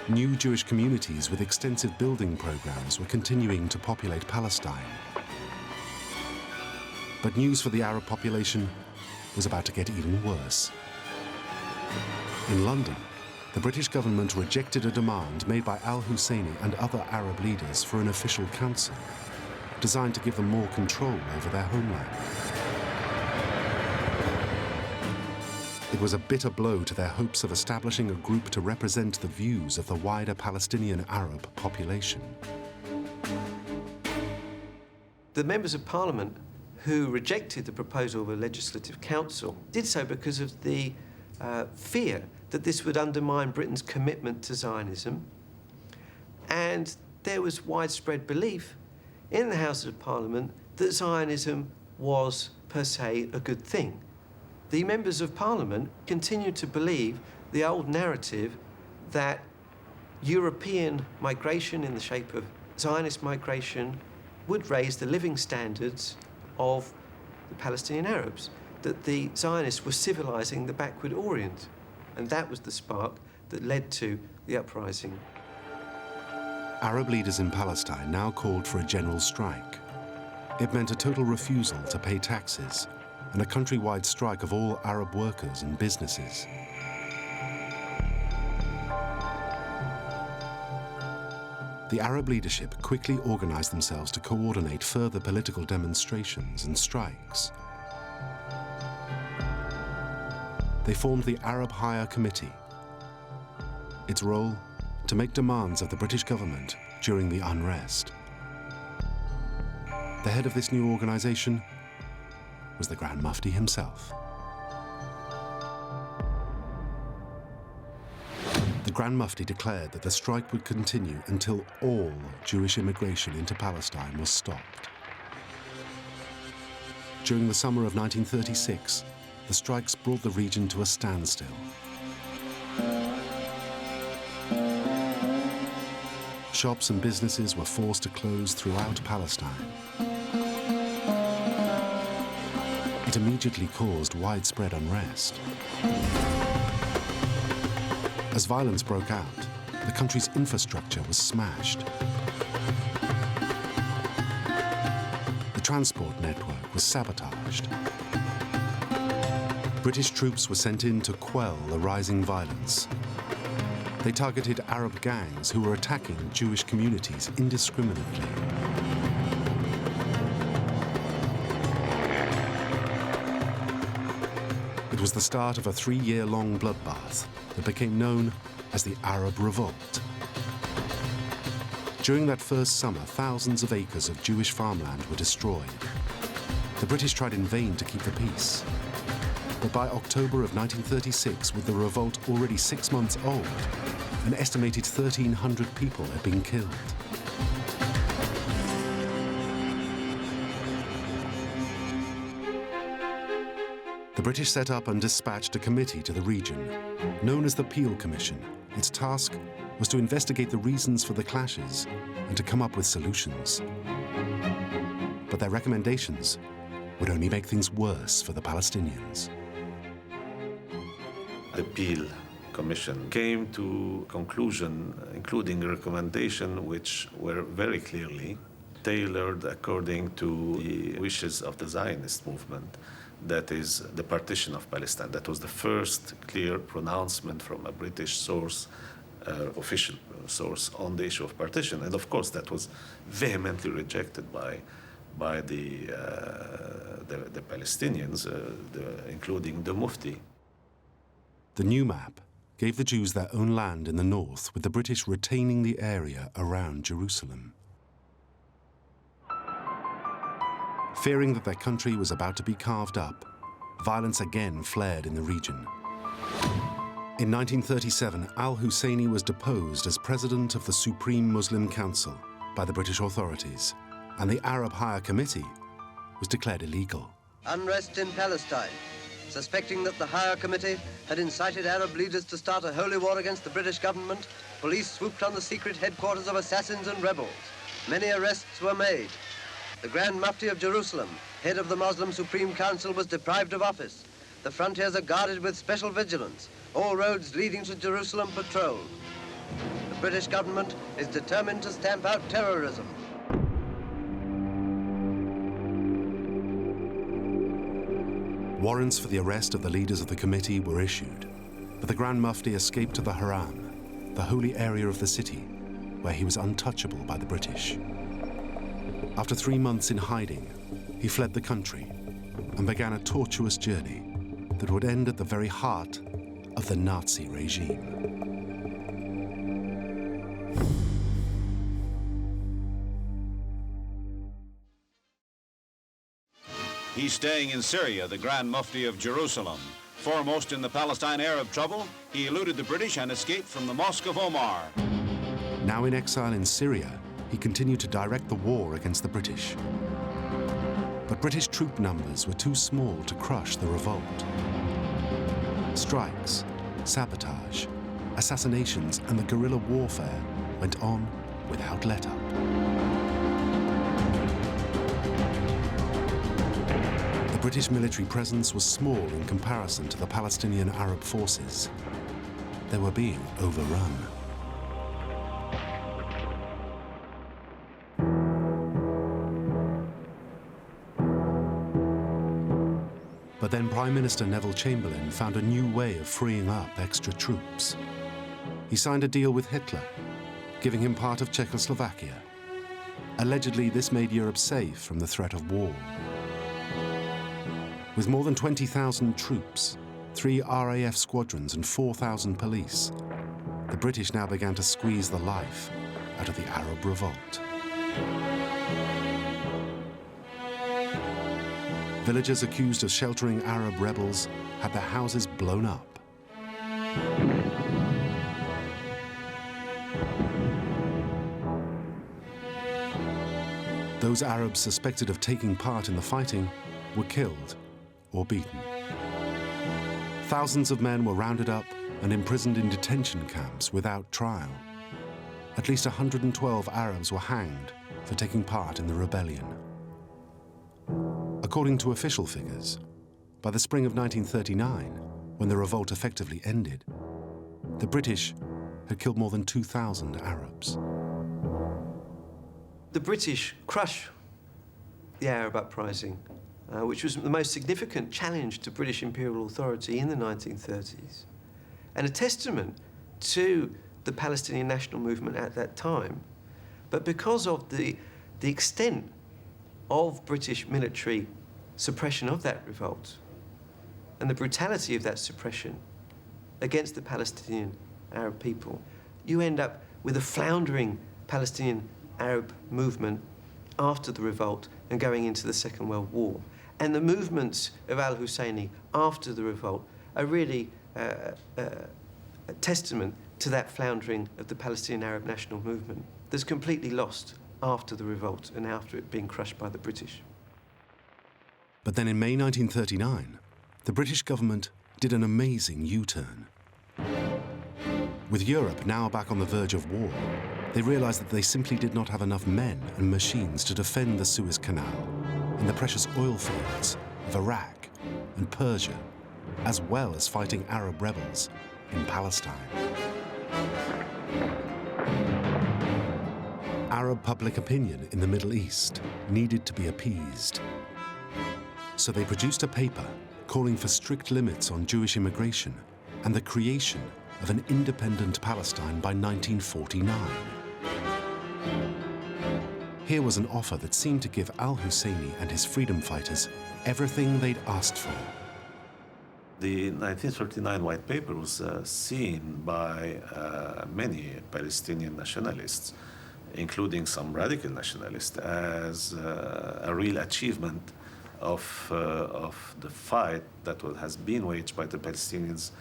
New Jewish communities with extensive building programs were continuing to populate Palestine. But news for the Arab population was about to get even worse. In London, the British government rejected a demand made by al-Husseini and other Arab leaders for an official council, designed to give them more control over their homeland. It was a bitter blow to their hopes of establishing a group to represent the views of the wider Palestinian Arab population. The members of Parliament who rejected the proposal of a legislative council did so because of the fear that this would undermine Britain's commitment to Zionism. And there was widespread belief in the Houses of Parliament that Zionism was per se a good thing. The members of Parliament continued to believe the old narrative that European migration in the shape of Zionist migration would raise the living standards of the Palestinian Arabs, that the Zionists were civilizing the backward Orient. And that was the spark that led to the uprising. Arab leaders in Palestine now called for a general strike. It meant a total refusal to pay taxes and a countrywide strike of all Arab workers and businesses. The Arab leadership quickly organized themselves to coordinate further political demonstrations and strikes. They formed the Arab Higher Committee. Its role, to make demands of the British government during the unrest. The head of this new organization was the Grand Mufti himself. The Grand Mufti declared that the strike would continue until all Jewish immigration into Palestine was stopped. During the summer of 1936, the strikes brought the region to a standstill. Shops and businesses were forced to close throughout Palestine. It immediately caused widespread unrest. As violence broke out, the country's infrastructure was smashed. The transport network was sabotaged. British troops were sent in to quell the rising violence. They targeted Arab gangs who were attacking Jewish communities indiscriminately. was the start of a 3-year-long bloodbath that became known as the Arab Revolt. During that first summer, thousands of acres of Jewish farmland were destroyed. The British tried in vain to keep the peace. But by October of 1936, with the revolt already 6 months old, an estimated 1,300 people had been killed. The British set up and dispatched a committee to the region, known as the Peel Commission. Its task was to investigate the reasons for the clashes and to come up with solutions. But their recommendations would only make things worse for the Palestinians. The Peel Commission came to a conclusion, including a recommendation which were very clearly tailored according to the wishes of the Zionist movement. That is the partition of Palestine. That was the first clear pronouncement from a British source, official source, on the issue of partition. And of course, that was vehemently rejected by the Palestinians, including the Mufti. The new map gave the Jews their own land in the north, with the British retaining the area around Jerusalem. Fearing that their country was about to be carved up, violence again flared in the region. In 1937, al-Husseini was deposed as president of the Supreme Muslim Council by the British authorities, and the Arab Higher Committee was declared illegal. Unrest in Palestine. Suspecting that the Higher Committee had incited Arab leaders to start a holy war against the British government, police swooped on the secret headquarters of assassins and rebels. Many arrests were made. The Grand Mufti of Jerusalem, head of the Muslim Supreme Council, was deprived of office. The frontiers are guarded with special vigilance. All roads leading to Jerusalem patrolled. The British government is determined to stamp out terrorism. Warrants for the arrest of the leaders of the committee were issued, but the Grand Mufti escaped to the Haram, the holy area of the city, where he was untouchable by the British. After 3 months in hiding, he fled the country and began a tortuous journey that would end at the very heart of the Nazi regime. He's staying in Syria, the Grand Mufti of Jerusalem. Foremost in the Palestine-Arab trouble, he eluded the British and escaped from the Mosque of Omar. Now in exile in Syria, he continued to direct the war against the British. But British troop numbers were too small to crush the revolt. Strikes, sabotage, assassinations, and the guerrilla warfare went on without let-up. The British military presence was small in comparison to the Palestinian Arab forces. They were being overrun. But then Prime Minister Neville Chamberlain found a new way of freeing up extra troops. He signed a deal with Hitler, giving him part of Czechoslovakia. Allegedly, this made Europe safe from the threat of war. With more than 20,000 troops, 3 RAF squadrons and 4,000 police, the British now began to squeeze the life out of the Arab Revolt. Villagers accused of sheltering Arab rebels had their houses blown up. Those Arabs suspected of taking part in the fighting were killed or beaten. Thousands of men were rounded up and imprisoned in detention camps without trial. At least 112 Arabs were hanged for taking part in the rebellion. According to official figures, by the spring of 1939, when the revolt effectively ended, the British had killed more than 2,000 Arabs. The British crushed the Arab uprising, which was the most significant challenge to British imperial authority in the 1930s, and a testament to the Palestinian national movement at that time. But because of the extent of British military suppression of that revolt, and the brutality of that suppression against the Palestinian Arab people, you end up with a floundering Palestinian Arab movement after the revolt and going into the Second World War. And the movements of al-Husseini after the revolt are really a testament to that floundering of the Palestinian Arab national movement that's completely lost after the revolt and after it being crushed by the British. But then in May 1939, the British government did an amazing U-turn. With Europe now back on the verge of war, they realized that they simply did not have enough men and machines to defend the Suez Canal and the precious oil fields of Iraq and Persia, as well as fighting Arab rebels in Palestine. Arab public opinion in the Middle East needed to be appeased. So they produced a paper calling for strict limits on Jewish immigration and the creation of an independent Palestine by 1949. Here was an offer that seemed to give al-Husseini and his freedom fighters everything they'd asked for. The 1939 White Paper was seen by many Palestinian nationalists, including some radical nationalists, as a real achievement of the fight that has been waged by the Palestinians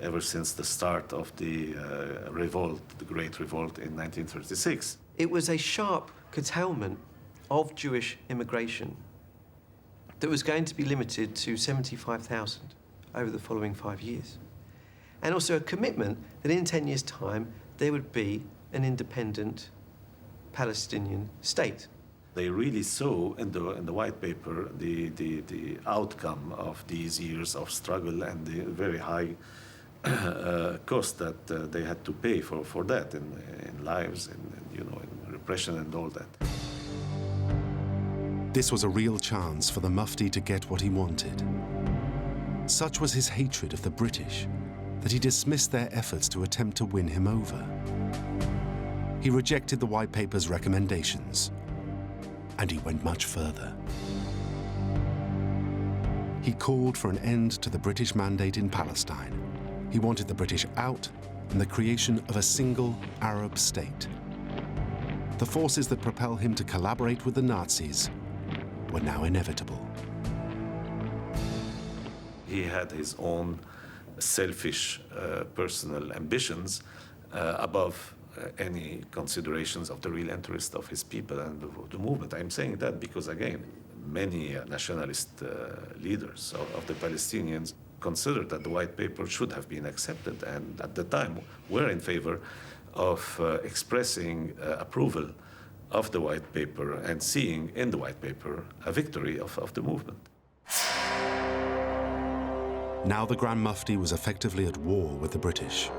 ever since the start of the revolt, the Great Revolt in 1936. It was a sharp curtailment of Jewish immigration that was going to be limited to 75,000 over the following 5 years. And also a commitment that in 10 years' time there would be an independent Palestinian state. They really saw in the White Paper the outcome of these years of struggle and the very high cost that they had to pay for that in lives and in repression and all that. This was a real chance for the Mufti to get what he wanted. Such was his hatred of the British that he dismissed their efforts to attempt to win him over. He rejected the White Paper's recommendations, and he went much further. He called for an end to the British mandate in Palestine. He wanted the British out and the creation of a single Arab state. The forces that propel him to collaborate with the Nazis were now inevitable. He had his own selfish personal ambitions above any considerations of the real interest of his people and the movement. I'm saying that because, again, many nationalist leaders of the Palestinians considered that the White Paper should have been accepted, and at the time were in favor of expressing approval of the White Paper and seeing in the White Paper a victory of the movement. Now the Grand Mufti was effectively at war with the British,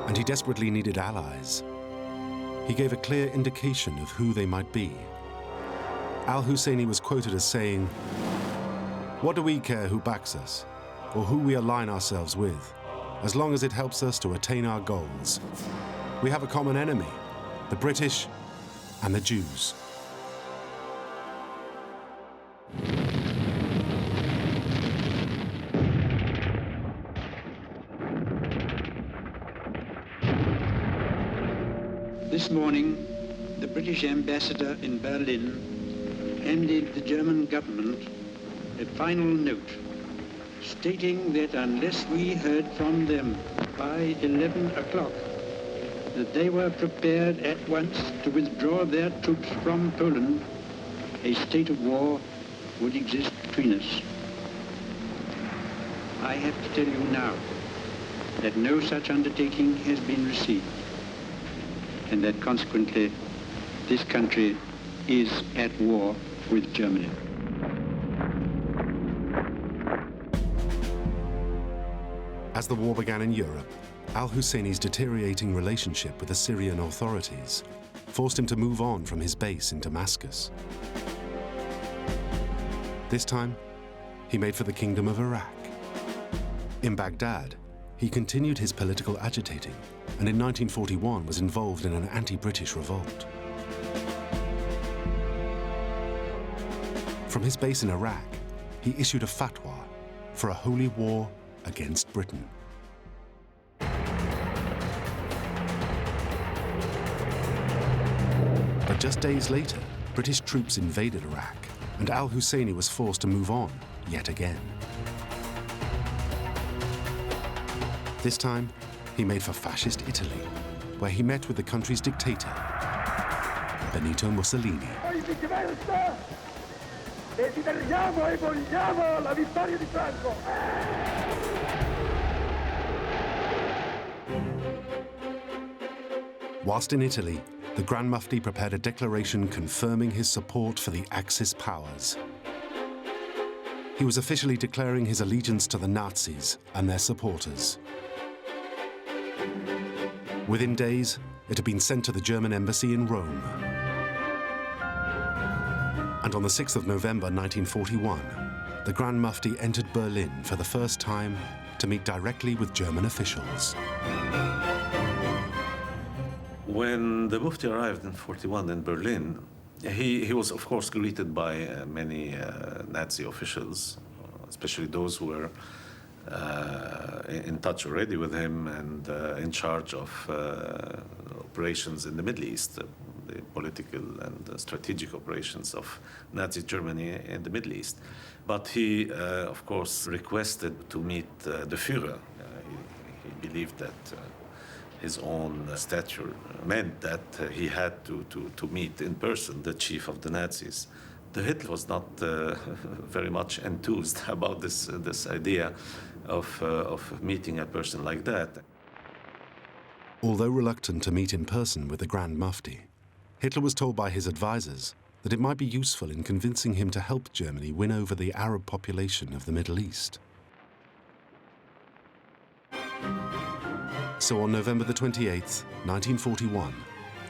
and he desperately needed allies. He gave a clear indication of who they might be. Al-Husseini was quoted as saying, "What do we care who backs us, or who we align ourselves with, as long as it helps us to attain our goals? We have a common enemy, the British and the Jews." This morning, the British ambassador in Berlin handed the German government a final note stating that unless we heard from them by 11 o'clock, that they were prepared at once to withdraw their troops from Poland, a state of war would exist between us. I have to tell you now that no such undertaking has been received, and that consequently this country is at war with Germany. As the war began in Europe, al-Husseini's deteriorating relationship with the Syrian authorities forced him to move on from his base in Damascus. This time, he made for the Kingdom of Iraq. In Baghdad, he continued his political agitating, and in 1941 was involved in an anti-British revolt. From his base in Iraq, he issued a fatwa for a holy war against Britain. But just days later, British troops invaded Iraq, and al-Husseini was forced to move on yet again. This time, he made for fascist Italy, where he met with the country's dictator, Benito Mussolini. Desideriamo e vogliamo la vittoria di Franco! Whilst in Italy, the Grand Mufti prepared a declaration confirming his support for the Axis powers. He was officially declaring his allegiance to the Nazis and their supporters. Within days, it had been sent to the German embassy in Rome. And on the 6th of November 1941, the Grand Mufti entered Berlin for the first time to meet directly with German officials. When the Mufti arrived in 1941 in Berlin, he was, of course, greeted by many Nazi officials, especially those who were in touch already with him and in charge of operations in the Middle East, the political and strategic operations of Nazi Germany in the Middle East. But he, of course, requested to meet the Führer. He believed that his own stature meant that he had to meet in person the chief of the Nazis. The Hitler was not very much enthused about this idea of meeting a person like that. Although reluctant to meet in person with the Grand Mufti, Hitler was told by his advisors that it might be useful in convincing him to help Germany win over the Arab population of the Middle East. So on November the 28th, 1941,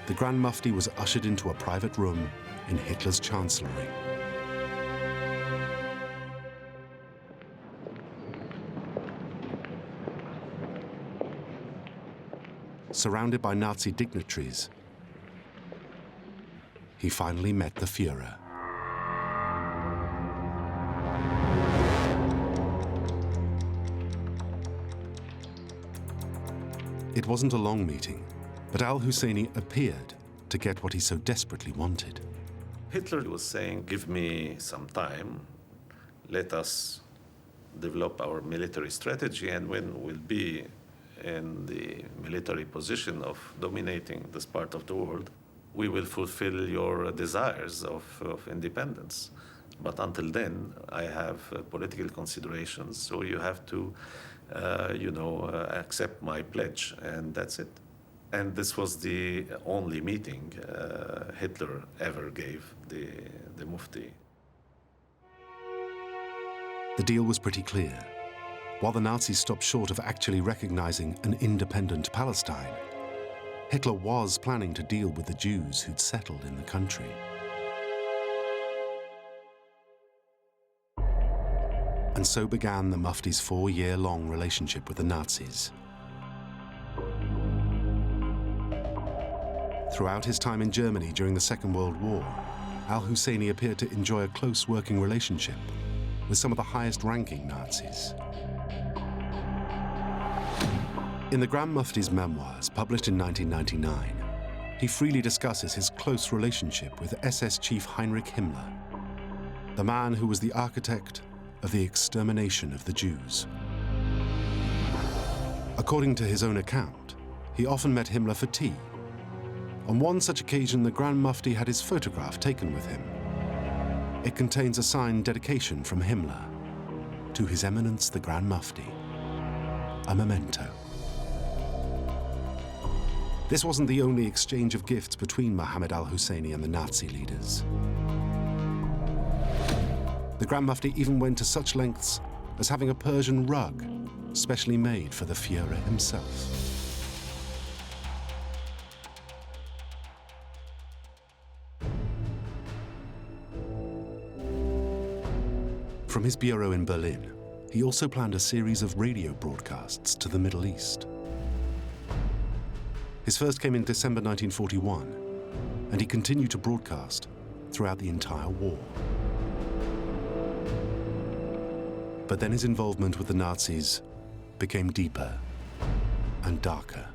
the Grand Mufti was ushered into a private room in Hitler's chancellery. Surrounded by Nazi dignitaries, he finally met the Führer. It wasn't a long meeting, but al-Husseini appeared to get what he so desperately wanted. Hitler was saying, give me some time, let us develop our military strategy, and when we'll be in the military position of dominating this part of the world, we will fulfill your desires of independence. But until then, I have political considerations, so you have to, accept my pledge, and that's it. And this was the only meeting Hitler ever gave the Mufti. The deal was pretty clear. While the Nazis stopped short of actually recognizing an independent Palestine, Hitler was planning to deal with the Jews who'd settled in the country. And so began the Mufti's 4-year-long relationship with the Nazis. Throughout his time in Germany during the Second World War, al-Husseini appeared to enjoy a close working relationship with some of the highest-ranking Nazis. In the Grand Mufti's memoirs, published in 1999, he freely discusses his close relationship with SS Chief Heinrich Himmler, the man who was the architect of the extermination of the Jews. According to his own account, he often met Himmler for tea. On one such occasion, the Grand Mufti had his photograph taken with him. It contains a signed dedication from Himmler to His Eminence the Grand Mufti, a memento. This wasn't the only exchange of gifts between Mohammed al-Husseini and the Nazi leaders. The Grand Mufti even went to such lengths as having a Persian rug specially made for the Führer himself. From his bureau in Berlin, he also planned a series of radio broadcasts to the Middle East. His first came in December 1941, and he continued to broadcast throughout the entire war. But then his involvement with the Nazis became deeper and darker.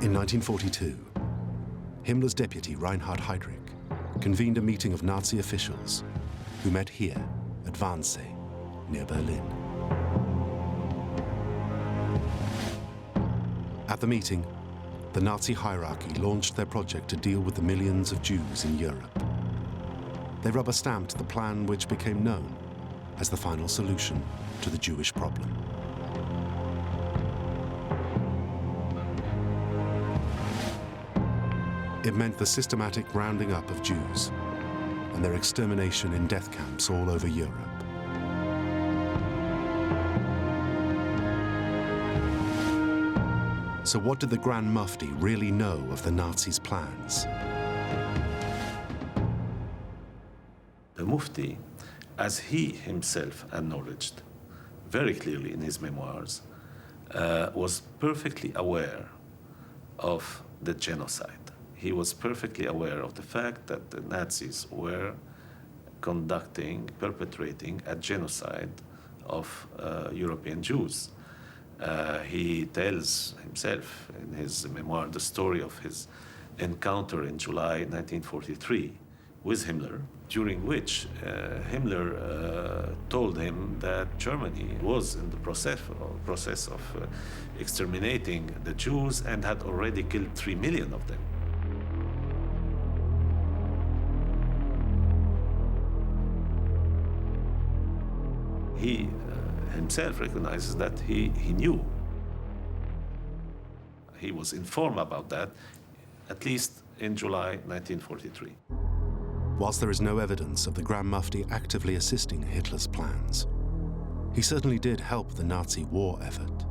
In 1942, Himmler's deputy Reinhard Heydrich convened a meeting of Nazi officials who met here at Wannsee, near Berlin. At the meeting, the Nazi hierarchy launched their project to deal with the millions of Jews in Europe. They rubber-stamped the plan which became known as the final solution to the Jewish problem. It meant the systematic rounding up of Jews and their extermination in death camps all over Europe. So what did the Grand Mufti really know of the Nazis' plans? The Mufti, as he himself acknowledged very clearly in his memoirs, was perfectly aware of the genocide. He was perfectly aware of the fact that the Nazis were perpetrating a genocide of European Jews. He tells himself in his memoir the story of his encounter in July 1943 with Himmler, during which Himmler told him that Germany was in the process of exterminating the Jews and had already killed 3 million of them. He himself recognizes that he knew. He was informed about that, at least in July 1943. Whilst there is no evidence of the Grand Mufti actively assisting Hitler's plans, he certainly did help the Nazi war effort.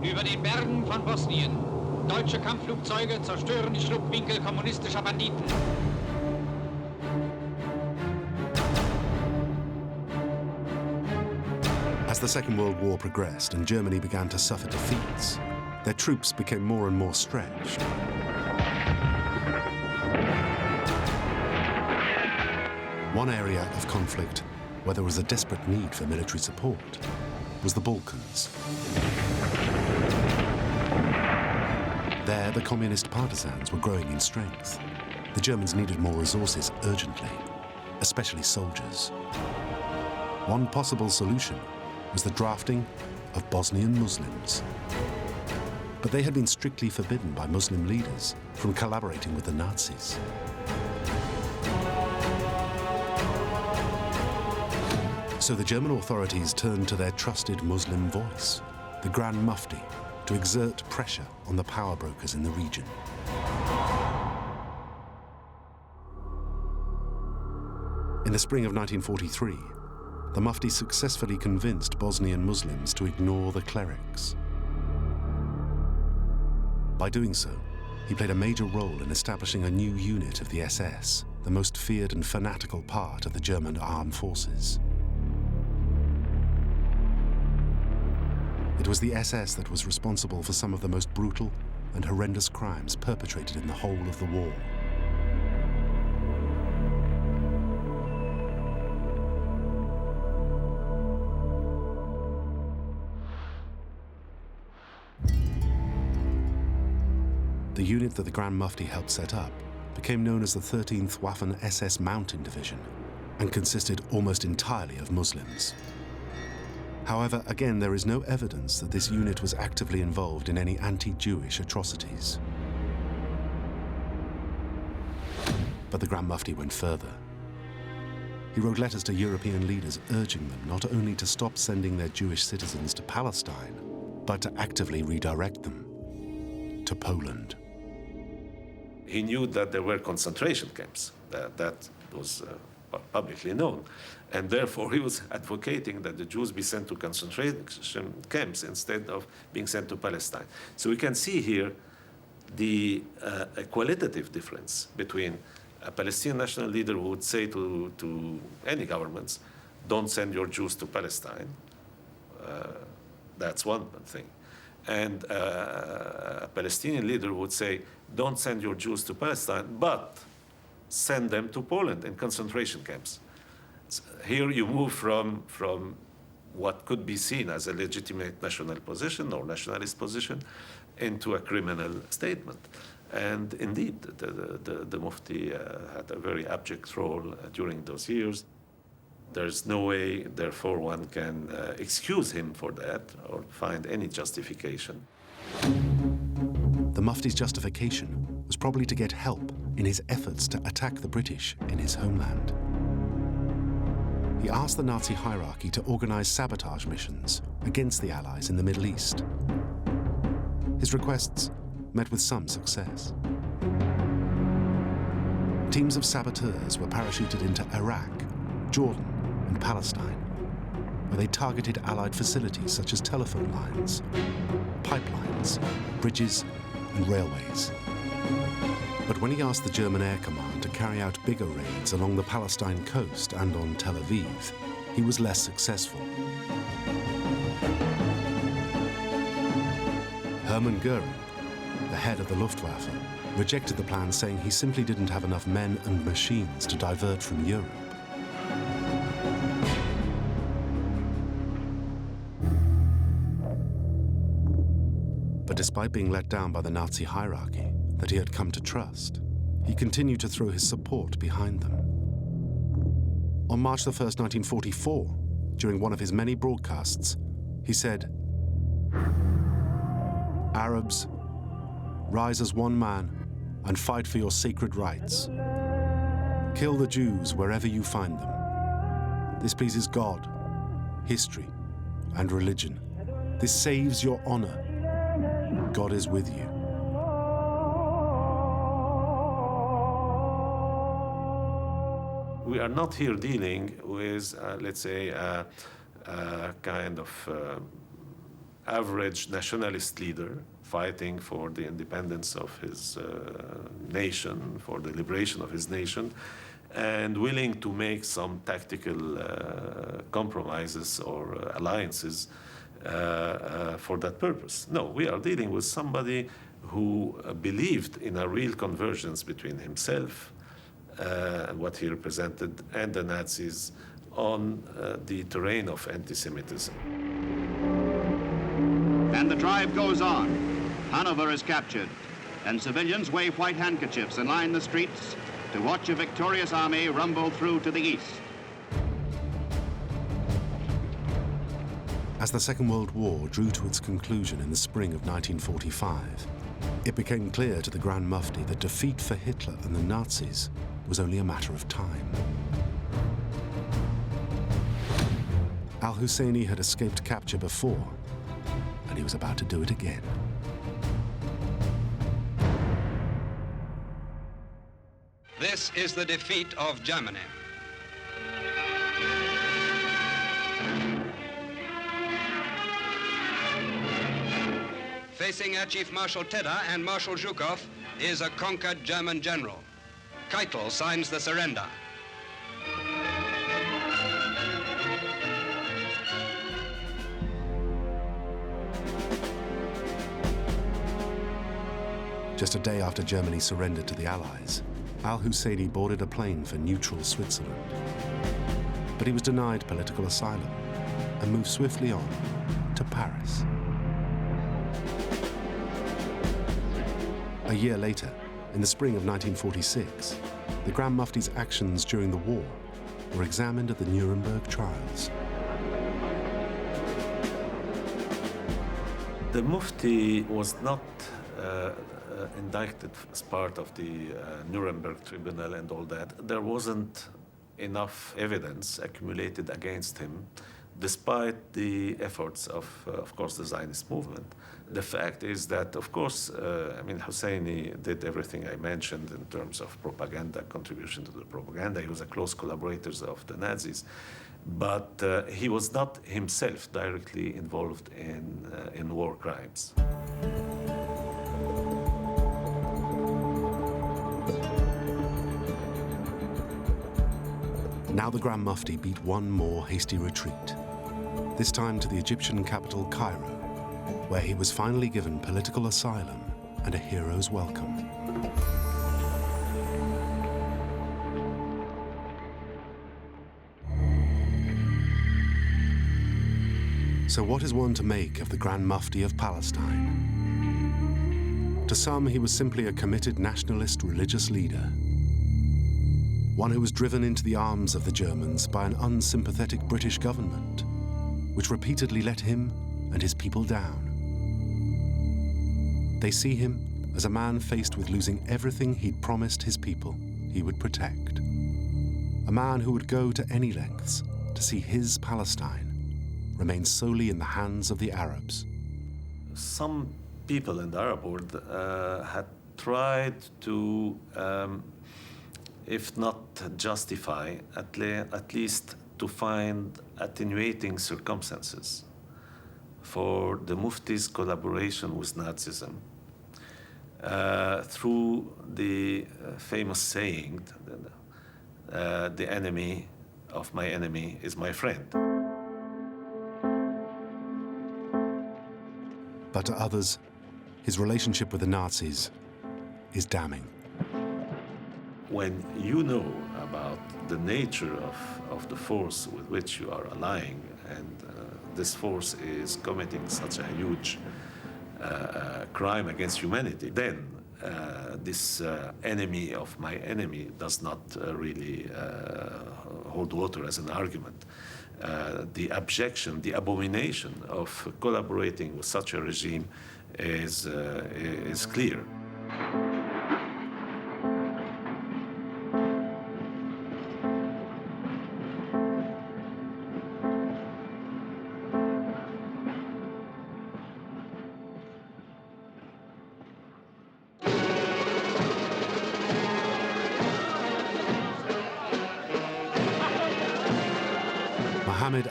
Über den Bergen von Bosnien. Deutsche Kampfflugzeuge zerstören die Schlupfwinkel kommunistischer Banditen. As the Second World War progressed and Germany began to suffer defeats, their troops became more and more stretched. One area of conflict where there was a desperate need for military support was the Balkans. There, the communist partisans were growing in strength. The Germans needed more resources urgently, especially soldiers. One possible solution was the drafting of Bosnian Muslims. But they had been strictly forbidden by Muslim leaders from collaborating with the Nazis. So the German authorities turned to their trusted Muslim voice, the Grand Mufti, to exert pressure on the power brokers in the region. In the spring of 1943, the Mufti successfully convinced Bosnian Muslims to ignore the clerics. By doing so, he played a major role in establishing a new unit of the SS, the most feared and fanatical part of the German armed forces. It was the SS that was responsible for some of the most brutal and horrendous crimes perpetrated in the whole of the war. The unit that the Grand Mufti helped set up became known as the 13th Waffen SS Mountain Division and consisted almost entirely of Muslims. However, again, there is no evidence that this unit was actively involved in any anti-Jewish atrocities. But the Grand Mufti went further. He wrote letters to European leaders urging them not only to stop sending their Jewish citizens to Palestine, but to actively redirect them to Poland. He knew that there were concentration camps. That was publicly known. And therefore, he was advocating that the Jews be sent to concentration camps instead of being sent to Palestine. So we can see here the qualitative difference between a Palestinian national leader who would say to any governments, don't send your Jews to Palestine. That's one thing. And a Palestinian leader would say, don't send your Jews to Palestine, but send them to Poland in concentration camps. So here you move from what could be seen as a legitimate national position or nationalist position into a criminal statement. And indeed, the Mufti had a very abject role during those years. There's no way, therefore, one can excuse him for that or find any justification. The Mufti's justification was probably to get help in his efforts to attack the British in his homeland. He asked the Nazi hierarchy to organize sabotage missions against the Allies in the Middle East. His requests met with some success. Teams of saboteurs were parachuted into Iraq, Jordan, and Palestine, where they targeted Allied facilities such as telephone lines, pipelines, bridges, and railways. But when he asked the German Air Command to carry out bigger raids along the Palestine coast and on Tel Aviv, he was less successful. Hermann Görtz, the head of the Luftwaffe, rejected the plan, saying he simply didn't have enough men and machines to divert from Europe. But despite being let down by the Nazi hierarchy that he had come to trust, he continued to throw his support behind them. On March 1st, 1944, during one of his many broadcasts, he said, "Arabs, rise as one man and fight for your sacred rights. Kill the Jews wherever you find them. This pleases God, history, and religion. This saves your honor. God is with you." We are not here dealing with, let's say, a kind of average nationalist leader fighting for the independence of his nation, for the liberation of his nation, and willing to make some tactical compromises or alliances for that purpose. No, we are dealing with somebody who believed in a real convergence between himself and what he represented and the Nazis on the terrain of anti-Semitism. And the drive goes on. Hanover is captured, and civilians wave white handkerchiefs and line the streets to watch a victorious army rumble through to the east. As the Second World War drew to its conclusion in the spring of 1945, it became clear to the Grand Mufti that defeat for Hitler and the Nazis was only a matter of time. Al-Husseini had escaped capture before, and he was about to do it again. This is the defeat of Germany. Facing Air Chief Marshal Tedder and Marshal Zhukov is a conquered German general. Keitel signs the surrender. Just a day after Germany surrendered to the Allies, al-Husseini boarded a plane for neutral Switzerland. But he was denied political asylum and moved swiftly on to Paris. A year later, in the spring of 1946, the Grand Mufti's actions during the war were examined at the Nuremberg trials. The Mufti was not indicted as part of the Nuremberg tribunal and all that. There wasn't enough evidence accumulated against him, despite the efforts of course, the Zionist movement. The fact is that, of course, Husseini did everything I mentioned in terms of propaganda, contribution to the propaganda. He was a close collaborator of the Nazis, but he was not himself directly involved in war crimes. Now the Grand Mufti beat one more hasty retreat, this time to the Egyptian capital, Cairo, where he was finally given political asylum and a hero's welcome. So what is one to make of the Grand Mufti of Palestine? To some, he was simply a committed nationalist religious leader, one who was driven into the arms of the Germans by an unsympathetic British government, which repeatedly let him and his people down. They see him as a man faced with losing everything he'd promised his people he would protect. A man who would go to any lengths to see his Palestine remain solely in the hands of the Arabs. Some people in the Arab world had tried to, if not justify, at least to find attenuating circumstances for the Mufti's collaboration with Nazism through the famous saying, the enemy of my enemy is my friend. But to others, his relationship with the Nazis is damning. When you know about the nature of the force with which you are allying, and this force is committing such a huge crime against humanity, then this enemy of my enemy does not really hold water as an argument. The abjection, the abomination of collaborating with such a regime is clear.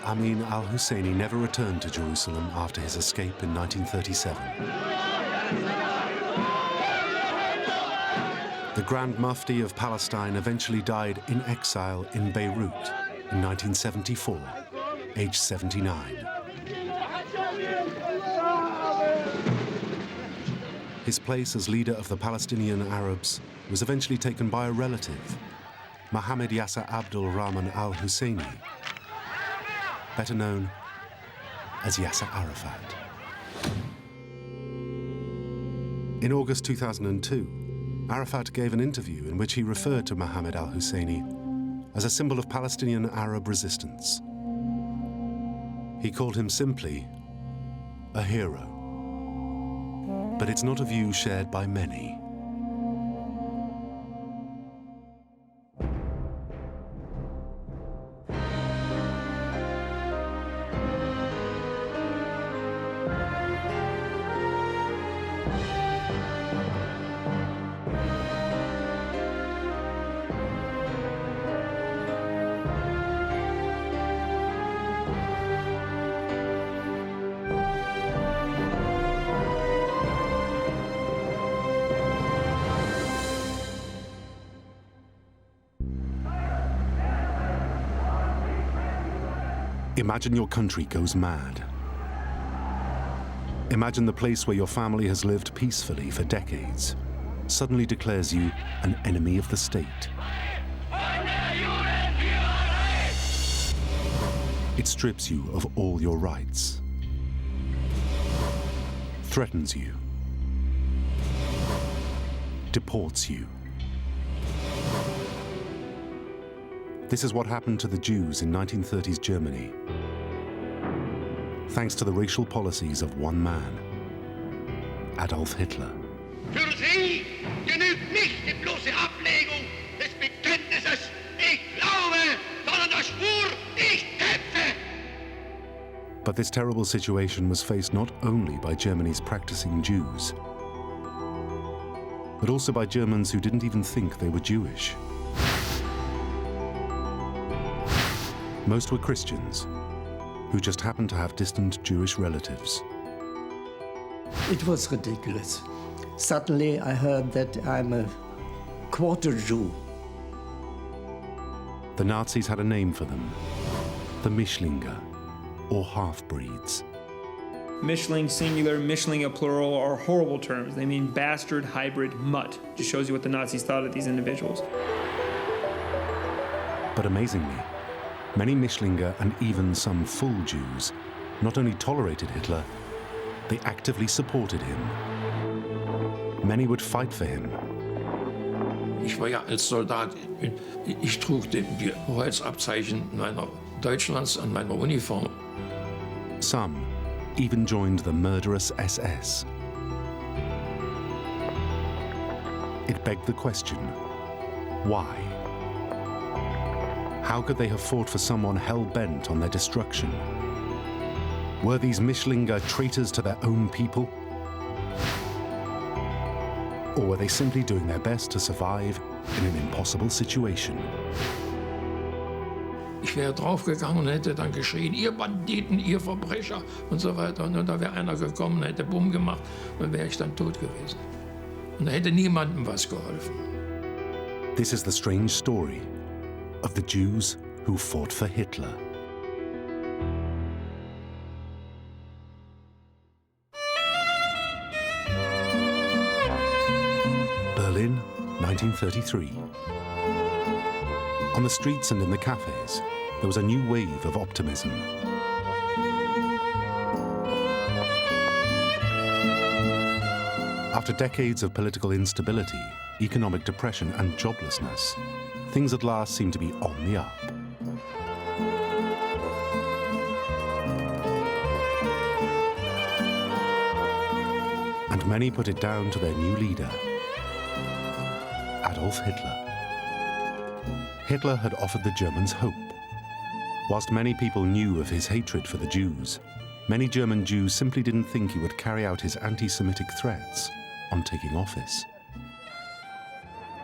Amin al-Husseini never returned to Jerusalem after his escape in 1937. The Grand Mufti of Palestine eventually died in exile in Beirut in 1974, aged 79. His place as leader of the Palestinian Arabs was eventually taken by a relative, Mohammed Yasser Abdul Rahman al-Husseini, better known as Yasser Arafat. In August 2002, Arafat gave an interview in which he referred to Mohammed al-Husseini as a symbol of Palestinian Arab resistance. He called him simply a hero. But it's not a view shared by many. Imagine your country goes mad. Imagine the place where your family has lived peacefully for decades suddenly declares you an enemy of the state. It strips you of all your rights, threatens you, deports you. This is what happened to the Jews in 1930s Germany, thanks to the racial policies of one man, Adolf Hitler. Für Sie genügt nicht die bloße Ablegung des Bekenntnisses, ich glaube, sondern der Schwur, ich kämpfe. But this terrible situation was faced not only by Germany's practicing Jews, but also by Germans who didn't even think they were Jewish. Most were Christians, who just happened to have distant Jewish relatives. It was ridiculous. Suddenly I heard that I'm a quarter Jew. The Nazis had a name for them, the Mischlinge, or half-breeds. Mischling singular, Mischling plural are horrible terms. They mean bastard, hybrid, mutt. Just shows you what the Nazis thought of these individuals. But amazingly, many Mischlinge and even some full Jews not only tolerated Hitler, they actively supported him. Many would fight for him. Ich war ja als Soldat, ich trug die Hoheitsabzeichen meiner Deutschlands an meiner Uniform. Some even joined the murderous SS. It begged the question, why? How could they have fought for someone hell-bent on their destruction? Were these Mischlinge traitors to their own people? Or were they simply doing their best to survive in an impossible situation? Ich wäre draufgegangen und hätte dann geschrien, ihr Banditen, ihr Verbrecher und so weiter. Und da wäre einer gekommen, hätte Bumm gemacht, und wäre ich dann tot gewesen. Und da hätte niemandem was geholfen. This is the strange story of the Jews who fought for Hitler. Berlin, 1933. On the streets and in the cafes, there was a new wave of optimism. After decades of political instability, economic depression and joblessness, things at last seemed to be on the up. And many put it down to their new leader, Adolf Hitler. Hitler had offered the Germans hope. Whilst many people knew of his hatred for the Jews, many German Jews simply didn't think he would carry out his anti-Semitic threats on taking office.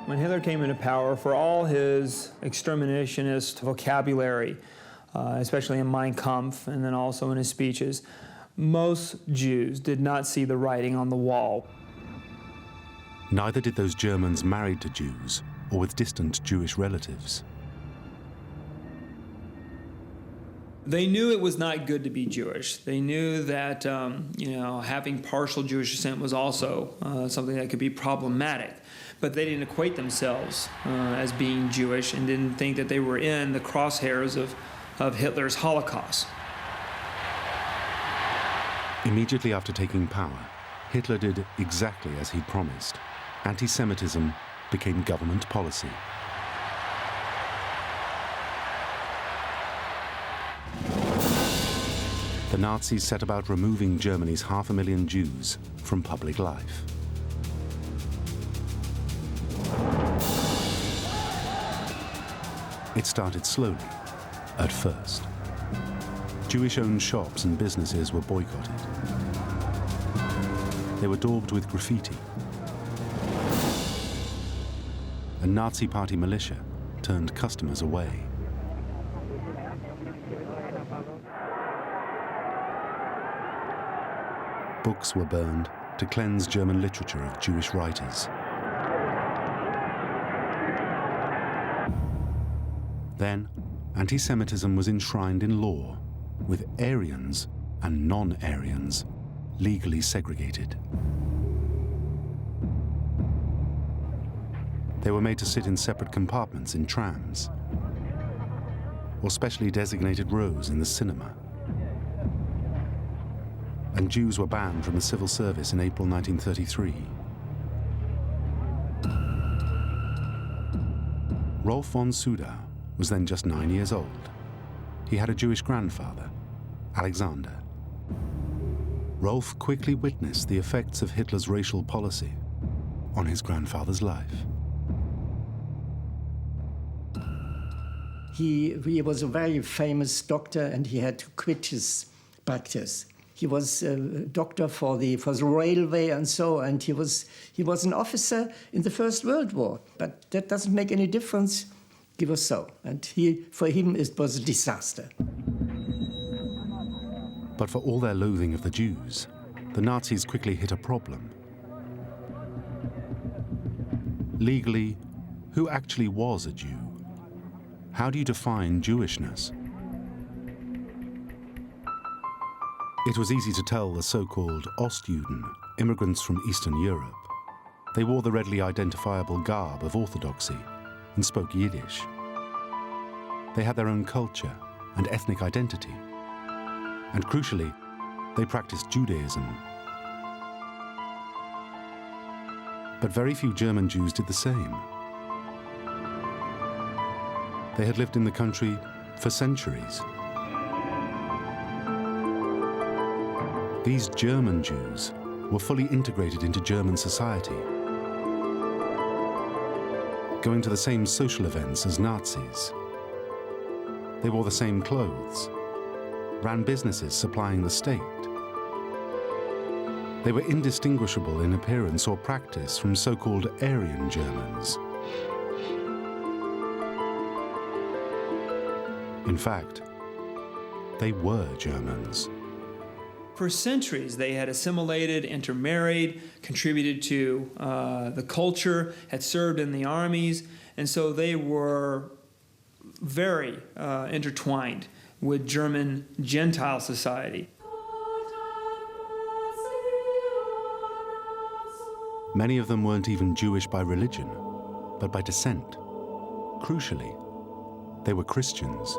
When Hitler came into power, for all his exterminationist vocabulary, especially in Mein Kampf and then also in his speeches, most Jews did not see the writing on the wall. Neither did those Germans married to Jews or with distant Jewish relatives. They knew it was not good to be Jewish. They knew that having partial Jewish descent was also something that could be problematic. But they didn't equate themselves as being Jewish and didn't think that they were in the crosshairs of Hitler's Holocaust. Immediately after taking power, Hitler did exactly as he'd promised. Anti-Semitism became government policy. The Nazis set about removing Germany's 500,000 Jews from public life. It started slowly, at first. Jewish-owned shops and businesses were boycotted. They were daubed with graffiti. A Nazi Party militia turned customers away. Books were burned to cleanse German literature of Jewish writers. Then, anti-Semitism was enshrined in law, with Aryans and non-Aryans legally segregated. They were made to sit in separate compartments in trams, or specially designated rows in the cinema. And Jews were banned from the civil service in April 1933. Rolf von Sudau was then just 9 years old. He had a Jewish grandfather, Alexander. Rolf quickly witnessed the effects of Hitler's racial policy on his grandfather's life. He was a very famous doctor, and he had to quit his practice. He was a doctor for the railway and so, and he was an officer in the First World War. But that doesn't make any difference. He was so, and for him it was a disaster. But for all their loathing of the Jews, the Nazis quickly hit a problem. Legally, who actually was a Jew? How do you define Jewishness? It was easy to tell the so-called Ostjuden, immigrants from Eastern Europe. They wore the readily identifiable garb of orthodoxy and spoke Yiddish. They had their own culture and ethnic identity. And crucially, they practiced Judaism. But very few German Jews did the same. They had lived in the country for centuries. These German Jews were fully integrated into German society, going to the same social events as Nazis. They wore the same clothes, ran businesses supplying the state. They were indistinguishable in appearance or practice from so-called Aryan Germans. In fact, they were Germans. For centuries, they had assimilated, intermarried, contributed to the culture, had served in the armies, and so they were very intertwined with German Gentile society. Many of them weren't even Jewish by religion, but by descent. Crucially, they were Christians.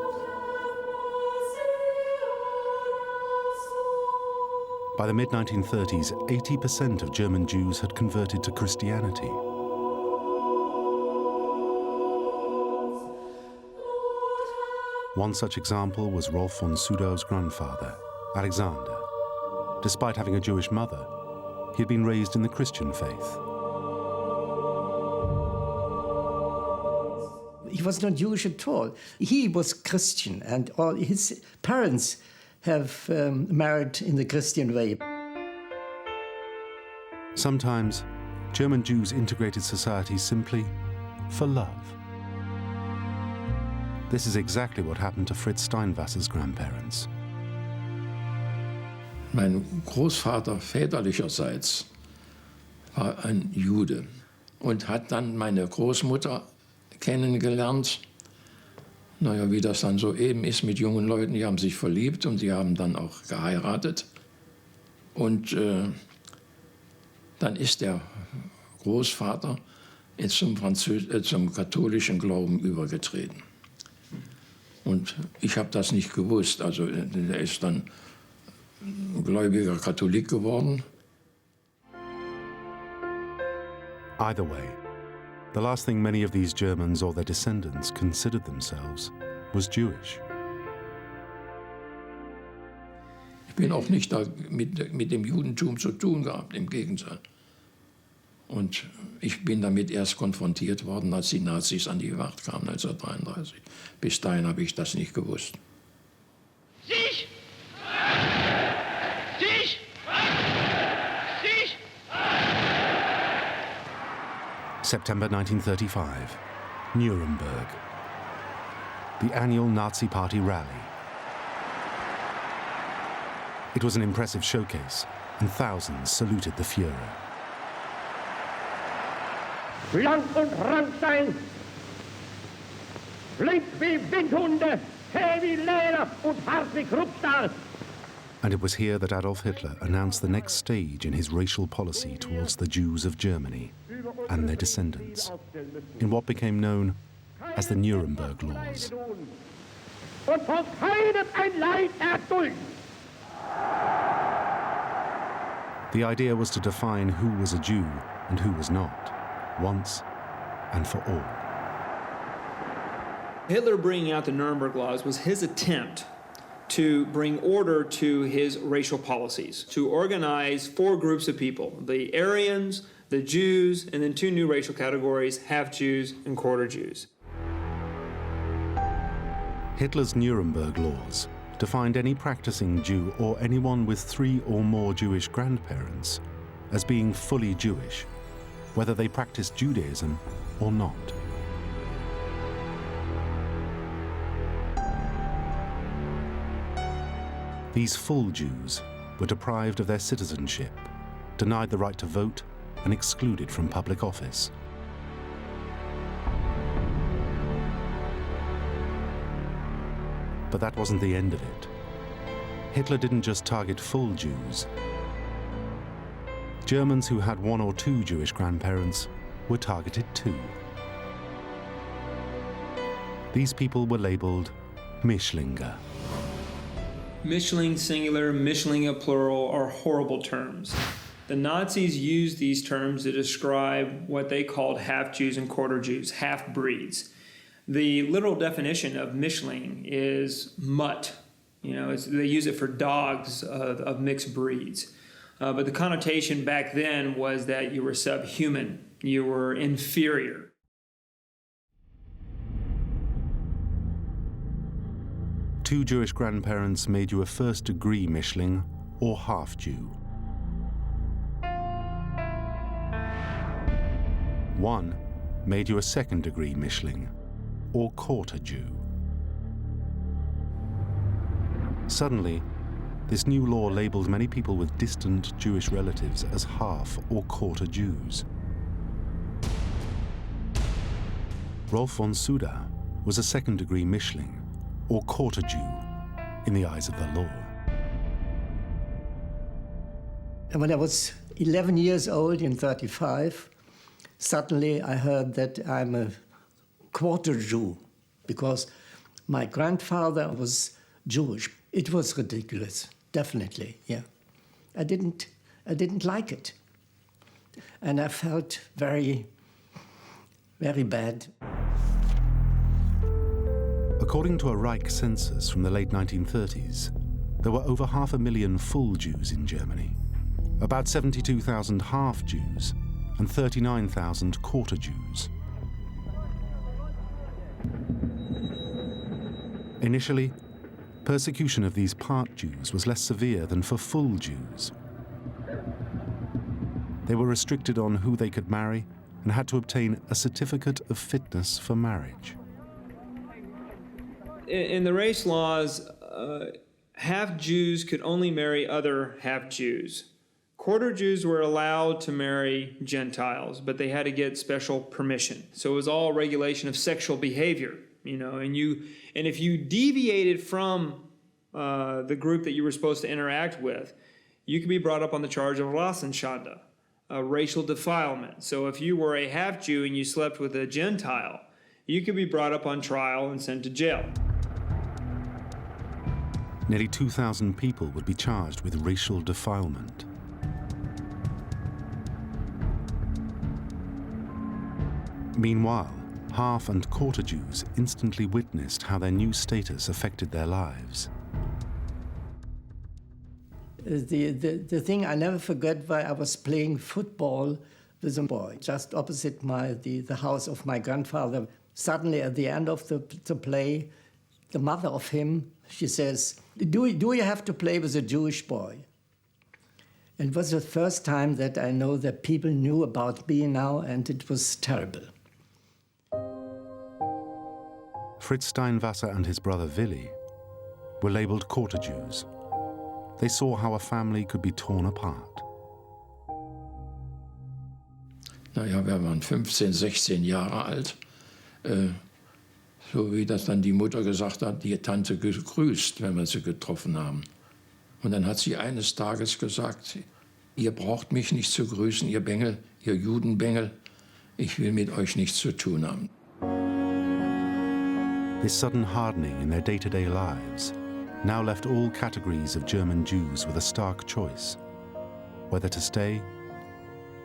By the mid-1930s, 80% of German Jews had converted to Christianity. One such example was Rolf von Sudow's grandfather, Alexander. Despite having a Jewish mother, he had been raised in the Christian faith. He was not Jewish at all. He was Christian, and all his parents have married in the Christian way. Sometimes, German Jews integrated society simply for love. This is exactly what happened to Fritz Steinwasser's grandparents. Mein Großvater väterlicherseits war ein Jude und hat dann meine Großmutter kennengelernt. Naja, wie das dann so eben ist mit jungen Leuten, die haben sich verliebt und die haben dann auch geheiratet. Und dann ist der Großvater zum katholischen Glauben übergetreten. Und ich habe das nicht gewusst. Also er ist dann gläubiger Katholik geworden. Either way, the last thing many of these Germans or their descendants considered themselves was Jewish. Ich bin auch nicht da mit dem Judentum zu tun gehabt, im Gegenteil. Und ich bin damit erst konfrontiert worden, als die Nazis an die Macht kamen, 1933. Bis dahin habe ich das nicht gewusst. Sich! Sich! Sich! September 1935, Nuremberg. The annual Nazi Party rally. It was an impressive showcase, and thousands saluted the Führer. Blank und rank sein, flink wie Windhunde, zäh wie Leder und hart wie Kruppstahl. And it was here that Adolf Hitler announced the next stage in his racial policy towards the Jews of Germany and their descendants, in what became known as the Nuremberg Laws. Und von keinem ein Leid erdulden. The idea was to define who was a Jew and who was not, once and for all. Hitler bringing out the Nuremberg Laws was his attempt to bring order to his racial policies, to organize four groups of people, the Aryans, the Jews, and then two new racial categories, half-Jews and quarter-Jews. Hitler's Nuremberg Laws defined any practicing Jew or anyone with 3 or more Jewish grandparents as being fully Jewish, whether they practiced Judaism or not. These full Jews were deprived of their citizenship, denied the right to vote, and excluded from public office. But that wasn't the end of it. Hitler didn't just target full Jews. Germans who had 1 or 2 Jewish grandparents were targeted too. These people were labeled Mischlinge. Mischling singular, Mischlinge plural are horrible terms. The Nazis used these terms to describe what they called half-Jews and quarter-Jews, half-breeds. The literal definition of Mischling is mutt. You know, they use it for dogs of mixed breeds. But the connotation back then was that you were subhuman, you were inferior. Two Jewish grandparents made you a first-degree Mischling or half-Jew. One made you a second-degree Mischling or quarter-Jew. Suddenly, this new law labeled many people with distant Jewish relatives as half or quarter Jews. Rolf von Suda was a second-degree Mischling or quarter Jew in the eyes of the law. And when I was 11 years old in 1935, suddenly I heard that I'm a quarter Jew because my grandfather was Jewish. It was ridiculous, definitely, yeah. I didn't like it. And I felt very, very bad. According to a Reich census from the late 1930s, there were over 500,000 full Jews in Germany, about 72,000 half-Jews, and 39,000 quarter Jews. Initially, persecution of these part Jews was less severe than for full Jews. They were restricted on who they could marry and had to obtain a certificate of fitness for marriage. In the race laws, half-Jews could only marry other half-Jews. Quarter Jews were allowed to marry Gentiles, but they had to get special permission. So it was all regulation of sexual behavior, you know, and if you deviated from the group that you were supposed to interact with, you could be brought up on the charge of Rassenschande, racial defilement. So if you were a half-Jew and you slept with a Gentile, you could be brought up on trial and sent to jail. Nearly 2,000 people would be charged with racial defilement. Meanwhile, half and quarter Jews instantly witnessed how their new status affected their lives. The thing I never forget, why I was playing football with a boy just opposite the house of my grandfather. Suddenly, at the end of the play, the mother of him, she says, do you have to play with a Jewish boy? And it was the first time that I know that people knew about me now, and it was terrible. Fritz Steinwasser and his brother Willi were labeled quarter Jews. They saw how a family could be torn apart. Naja, wir waren 15, 16 Jahre alt. So wie das dann die Mutter gesagt hat, die Tante gegrüßt, wenn wir sie getroffen haben. Und dann hat sie eines Tages gesagt, ihr braucht mich nicht zu grüßen, ihr Bengel, ihr Judenbengel, ich will mit euch nichts zu tun haben. This sudden hardening in their day-to-day lives now left all categories of German Jews with a stark choice, whether to stay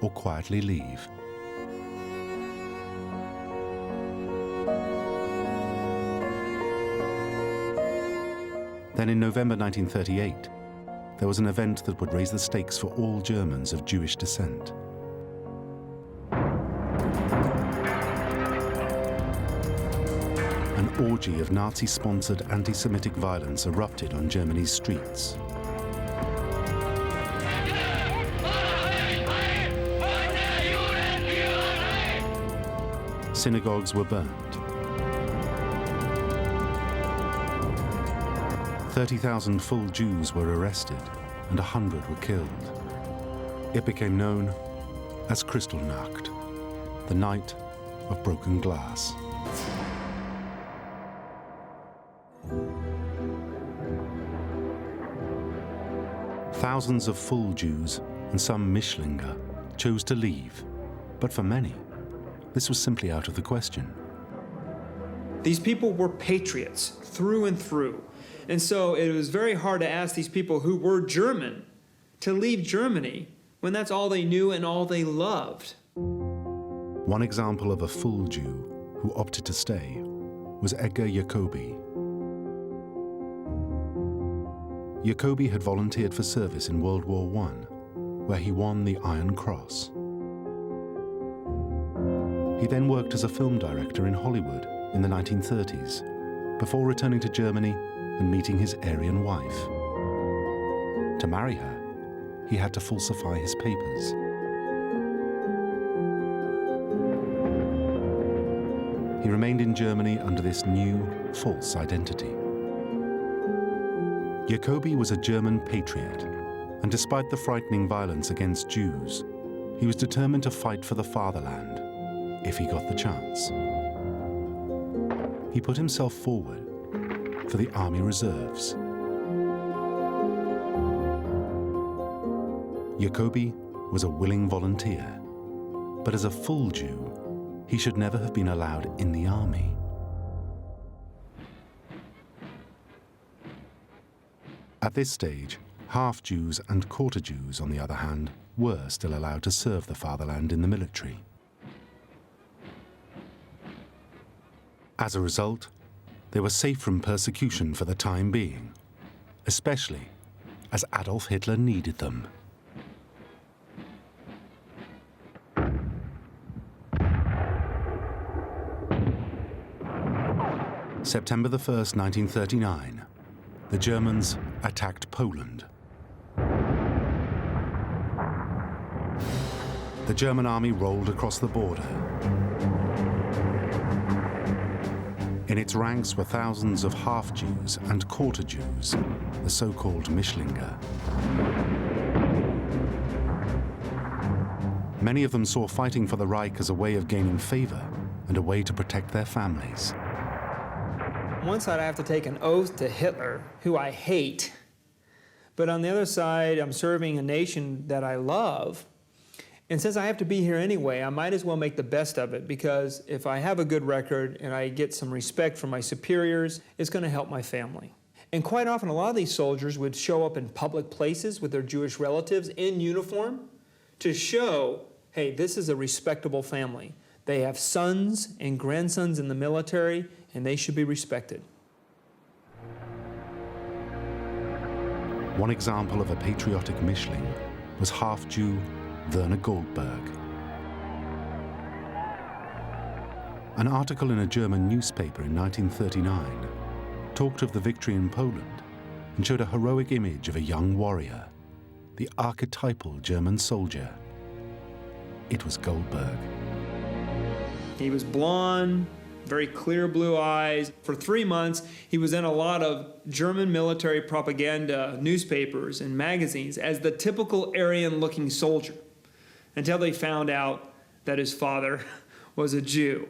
or quietly leave. Then in November 1938, there was an event that would raise the stakes for all Germans of Jewish descent. An orgy of Nazi-sponsored anti-Semitic violence erupted on Germany's streets. Synagogues were burned. 30,000 full Jews were arrested and 100 were killed. It became known as Kristallnacht, the night of broken glass. Thousands of full Jews and some Mischlinge chose to leave, but for many, this was simply out of the question. These people were patriots through and through. And so it was very hard to ask these people who were German to leave Germany when that's all they knew and all they loved. One example of a full Jew who opted to stay was Edgar Jacobi. Jacobi had volunteered for service in World War I, where he won the Iron Cross. He then worked as a film director in Hollywood in the 1930s, before returning to Germany and meeting his Aryan wife. To marry her, he had to falsify his papers. He remained in Germany under this new, false identity. Jacobi was a German patriot, and despite the frightening violence against Jews, he was determined to fight for the fatherland, if he got the chance. He put himself forward for the Army Reserves. Jacobi was a willing volunteer, but as a full Jew, he should never have been allowed in the army. At this stage, half-Jews and quarter-Jews, on the other hand, were still allowed to serve the fatherland in the military. As a result, they were safe from persecution for the time being, especially as Adolf Hitler needed them. September the 1st, 1939, the Germans attacked Poland. The German army rolled across the border. In its ranks were thousands of half-Jews and quarter-Jews, the so-called Mischlinge. Many of them saw fighting for the Reich as a way of gaining favor and a way to protect their families. On one side, I have to take an oath to Hitler, who I hate. But on the other side, I'm serving a nation that I love. And since I have to be here anyway, I might as well make the best of it, because if I have a good record and I get some respect from my superiors, it's going to help my family. And quite often, a lot of these soldiers would show up in public places with their Jewish relatives in uniform to show, hey, this is a respectable family. They have sons and grandsons in the military, and they should be respected. One example of a patriotic Mischling was half-Jew Werner Goldberg. An article in a German newspaper in 1939 talked of the victory in Poland and showed a heroic image of a young warrior, the archetypal German soldier. It was Goldberg. He was blonde, very clear blue eyes. For 3 months, he was in a lot of German military propaganda newspapers and magazines as the typical Aryan-looking soldier, until they found out that his father was a Jew.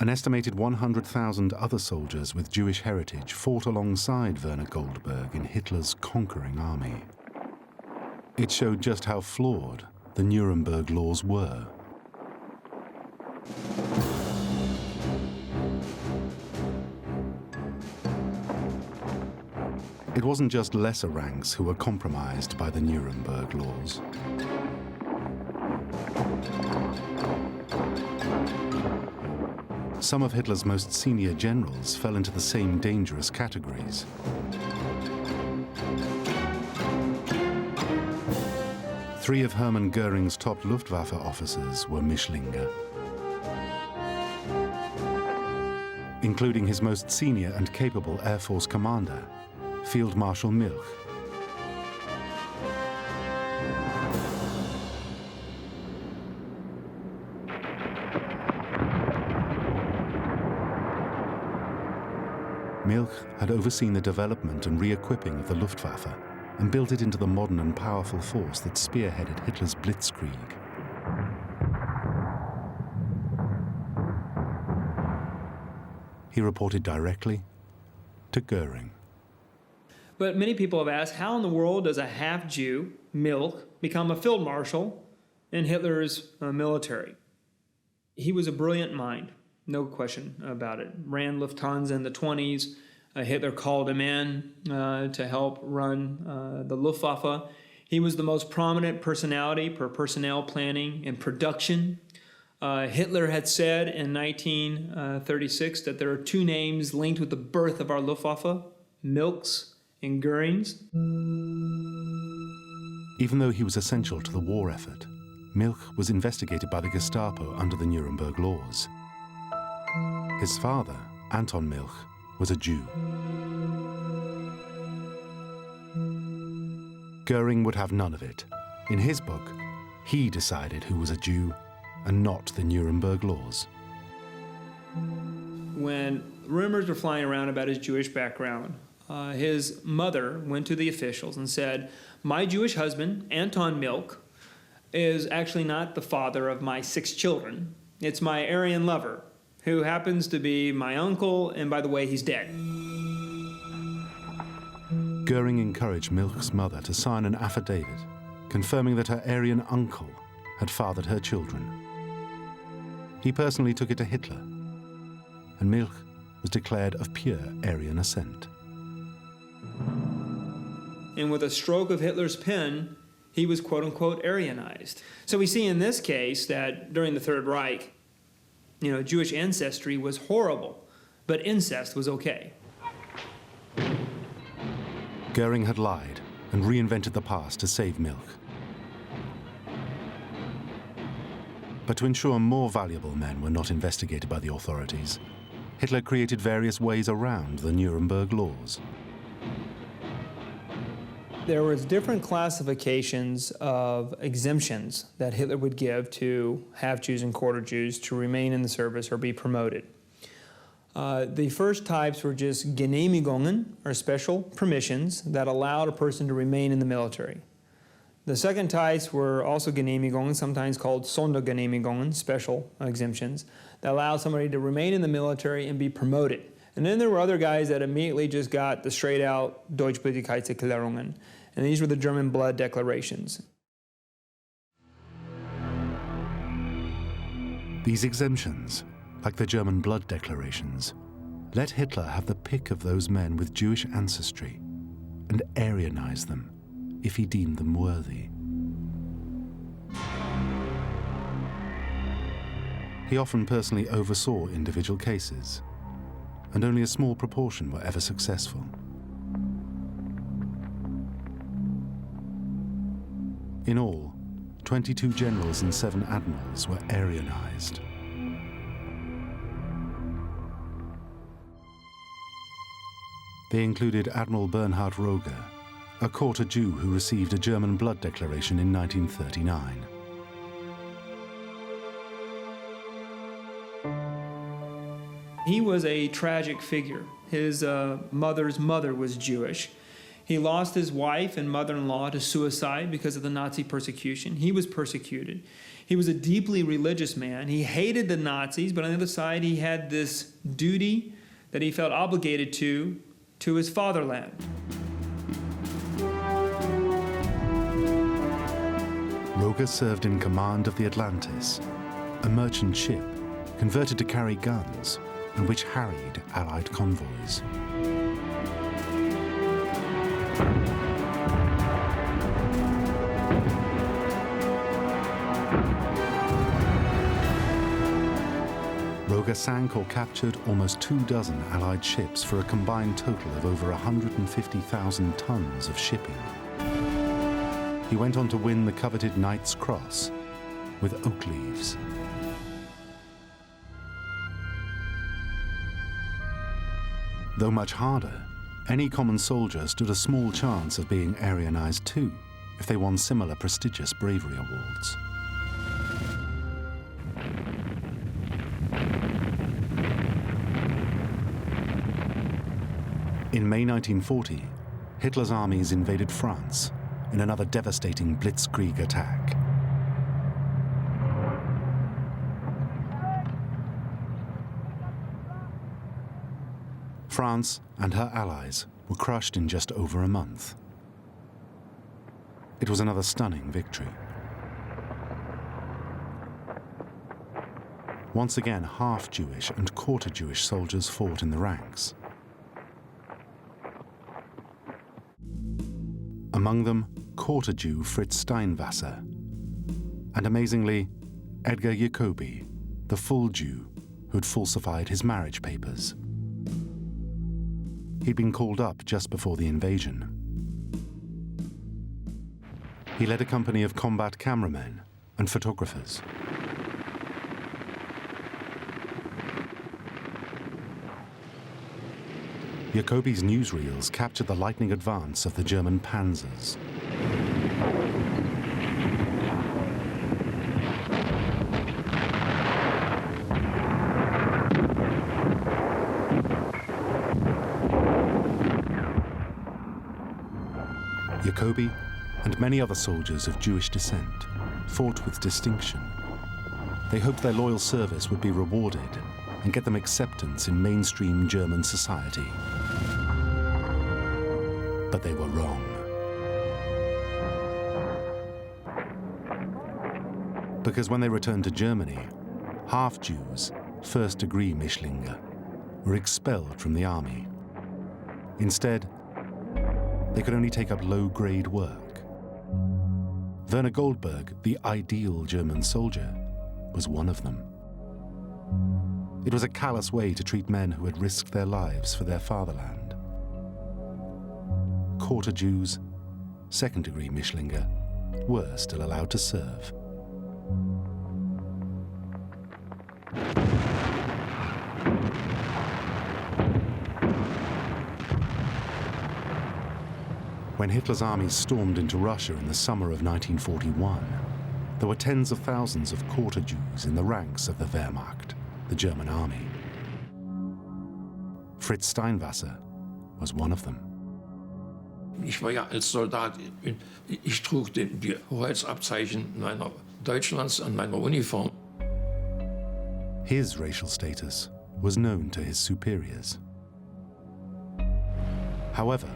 An estimated 100,000 other soldiers with Jewish heritage fought alongside Werner Goldberg in Hitler's conquering army. It showed just how flawed the Nuremberg laws were. It wasn't just lesser ranks who were compromised by the Nuremberg laws. Some of Hitler's most senior generals fell into the same dangerous categories. Three of Hermann Göring's top Luftwaffe officers were Mischlinge, including his most senior and capable Air Force commander, Field Marshal Milch. Milch had overseen the development and re-equipping of the Luftwaffe and built it into the modern and powerful force that spearheaded Hitler's blitzkrieg. He reported directly to Göring. But many people have asked, how in the world does a half-Jew, Milch, become a field marshal in Hitler's military? He was a brilliant mind, no question about it. Ran Lufthansa in the 20s. Hitler called him in to help run the Luftwaffe. He was the most prominent personality for personnel planning and production. Hitler had said in 1936 that there are two names linked with the birth of our Luftwaffe, Milch's and Göring's. Even though he was essential to the war effort, Milch was investigated by the Gestapo under the Nuremberg laws. His father, Anton Milch, was a Jew. Göring would have none of it. In his book, he decided who was a Jew and not the Nuremberg laws. When rumors were flying around about his Jewish background, his mother went to the officials and said, my Jewish husband, Anton Milch, is actually not the father of my 6 children. It's my Aryan lover, who happens to be my uncle, and by the way, he's dead. Göring encouraged Milch's mother to sign an affidavit confirming that her Aryan uncle had fathered her children. He personally took it to Hitler, and Milch was declared of pure Aryan ascent. And with a stroke of Hitler's pen, he was quote-unquote Aryanized. So we see in this case that during the Third Reich, Jewish ancestry was horrible, but incest was okay. Göring had lied and reinvented the past to save Milch. But to ensure more valuable men were not investigated by the authorities, Hitler created various ways around the Nuremberg laws. There was different classifications of exemptions that Hitler would give to half-Jews and quarter-Jews to remain in the service or be promoted. The first types were just Genehmigungen, or special permissions, that allowed a person to remain in the military. The second types were also Genehmigungen, sometimes called Sondergenehmigungen, special exemptions, that allowed somebody to remain in the military and be promoted. And then there were other guys that immediately just got the straight-out Deutschbürgerlichkeitserklärungen, and these were the German blood declarations. These exemptions, like the German blood declarations, let Hitler have the pick of those men with Jewish ancestry and Aryanize them if he deemed them worthy. He often personally oversaw individual cases, and only a small proportion were ever successful. In all, 22 generals and 7 admirals were Aryanized. They included Admiral Bernhard Roger, a quarter Jew who received a German blood declaration in 1939. He was a tragic figure. His mother's mother was Jewish. He lost his wife and mother-in-law to suicide because of the Nazi persecution. He was persecuted. He was a deeply religious man. He hated the Nazis, but on the other side, he had this duty that he felt obligated to his fatherland. Roger served in command of the Atlantis, a merchant ship converted to carry guns and which harried Allied convoys. Roger sank or captured almost 24 Allied ships for a combined total of over 150,000 tons of shipping. He went on to win the coveted Knight's Cross with oak leaves. Though much harder, any common soldier stood a small chance of being Aryanized too if they won similar prestigious bravery awards. In May 1940, Hitler's armies invaded France in another devastating blitzkrieg attack. France and her allies were crushed in just over a month. It was another stunning victory. Once again, half-Jewish and quarter-Jewish soldiers fought in the ranks. Among them, quarter-Jew Fritz Steinwasser, and amazingly, Edgar Jacobi, the full Jew who'd falsified his marriage papers. He'd been called up just before the invasion. He led a company of combat cameramen and photographers. Jacobi's newsreels captured the lightning advance of the German panzers. Jacobi and many other soldiers of Jewish descent fought with distinction. They hoped their loyal service would be rewarded and get them acceptance in mainstream German society. But they were wrong. Because when they returned to Germany, half-Jews, first-degree Mischlinge, were expelled from the army. Instead, they could only take up low-grade work. Werner Goldberg, the ideal German soldier, was one of them. It was a callous way to treat men who had risked their lives for their fatherland. Quarter Jews, second-degree Mischlinge, were still allowed to serve. When Hitler's army stormed into Russia in the summer of 1941, there were tens of thousands of quarter Jews in the ranks of the Wehrmacht, the German army. Fritz Steinwasser was one of them. Ich war ja als Soldat, ich trug die Hoheitsabzeichen meiner Deutschlands an meiner Uniform. His racial status was known to his superiors. However,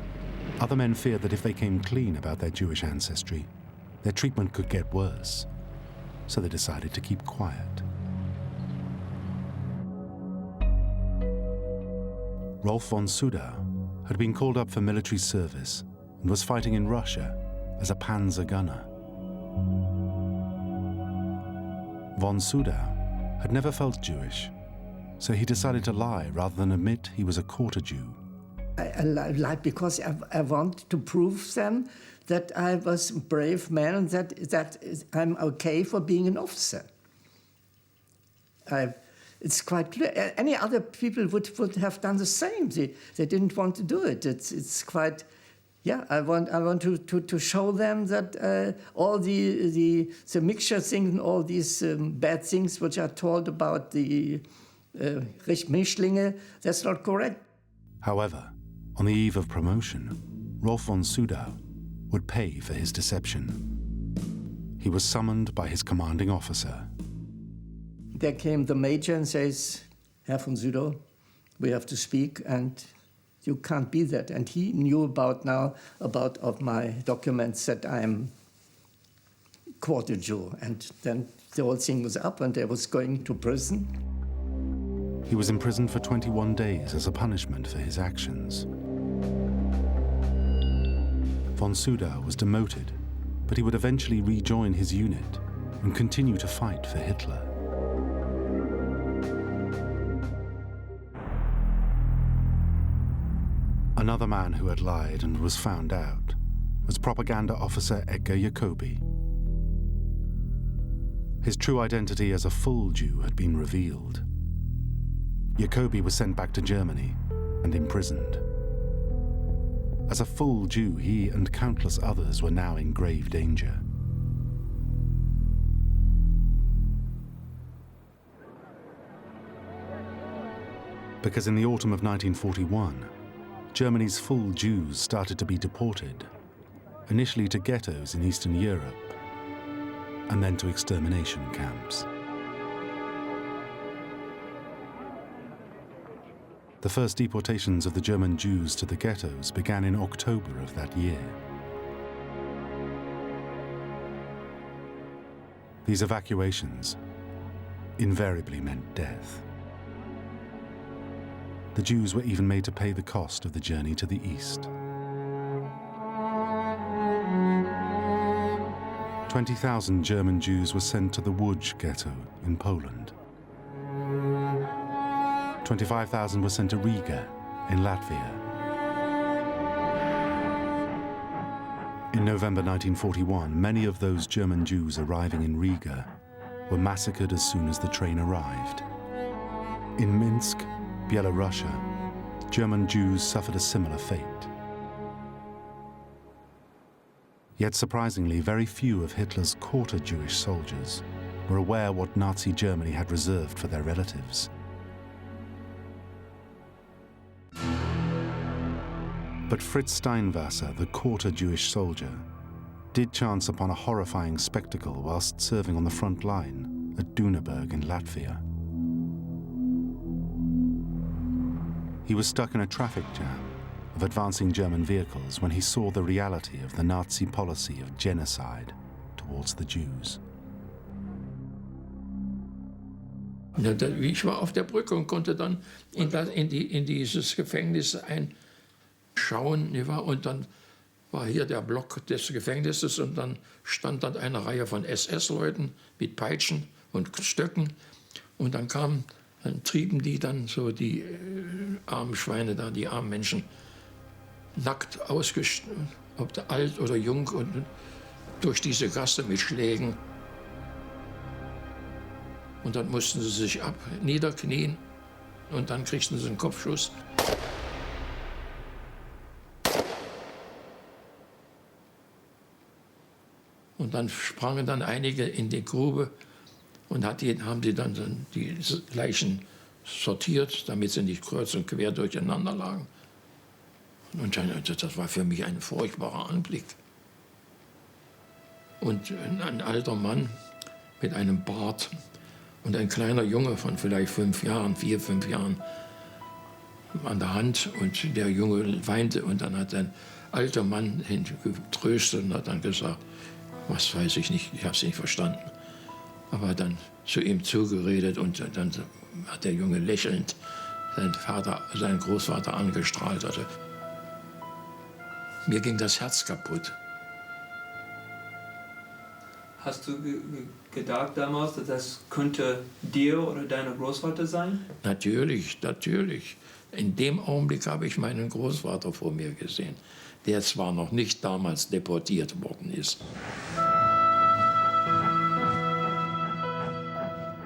other men feared that if they came clean about their Jewish ancestry, their treatment could get worse, so they decided to keep quiet. Rolf von Sudau had been called up for military service and was fighting in Russia as a panzer gunner. Von Sudau had never felt Jewish, so he decided to lie rather than admit he was a quarter Jew. I lied because I want to prove them that I was a brave man and that I'm okay for being an officer. It's quite clear. Any other people would have done the same. They didn't want to do it. It's quite, yeah. I want to show them that all the mixture things and all these bad things which are told about the Mischlinge, that's not correct. However, on the eve of promotion, Rolf von Sudau would pay for his deception. He was summoned by his commanding officer. There came the major and says, Herr von Sudau, we have to speak, and you can't be that. And he knew about my documents that I'm quarter Jew. And then the whole thing was up, and I was going to prison. He was imprisoned for 21 days as a punishment for his actions. Von Sudau was demoted, but he would eventually rejoin his unit and continue to fight for Hitler. Another man who had lied and was found out was propaganda officer Edgar Jacobi. His true identity as a full Jew had been revealed. Jacobi was sent back to Germany and imprisoned. As a full Jew, he and countless others were now in grave danger. Because in the autumn of 1941, Germany's full Jews started to be deported, initially to ghettos in Eastern Europe, and then to extermination camps. The first deportations of the German Jews to the ghettos began in October of that year. These evacuations invariably meant death. The Jews were even made to pay the cost of the journey to the east. 20,000 German Jews were sent to the Łódź ghetto in Poland. 25,000 were sent to Riga in Latvia. In November 1941, many of those German Jews arriving in Riga were massacred as soon as the train arrived. In Minsk, Byelorussia, German Jews suffered a similar fate. Yet surprisingly, very few of Hitler's quarter Jewish soldiers were aware what Nazi Germany had reserved for their relatives. But Fritz Steinwasser, the quarter Jewish soldier, did chance upon a horrifying spectacle whilst serving on the front line at Dunaburg in Latvia. He was stuck in a traffic jam of advancing German vehicles when he saw the reality of the Nazi policy of genocide towards the Jews. Ich war auf der Brücke und konnte dann in dieses Gefängnis einschauen. Und dann war hier der Block des Gefängnisses und dann stand dann eine Reihe von SS-Leuten mit Peitschen und Stöcken. Und dann trieben die dann so die armen Schweine da, die armen Menschen, nackt ausgestellt, ob alt oder jung, und durch diese Gasse mit Schlägen. Und dann mussten sie sich niederknien und dann kriegten sie einen Kopfschuss. Und dann sprangen dann einige in die Grube und haben die dann die Leichen sortiert, damit sie nicht kreuz und quer durcheinander lagen. Und das war für mich ein furchtbarer Anblick. Und ein alter Mann mit einem Bart und ein kleiner Junge von vielleicht 4, 5 Jahren an der Hand. Und der Junge weinte und dann hat ein alter Mann ihn getröstet und hat dann gesagt, was weiß ich nicht, ich habe es nicht verstanden. Aber hat dann zu ihm zugeredet und dann hat der Junge lächelnd seinen Großvater angestrahlt. Also, mir ging das Herz kaputt. Hast du gedacht damals, dass das könnte dir oder deiner Großvater sein? Natürlich, natürlich. In dem Augenblick habe ich meinen Großvater vor mir gesehen, der zwar noch nicht damals deportiert worden ist.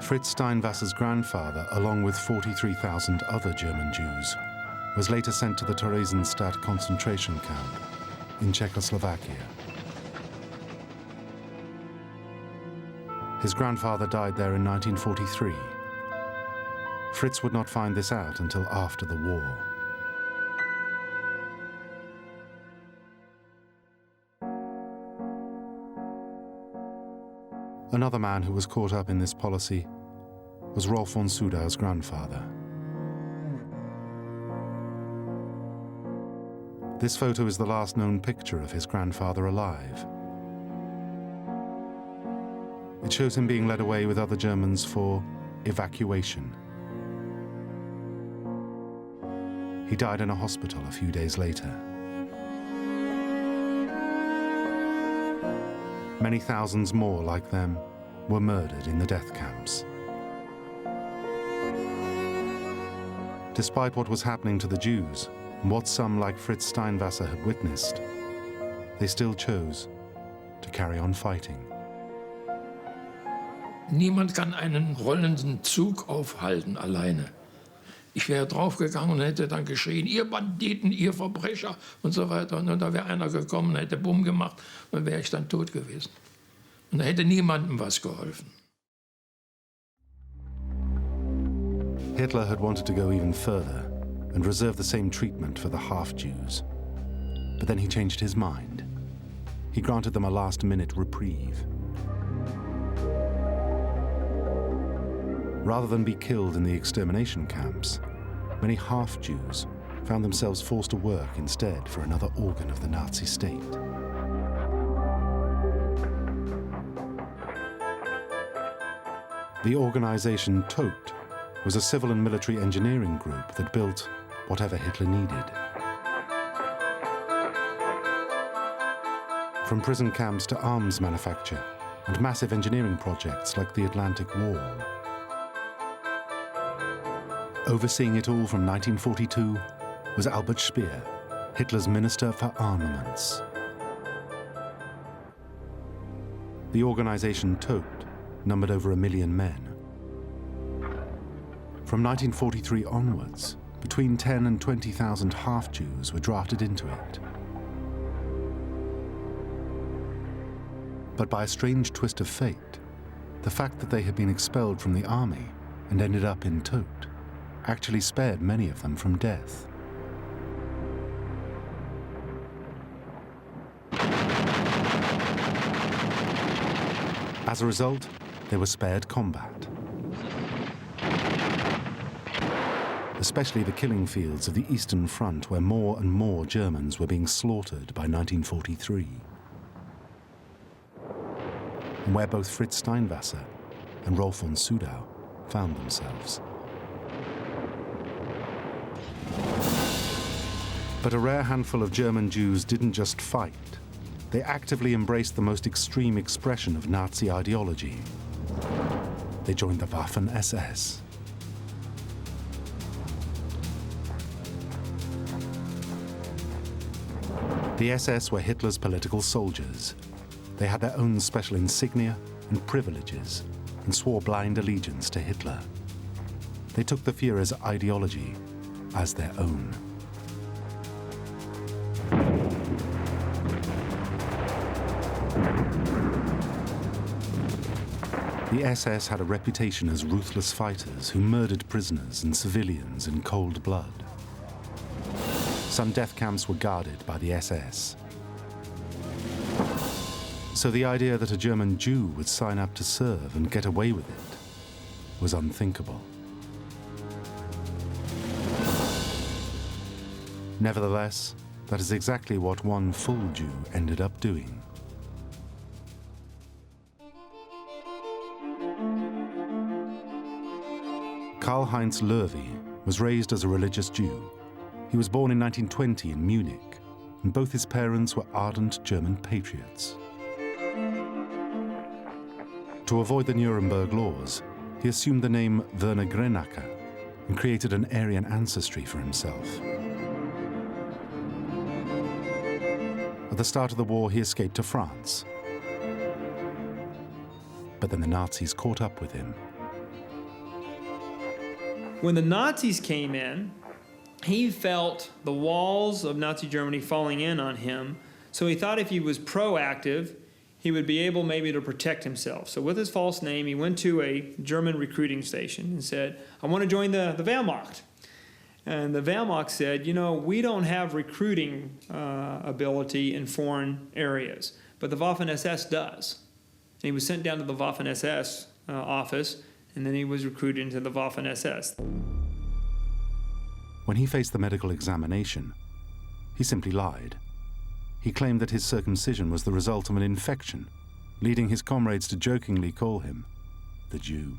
Fritz Steinwasser's grandfather, along with 43,000 other German Jews, was later sent to the Theresienstadt concentration camp in Czechoslovakia. His grandfather died there in 1943. Fritz would not find this out until after the war. Another man who was caught up in this policy was Rolf von Sudau's grandfather. This photo is the last known picture of his grandfather alive. It shows him being led away with other Germans for evacuation. He died in a hospital a few days later. Many thousands more like them were murdered in the death camps. Despite what was happening to the Jews, and what some like Fritz Steinwasser had witnessed, they still chose to carry on fighting. Niemand kann einen rollenden Zug aufhalten alleine. Ich wäre draufgegangen und hätte dann geschrien, ihr Banditen, ihr Verbrecher und so weiter. Und da wäre einer gekommen und hätte Bumm gemacht und wäre ich dann tot gewesen. Und da hätte niemandem was geholfen. Hitler had wanted to go even further and reserve the same treatment for the half-Jews. But then he changed his mind. He granted them a last-minute reprieve. Rather than be killed in the extermination camps, many half-Jews found themselves forced to work instead for another organ of the Nazi state. The organization Todt was a civil and military engineering group that built whatever Hitler needed. From prison camps to arms manufacture and massive engineering projects like the Atlantic Wall. Overseeing it all from 1942 was Albert Speer, Hitler's Minister for Armaments. The organization Todt numbered over 1 million men. From 1943 onwards, between 10 and 20,000 half-Jews were drafted into it. But by a strange twist of fate, the fact that they had been expelled from the army and ended up in Todt actually spared many of them from death. As a result, they were spared combat, especially the killing fields of the Eastern Front, where more and more Germans were being slaughtered by 1943, and where both Fritz Steinwasser and Rolf von Sudau found themselves. But a rare handful of German Jews didn't just fight. They actively embraced the most extreme expression of Nazi ideology. They joined the Waffen-SS. The SS were Hitler's political soldiers. They had their own special insignia and privileges and swore blind allegiance to Hitler. They took the Führer's ideology as their own. The SS had a reputation as ruthless fighters who murdered prisoners and civilians in cold blood. Some death camps were guarded by the SS. So the idea that a German Jew would sign up to serve and get away with it was unthinkable. Nevertheless, that is exactly what one full Jew ended up doing. Karl-Heinz Löwy was raised as a religious Jew. He was born in 1920 in Munich, and both his parents were ardent German patriots. To avoid the Nuremberg laws, he assumed the name Werner Grenacher and created an Aryan ancestry for himself. At the start of the war, he escaped to France. But then the Nazis caught up with him. When the Nazis came in, he felt the walls of Nazi Germany falling in on him, so he thought if he was proactive, he would be able maybe to protect himself. So with his false name, he went to a German recruiting station and said, I want to join the Wehrmacht. And the Wehrmacht said, you know, we don't have recruiting ability in foreign areas, but the Waffen-SS does. And he was sent down to the Waffen-SS office, and then he was recruited into the Waffen-SS. When he faced the medical examination, he simply lied. He claimed that his circumcision was the result of an infection, leading his comrades to jokingly call him the Jew.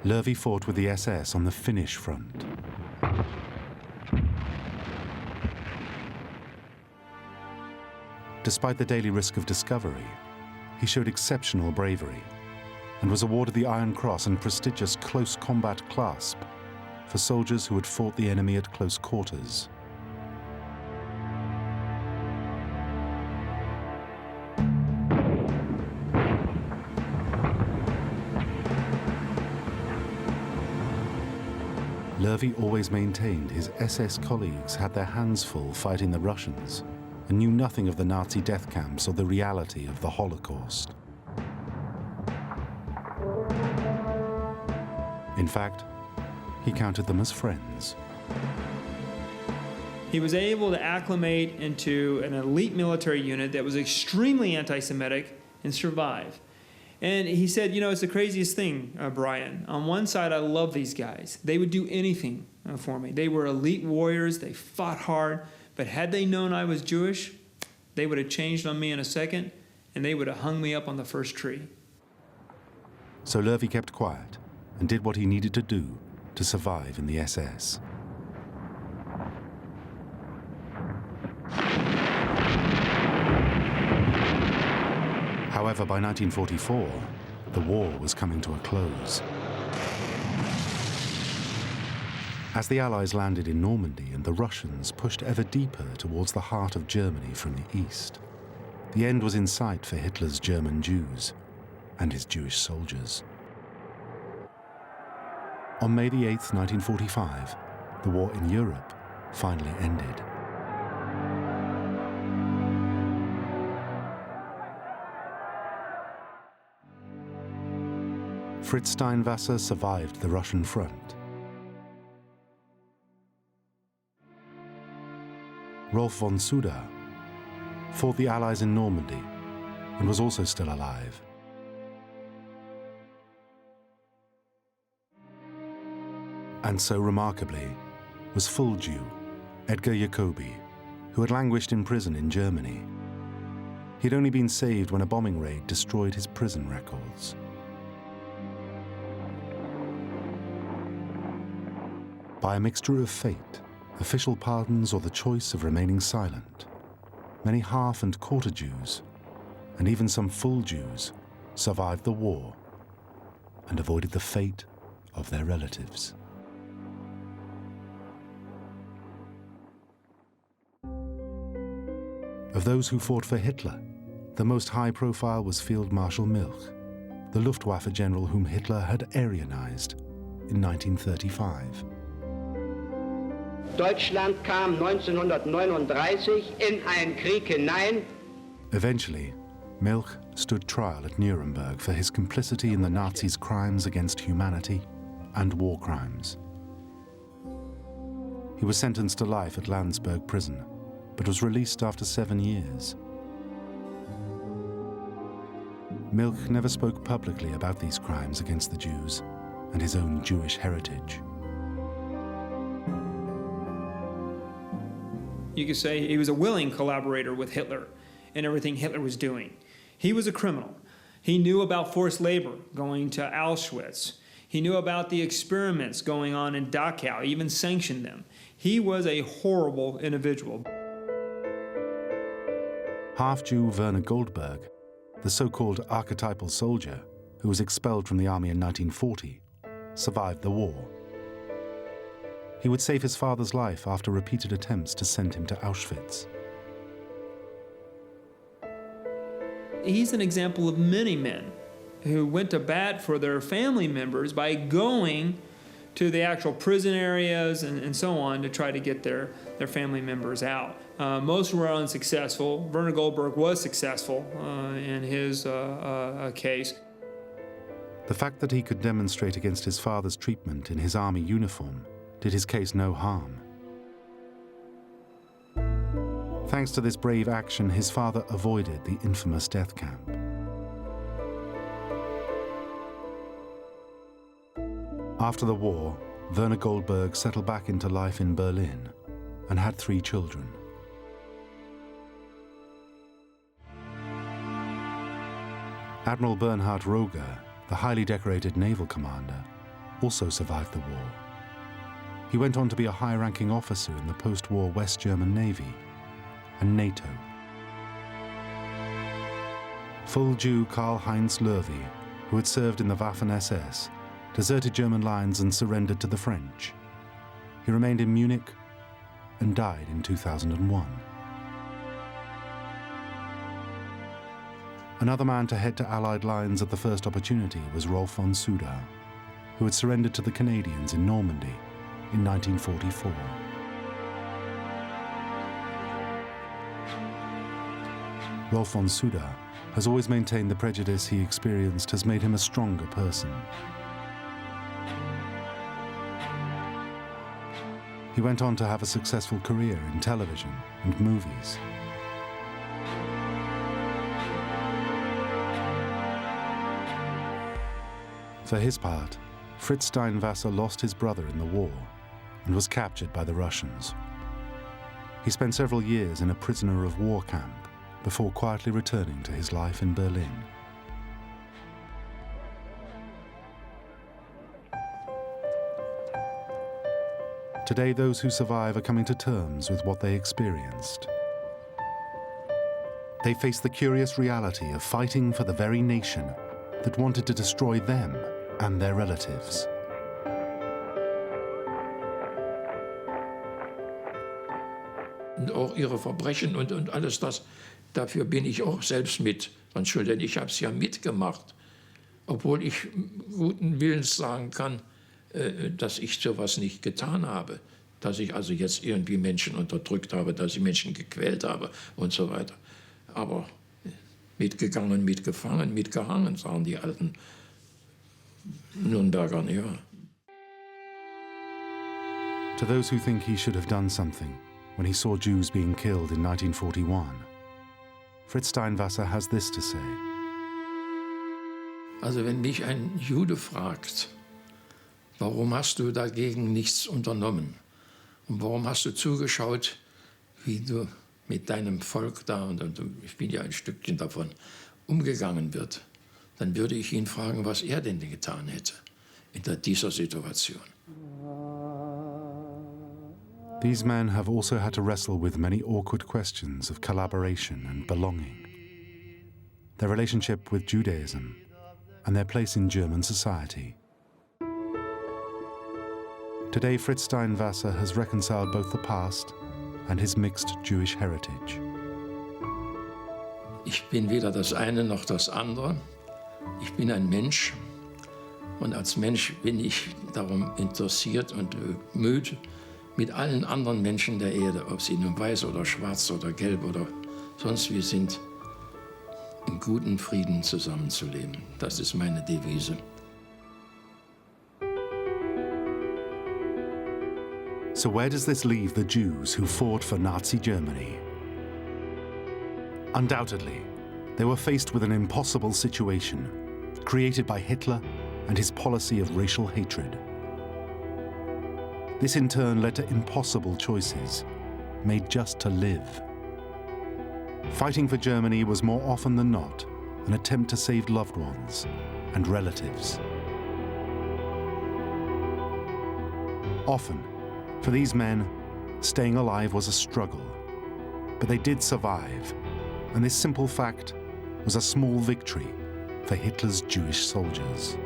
Löwy fought with the SS on the Finnish front. Despite the daily risk of discovery, he showed exceptional bravery and was awarded the Iron Cross and prestigious Close Combat Clasp for soldiers who had fought the enemy at close quarters. Löwy always maintained his SS colleagues had their hands full fighting the Russians and knew nothing of the Nazi death camps or the reality of the Holocaust. In fact, he counted them as friends. He was able to acclimate into an elite military unit that was extremely anti-Semitic and survive. And he said, you know, it's the craziest thing, Brian. On one side, I love these guys. They would do anything for me. They were elite warriors. They fought hard. But had they known I was Jewish, they would have changed on me in a second, and they would have hung me up on the first tree. So Löwy kept quiet and did what he needed to do to survive in the SS. However, by 1944, the war was coming to a close. As the Allies landed in Normandy and the Russians pushed ever deeper towards the heart of Germany from the east, the end was in sight for Hitler's German Jews and his Jewish soldiers. On May the 8th, 1945, the war in Europe finally ended. Fritz Steinwasser survived the Russian front. Rolf von Suda fought the Allies in Normandy and was also still alive. And so remarkably was full Jew Edgar Jacobi, who had languished in prison in Germany. He'd only been saved when a bombing raid destroyed his prison records. By a mixture of fate, official pardons, or the choice of remaining silent, many half and quarter Jews, and even some full Jews, survived the war and avoided the fate of their relatives. Of those who fought for Hitler, the most high profile was Field Marshal Milch, the Luftwaffe general whom Hitler had Aryanized in 1935. Deutschland kam 1939 in einen Krieg hinein. Eventually, Milch stood trial at Nuremberg for his complicity in the Nazis' crimes against humanity and war crimes. He was sentenced to life at Landsberg prison, but was released after 7 years. Milch never spoke publicly about these crimes against the Jews and his own Jewish heritage. You could say he was a willing collaborator with Hitler in everything Hitler was doing. He was a criminal. He knew about forced labor going to Auschwitz. He knew about the experiments going on in Dachau, even sanctioned them. He was a horrible individual. Half-Jew Werner Goldberg, the so-called archetypal soldier who was expelled from the army in 1940, survived the war. He would save his father's life after repeated attempts to send him to Auschwitz. He's an example of many men who went to bat for their family members by going to the actual prison areas and so on to try to get their family members out. Most were unsuccessful. Werner Goldberg was successful in his case. The fact that he could demonstrate against his father's treatment in his army uniform did his case no harm. Thanks to this brave action, his father avoided the infamous death camp. After the war, Werner Goldberg settled back into life in Berlin and had 3 children. Admiral Bernhard Roger, the highly decorated naval commander, also survived the war. He went on to be a high-ranking officer in the post-war West German Navy and NATO. Full Jew Karl-Heinz Löwy, who had served in the Waffen-SS, deserted German lines and surrendered to the French. He remained in Munich and died in 2001. Another man to head to Allied lines at the first opportunity was Rolf von Suda, who had surrendered to the Canadians in Normandy in 1944. Rolf von Suda has always maintained the prejudice he experienced has made him a stronger person. He went on to have a successful career in television and movies. For his part, Fritz Steinwasser lost his brother in the war and was captured by the Russians. He spent several years in a prisoner of war camp before quietly returning to his life in Berlin. Today, those who survive are coming to terms with what they experienced. They face the curious reality of fighting for the very nation that wanted to destroy them and their relatives. Und auch ihre Verbrechen und alles das, dafür bin ich auch selbst mit dran schuld, denn ich habe es ja mitgemacht. Obwohl ich guten Willens sagen kann, dass ich sowas nicht getan habe. Dass ich also jetzt irgendwie Menschen unterdrückt habe, dass ich Menschen gequält habe und so weiter. Aber mitgegangen, mitgefangen, mitgehangen, sagen die alten Nürnberger, ja. To those who think he should have done something when he saw Jews being killed in 1941, Fritz Steinwasser has this to say. Also wenn mich ein Jude fragt, warum hast du dagegen nichts unternommen? Und warum hast du zugeschaut, wie du mit deinem Volk da, und ich bin ja ein Stückchen davon, umgegangen wird? Dann würde ich ihn fragen, was er denn getan hätte in dieser Situation. These men have also had to wrestle with many awkward questions of collaboration and belonging, their relationship with Judaism, and their place in German society. Today, Fritz Steinwasser has reconciled both the past and his mixed Jewish heritage. Ich bin weder das eine noch das andere. Ich bin ein Mensch und als Mensch bin ich darum interessiert und bemüht, mit allen anderen Menschen der Erde, ob sie nun weiß oder schwarz oder gelb oder sonst wie sind, in guten Frieden zusammenzuleben. Das ist meine Devise. So where does this leave the Jews who fought for Nazi Germany? Undoubtedly, they were faced with an impossible situation created by Hitler and his policy of racial hatred. This in turn led to impossible choices, made just to live. Fighting for Germany was more often than not an attempt to save loved ones and relatives. Often, for these men, staying alive was a struggle, but they did survive, and this simple fact was a small victory for Hitler's Jewish soldiers.